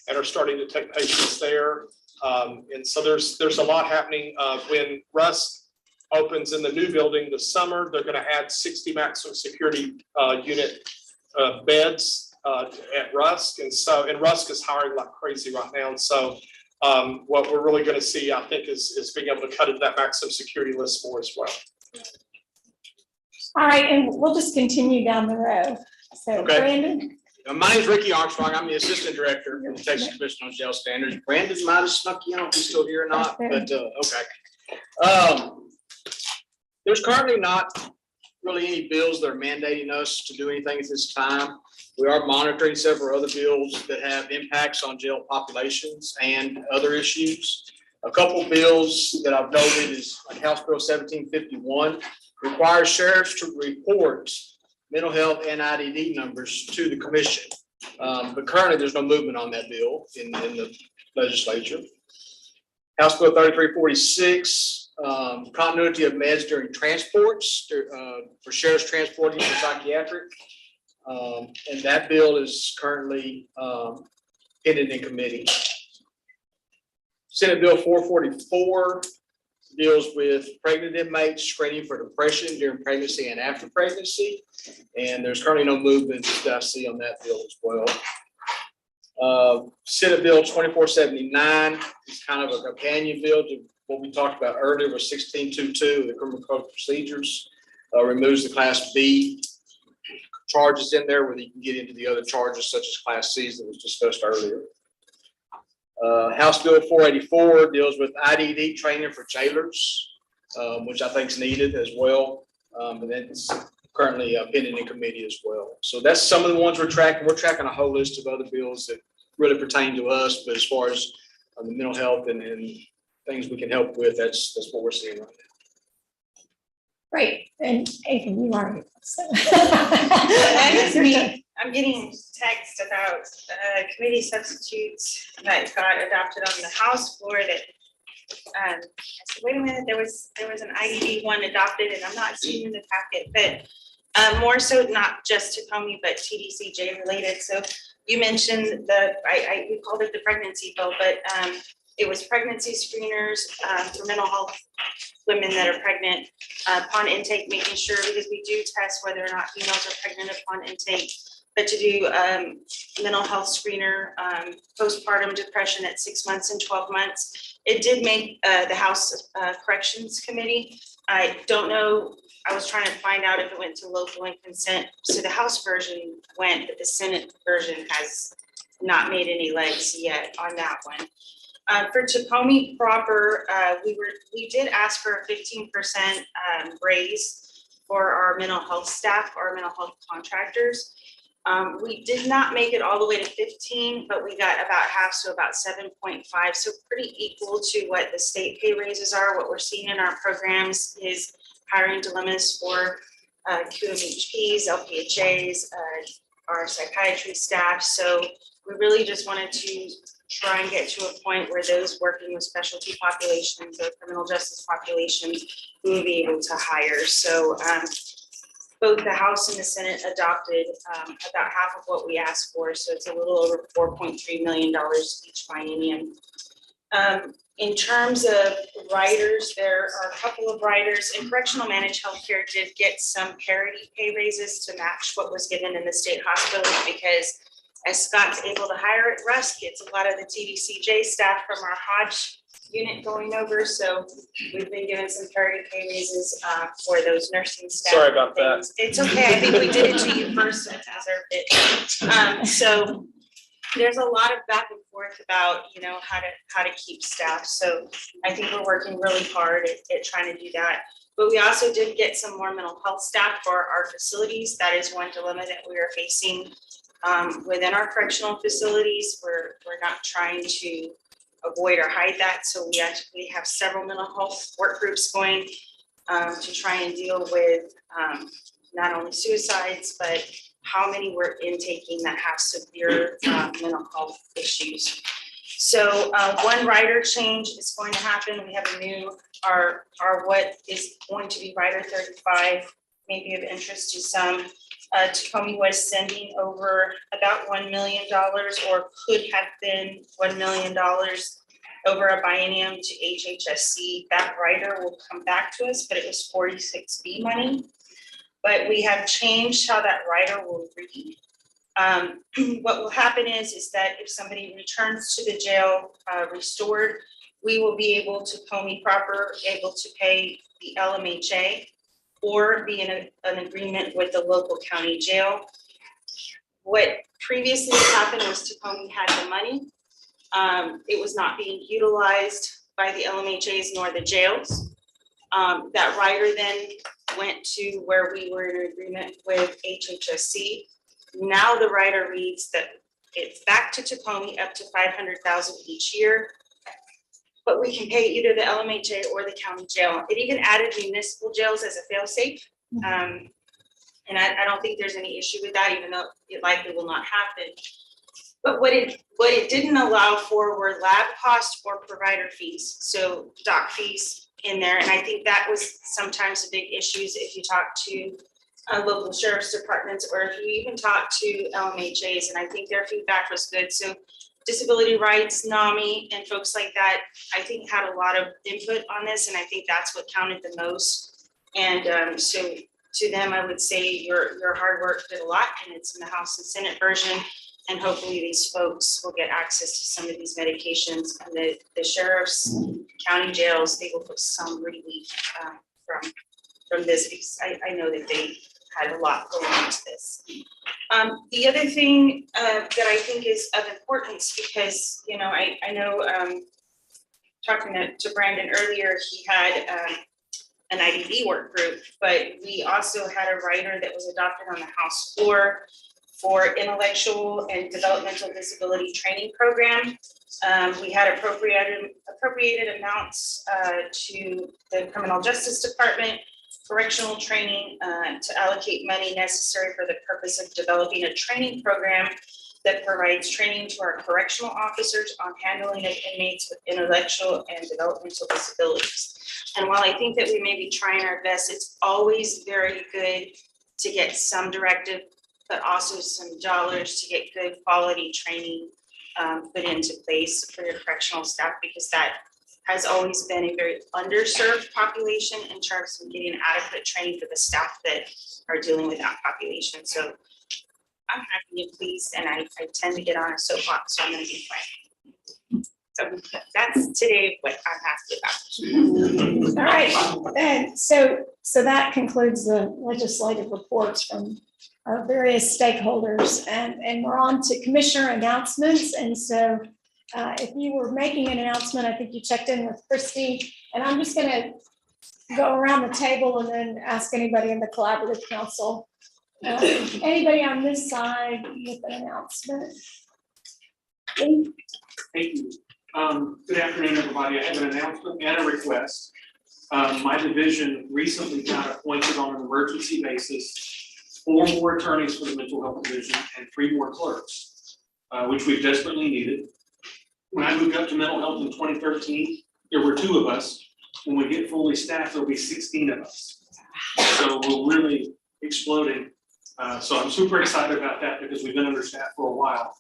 and are starting to take patients there. And so there's a lot happening. When Rusk opens in the new building this summer, they're going to add 60 maximum security unit beds at Rusk. And Rusk is hiring like crazy right now. And so what we're really going to see, I think, is being able to cut into that maximum security list more as well. All right, and we'll just continue down the road. So Okay. Brandon? My name is Ricky Armstrong. I'm the Assistant Director for the Texas Commission on Jail Standards. Brandon might have snuck you out, if he's still here or not, but, okay. There's currently not really any bills that are mandating us to do anything at this time. We are monitoring several other bills that have impacts on jail populations and other issues. A couple bills that I've noted is like House Bill 1751 requires sheriffs to report mental health and IDD numbers to the commission. But currently there's no movement on that bill in the legislature. House Bill 3346, continuity of meds during transports for sheriffs transporting for psychiatric. And that bill is currently pending in committee. Senate Bill 444 deals with pregnant inmates screening for depression during pregnancy and after pregnancy. And there's currently no movement that I see on that bill as well. Senate Bill 2479 is kind of a companion bill to what we talked about earlier with 1622, the Criminal Code of Procedures, removes the Class B charges in there where you can get into the other charges such as Class C's that was discussed earlier. House Bill 484 deals with IDD training for jailers, which I think is needed as well. And it's currently pending in committee as well. So that's some of the ones we're tracking. We're tracking a whole list of other bills that really pertain to us, but as far as the mental health and things we can help with, that's what we're seeing right now. Great, and Ethan, you are. That is me. I'm getting text about committee substitutes that got adopted on the House floor that I said, wait a minute, there was an IDD one adopted and I'm not seeing in the packet, but more so not just Tacoma, but TDCJ related. So you mentioned we called it the pregnancy bill, but it was pregnancy screeners for mental health women that are pregnant upon intake, making sure, because we do test whether or not females are pregnant upon intake, but to do mental health screener, postpartum depression at 6 months and 12 months. It did make the House Corrections Committee. I don't know, I was trying to find out if it went to local and consent. So the House version went, but the Senate version has not made any legs yet on that one. For Tacoma proper, we did ask for a 15% raise for our mental health staff, our mental health contractors. We did not make it all the way to 15, but we got about half, so about 7.5, so pretty equal to what the state pay raises are. What we're seeing in our programs is hiring dilemmas for QMHPs, LPHAs, our psychiatry staff. So we really just wanted to try and get to a point where those working with specialty populations or criminal justice populations, we would be able to hire. So both the House and the Senate adopted about half of what we asked for. So it's a little over $4.3 million each biennium. In terms of riders, there are a couple of riders, and correctional managed healthcare did get some parity pay raises to match what was given in the state hospitals, because as Scott's able to hire it, Russ gets a lot of the TDCJ staff from our Hodge unit going over. So we've been given some parity pay raises for those nursing staff. Sorry about that. It's okay. I think we did it to you first, so it deserved it. So there's a lot of back and forth about, you know, how to keep staff. So I think we're working really hard at trying to do that. But we also did get some more mental health staff for our facilities. That is one dilemma that we are facing within our correctional facilities. We're not trying to avoid or hide that. So we actually have several mental health work groups going to try and deal with not only suicides, but how many we're intaking that have severe mental health issues. So one rider change is going to happen. We have a new, our what is going to be rider 35, maybe of interest to some. Tacoma was sending over about $1 million, or could have been $1 million over a biennium to HHSC. That rider will come back to us, but it was 46B money. But we have changed how that rider will read. What will happen is that if somebody returns to the jail restored, we will be able to Comey proper, able to pay the LMHA or be in an agreement with the local county jail. What previously happened was Tacoma had the money. It was not being utilized by the LMHAs nor the jails. That rider then went to where we were in agreement with HHSC. Now the rider reads that it's back to Tacoma up to $500,000 each year, but we can pay either the LMHA or the county jail. It even added municipal jails as a fail-safe. And I don't think there's any issue with that, even though it likely will not happen. But what it didn't allow for were lab costs or provider fees, so doc fees in there. And I think that was sometimes the big issues if you talk to local sheriff's departments, or if you even talk to LMHAs, and I think their feedback was good. So disability rights, NAMI, and folks like that, I think had a lot of input on this, and I think that's what counted the most. And so to them, I would say your hard work did a lot, and it's in the House and Senate version. And hopefully these folks will get access to some of these medications, and the sheriffs, county jails, they will put some relief from this, because I know that they had a lot going into this. The other thing that I think is of importance, because, you know, I know talking to Brandon earlier, he had an IDD work group, but we also had a writer that was adopted on the House floor for intellectual and developmental disability training program. We had appropriated amounts to the Criminal Justice Department, correctional training, to allocate money necessary for the purpose of developing a training program that provides training to our correctional officers on handling of inmates with intellectual and developmental disabilities. And while I think that we may be trying our best, it's always very good to get some directive, but also some dollars to get good quality training put into place for your correctional staff, because that has always been a very underserved population in terms of getting adequate training for the staff that are dealing with that population. So I'm happy and pleased, and I tend to get on a soapbox, so I'm gonna be quiet. So that's today what I'm happy about. All right, and so that concludes the legislative reports from our various stakeholders, and we're on to commissioner announcements. And so if you were making an announcement, I think you checked in with Christy, and I'm just gonna go around the table and then ask anybody in the collaborative council Anybody on this side with an announcement? Thank you. Good afternoon, everybody. I have an announcement and a request. My division recently got appointed on an emergency basis 4 more attorneys for the mental health division and 3 more clerks, which we've desperately needed. When I moved up to mental health in 2013, there were 2 of us. When we get fully staffed, there'll be 16 of us. So we're really exploding. So I'm super excited about that because we've been understaffed for a while.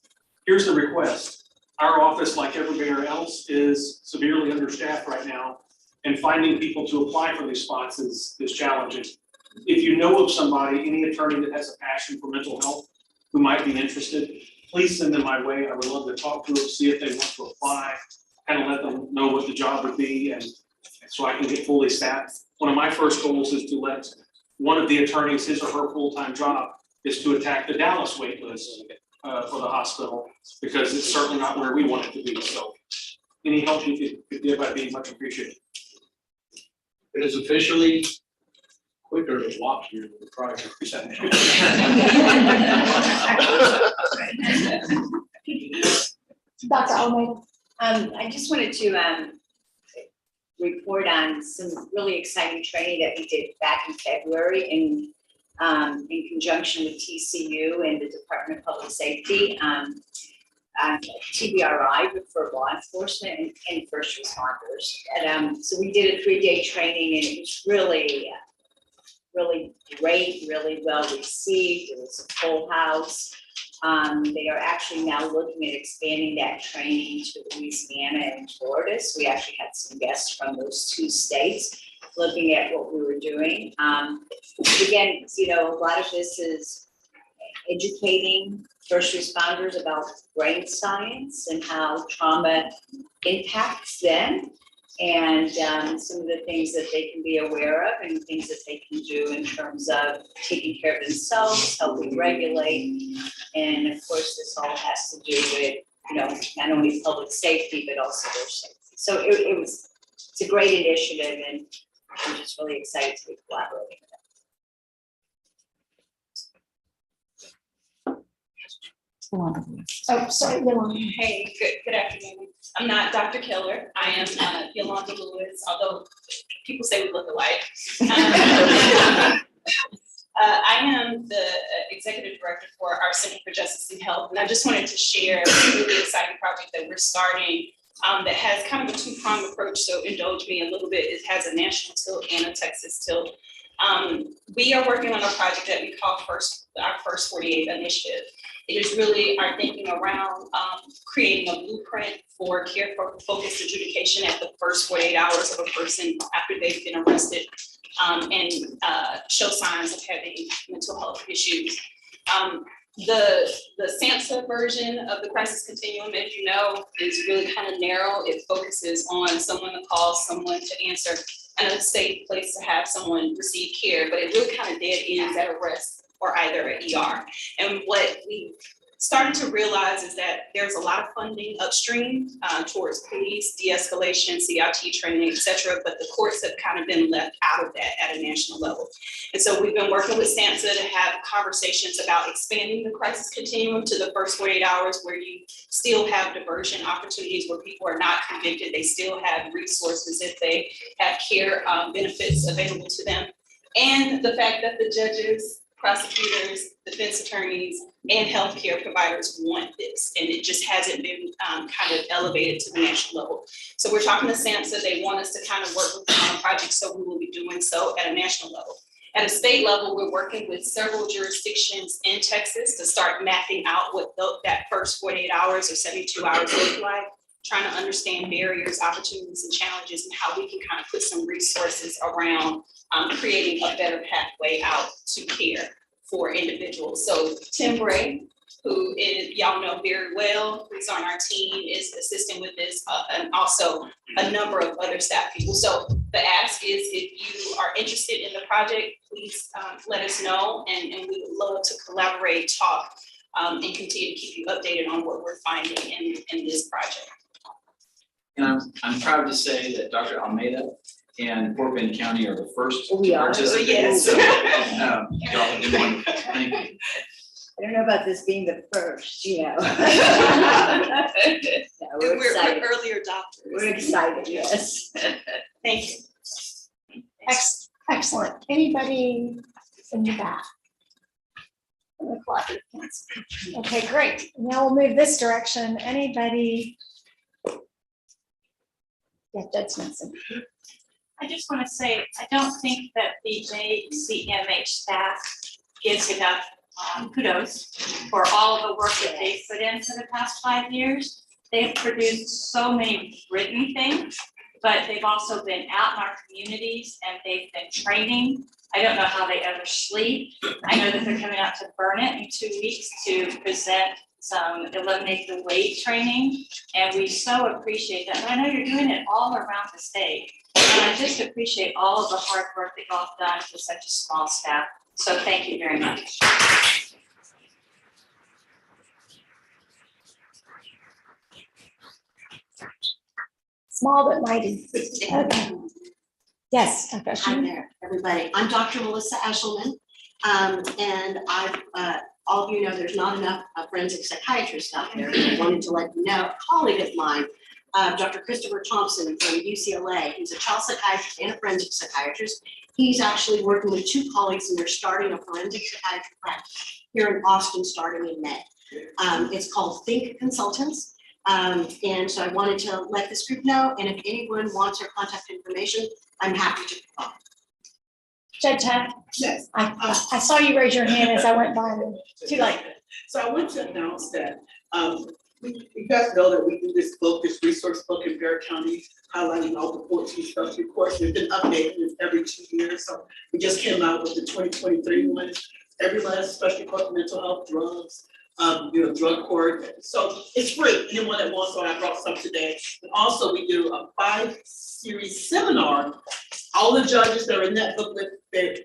Here's the request. Our office, like everywhere else, is severely understaffed right now, and finding people to apply for these spots is challenging. If you know of somebody, any attorney that has a passion for mental health who might be interested, please send them my way. I would love to talk to them, see if they want to apply, kind of let them know what the job would be, and so I can get fully staffed. One of my first goals is to let one of the attorneys, his or her full-time job is to attack the Dallas wait list for the hospital, because it's certainly not where we want it to be. So any help you could give, I'd be much appreciated. It is officially quicker to walk here than the project. Dr. Almeida. I just wanted to report on some really exciting training that we did back in February in conjunction with TCU and the Department of Public Safety. TBRI for law enforcement and first responders. And so we did a 3-day training, and it was really great, really well received. It was a full house. They are actually now looking at expanding that training to Louisiana and Florida. So we actually had some guests from those 2 states looking at what we were doing. Again, you know, a lot of this is educating first responders about brain science and how trauma impacts them, and some of the things that they can be aware of and things that they can do in terms of taking care of themselves, helping regulate. And of course, this all has to do with, you know, not only public safety, but also their safety. So it's a great initiative, and I'm just really excited to be collaborating with them. Oh, sorry, Yolanda. Hey, good afternoon. I'm not Dr. Killer. I am Yolanda Lewis, although people say we look alike. I am the executive director for our Center for Justice and Health, and I just wanted to share a really exciting project that we're starting that has kind of a 2-pronged approach, so indulge me a little bit. It has a national tilt and a Texas tilt. We are working on a project that we call our First 48 Initiative. It is really our thinking around creating a blueprint for care for focused adjudication at the first 48 hours of a person after they've been arrested and show signs of having mental health issues. The SAMHSA version of the crisis continuum, as you know, is really kind of narrow. It focuses on someone to call, someone to answer, and a safe place to have someone receive care, but it really kind of dead ends at arrest or either at ER. And what we started to realize is that there's a lot of funding upstream towards police, de-escalation, CIT training, et cetera, but the courts have kind of been left out of that at a national level. And so we've been working with SAMHSA to have conversations about expanding the crisis continuum to the first 48 hours, where you still have diversion opportunities, where people are not convicted, they still have resources if they have care benefits available to them. And the fact that the judges, prosecutors, defense attorneys, and healthcare providers want this, and it just hasn't been kind of elevated to the national level. So we're talking to SAMHSA. They want us to kind of work with them on a project, so we will be doing so at a national level. At a state level, we're working with several jurisdictions in Texas to start mapping out what that first 48 hours or 72 hours look like, trying to understand barriers, opportunities, and challenges, and how we can kind of put some resources around creating a better pathway out to care for individuals. So Tim Bray, who is, y'all know very well, who's on our team, is assisting with this, and also a number of other staff people. So the ask is, if you are interested in the project, please let us know, and we would love to collaborate, talk, and continue to keep you updated on what we're finding in this project. And I'm proud to say that Dr. Almeida and Fort Bend County are the first. We are. participate. Yes. So, y'all did wonderful. Thank you. I don't know about this being the first, you know. No, we're We're excited. early adopters. We're excited, yes. Thank you. Excellent. Anybody in the back? In the cooperative council? Okay, great. Now we'll move this direction. Anybody? Yeah, Judge Smithson. I just want to say, I don't think that the JCMH staff gives enough kudos for all of the work that they've put in for the past 5 years. They've produced so many written things, but they've also been out in our communities and they've been training. I don't know how they ever sleep. I know that they're coming out to Burnett in 2 weeks to present some eliminate the weight training. And we so appreciate that. And I know you're doing it all around the state. And I just appreciate all of the hard work that y'all have done for such a small staff. So thank you very much. Small but mighty. Okay. Yes, a Hi question. there, everybody. I'm Dr. Melissa Eshelman. And all of you know there's not enough forensic psychiatrists out there. I wanted to let you know, a colleague of mine, Dr. Christopher Thompson from UCLA, he's a child psychiatrist and a forensic psychiatrist. He's actually working with 2 colleagues and they're starting a forensic psychiatry practice here in Austin starting in May. It's called Think Consultants. And so I wanted to let this group know, and if anyone wants their contact information, I'm happy to provide. Judge Hunt? Yes. I saw you raise your hand as I went by. Too late. So I want to announce that, you guys know that we do this book, this resource book in Bear County, highlighting all the 14 specialty courses. We've been updating it every 2 years. So we just came out with the 2023 one. Every last specialty course, mental health, drugs, drug court. So it's free. Anyone that wants, so I brought some today. And also we do a 5-series seminar. All the judges that are in that booklet, there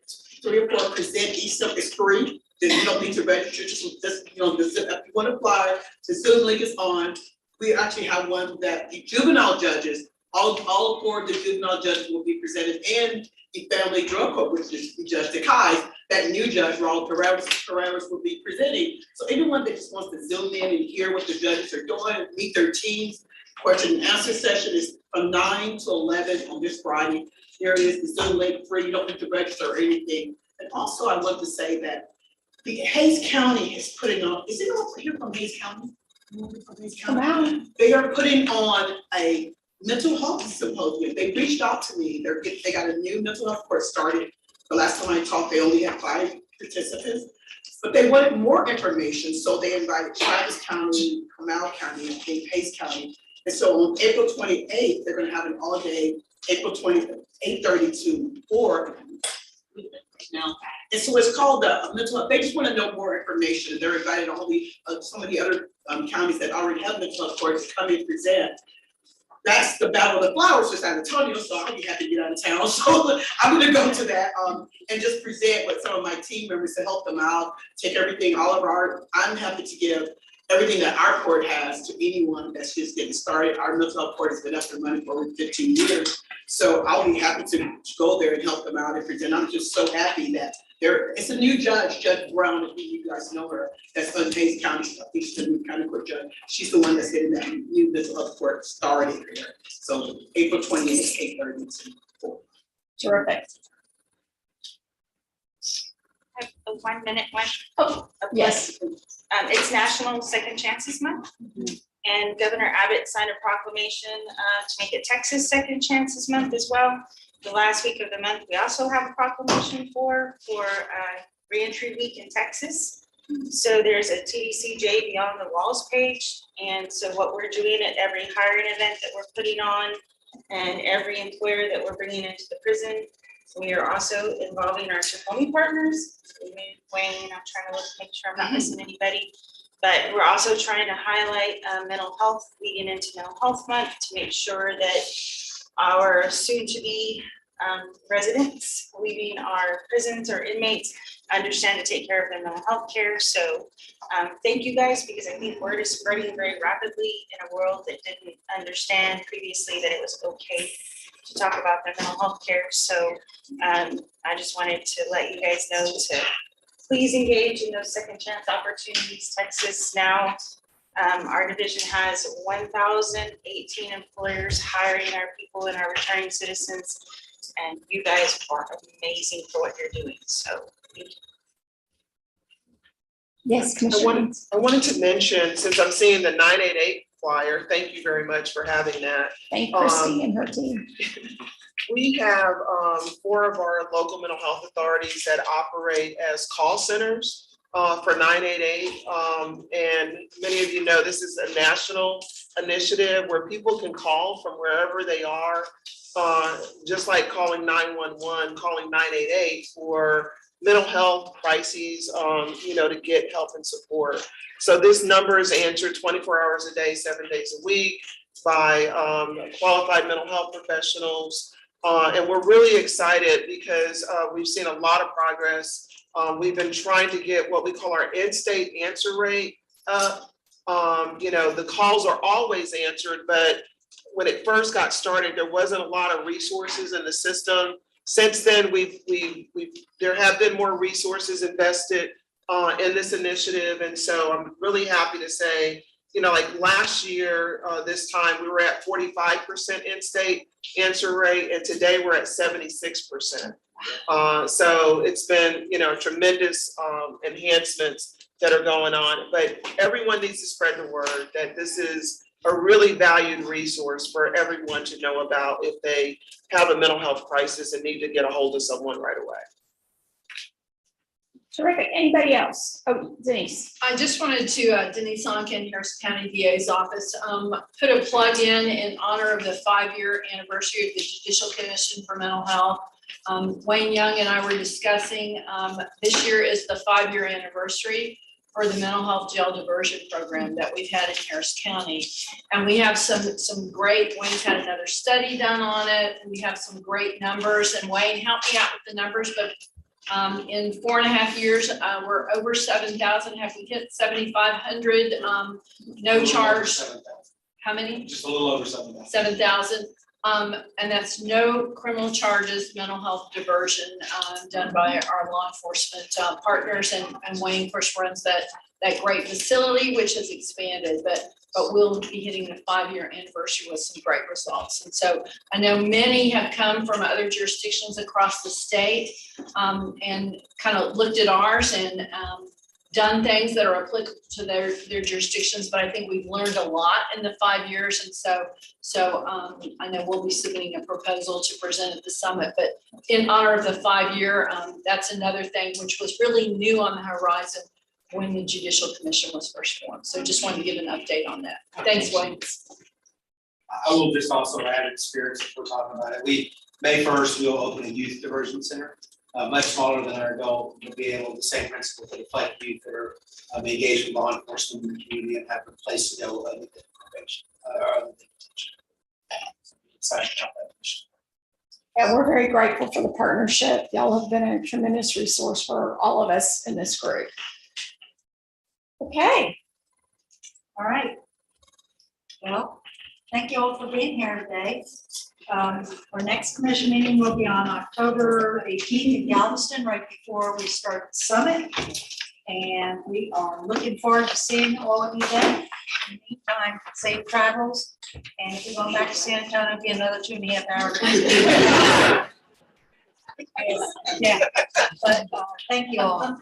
3 or 4 present, each of is free. Then you don't need to register, just if you want to apply, the Zoom link is on. We actually have one that the juvenile judges, all 4 of the juvenile judges will be presented, and the family drug court, which is Judge Takei, that new judge, Raul Perez will be presenting. So anyone that just wants to zoom in and hear what the judges are doing, meet their teams, question and answer session is from 9 to 11 on this Friday. Here it is, the Zoom link free, you don't need to register or anything. And also I want to say that the Hayes County is putting on, is it all here from Hayes County? From Hayes County? They are putting on a mental health symposium. They reached out to me. They got a new mental health course started. The last time I talked, they only had 5 participants, but they wanted more information. So they invited Travis County, Comal County, and Hayes County. And so on April 28th, they're gonna have an all day, April 20th, 8:30 to 4. Now, and so it's called mental health. They just want to know more information. They're invited all the some of the other counties that already have mental health courts to come and present. That's the Battle of the Flowers for San Antonio, so I'll be happy to get out of town. So I'm gonna go to that and just present with some of my team members to help them out, take everything, I'm happy to give everything that our court has to anyone that's just getting started. Our mental health court has been up and running for over 15 years. So I'll be happy to go there and help them out and present. I'm just so happy that it's a new judge, Judge Brown, if you guys know her, that's on Hayes County, she's the new county court judge. She's the one that's getting that new mental health court started here. So April 28th, 8:30 to 4. Terrific. I have a 1 minute one. Oh, yes. It's National Second Chances Month. And Governor Abbott signed a proclamation to make it Texas Second Chances Month as well. The last week of the month, we also have a proclamation for Reentry Week in Texas. So there's a TDCJ Beyond the Walls page. And so what we're doing at every hiring event that we're putting on and every employer that we're bringing into the prison, we are also involving our Chiponi partners. Wayne, I'm trying to look, make sure I'm not missing anybody. But we're also trying to highlight mental health leading into Mental Health Month to make sure that our soon-to-be residents leaving our prisons or inmates understand to take care of their mental health care. So thank you guys, because I think word is spreading very rapidly in a world that didn't understand previously that it was okay to talk about their mental health care. So I just wanted to let you guys know to please engage in those second chance opportunities. Texas now, our division has 1,018 employers hiring our people and our returning citizens. And you guys are amazing for what you're doing. So thank you. Yes, Commissioner. I wanted to mention, since I'm seeing the 988 flyer, thank you very much for having that. Thank Christy and her team. We have 4 of our local mental health authorities that operate as call centers for 988. And many of you know this is a national initiative where people can call from wherever they are, just like calling 911, calling 988 for mental health crises, to get help and support. So this number is answered 24 hours a day, 7 days a week by qualified mental health professionals. And we're really excited because we've seen a lot of progress. We've been trying to get what we call our in-state answer rate up. The calls are always answered, but when it first got started, there wasn't a lot of resources in the system. Since then, there have been more resources invested in this initiative. And so I'm really happy to say, like last year, this time we were at 45% in-state answer rate, and today we're at 76%. So it's been, tremendous enhancements that are going on, but everyone needs to spread the word that this is a really valued resource for everyone to know about if they have a mental health crisis and need to get a hold of someone right away. Terrific. Anybody else? Oh, Denise. I just wanted to, Denise Onken, Harrison County DA's office, put a plug in honor of the 5-year anniversary of the Judicial Commission for Mental Health. Wayne Young and I were discussing, this year is the 5-year anniversary for the mental health jail diversion program that we've had in Harris County. And we have some great, Wayne's had another study done on it. We have some great numbers, and Wayne, help me out with the numbers, but in 4.5 years, we're over 7,000. Have we hit 7,500? No charge. How many? Just a little over 7,000. 7,000. And that's no criminal charges, mental health diversion done by our law enforcement partners. And Wayne, of course, runs that great facility, which has expanded, but we'll be hitting the 5-year anniversary with some great results. And so I know many have come from other jurisdictions across the state and kind of looked at ours and done things that are applicable to their jurisdictions, but I think we've learned a lot in the 5 years. And so I know we'll be submitting a proposal to present at the summit, but in honor of the 5-year, that's another thing which was really new on the horizon when the Judicial Commission was first formed. So just wanted to give an update on that. Thanks, Wayne. I will just also add in spirits if we're talking about it. May 1st, we'll open a youth diversion center, much smaller than our adult. We'll be able, the same principle to reflect youth that are engaged with law enforcement in the community and have a place to go other than probation. Excited about that mission. Yeah, we're very grateful for the partnership. Y'all have been a tremendous resource for all of us in this group. Okay. All right. Well, thank you all for being here today. Our next commission meeting will be on October 18th in Galveston, right before we start the summit. And we are looking forward to seeing all of you then. In the meantime, safe travels. And if you're going back to San Antonio, it'll be another 2.5 hours. Yeah, but thank you all.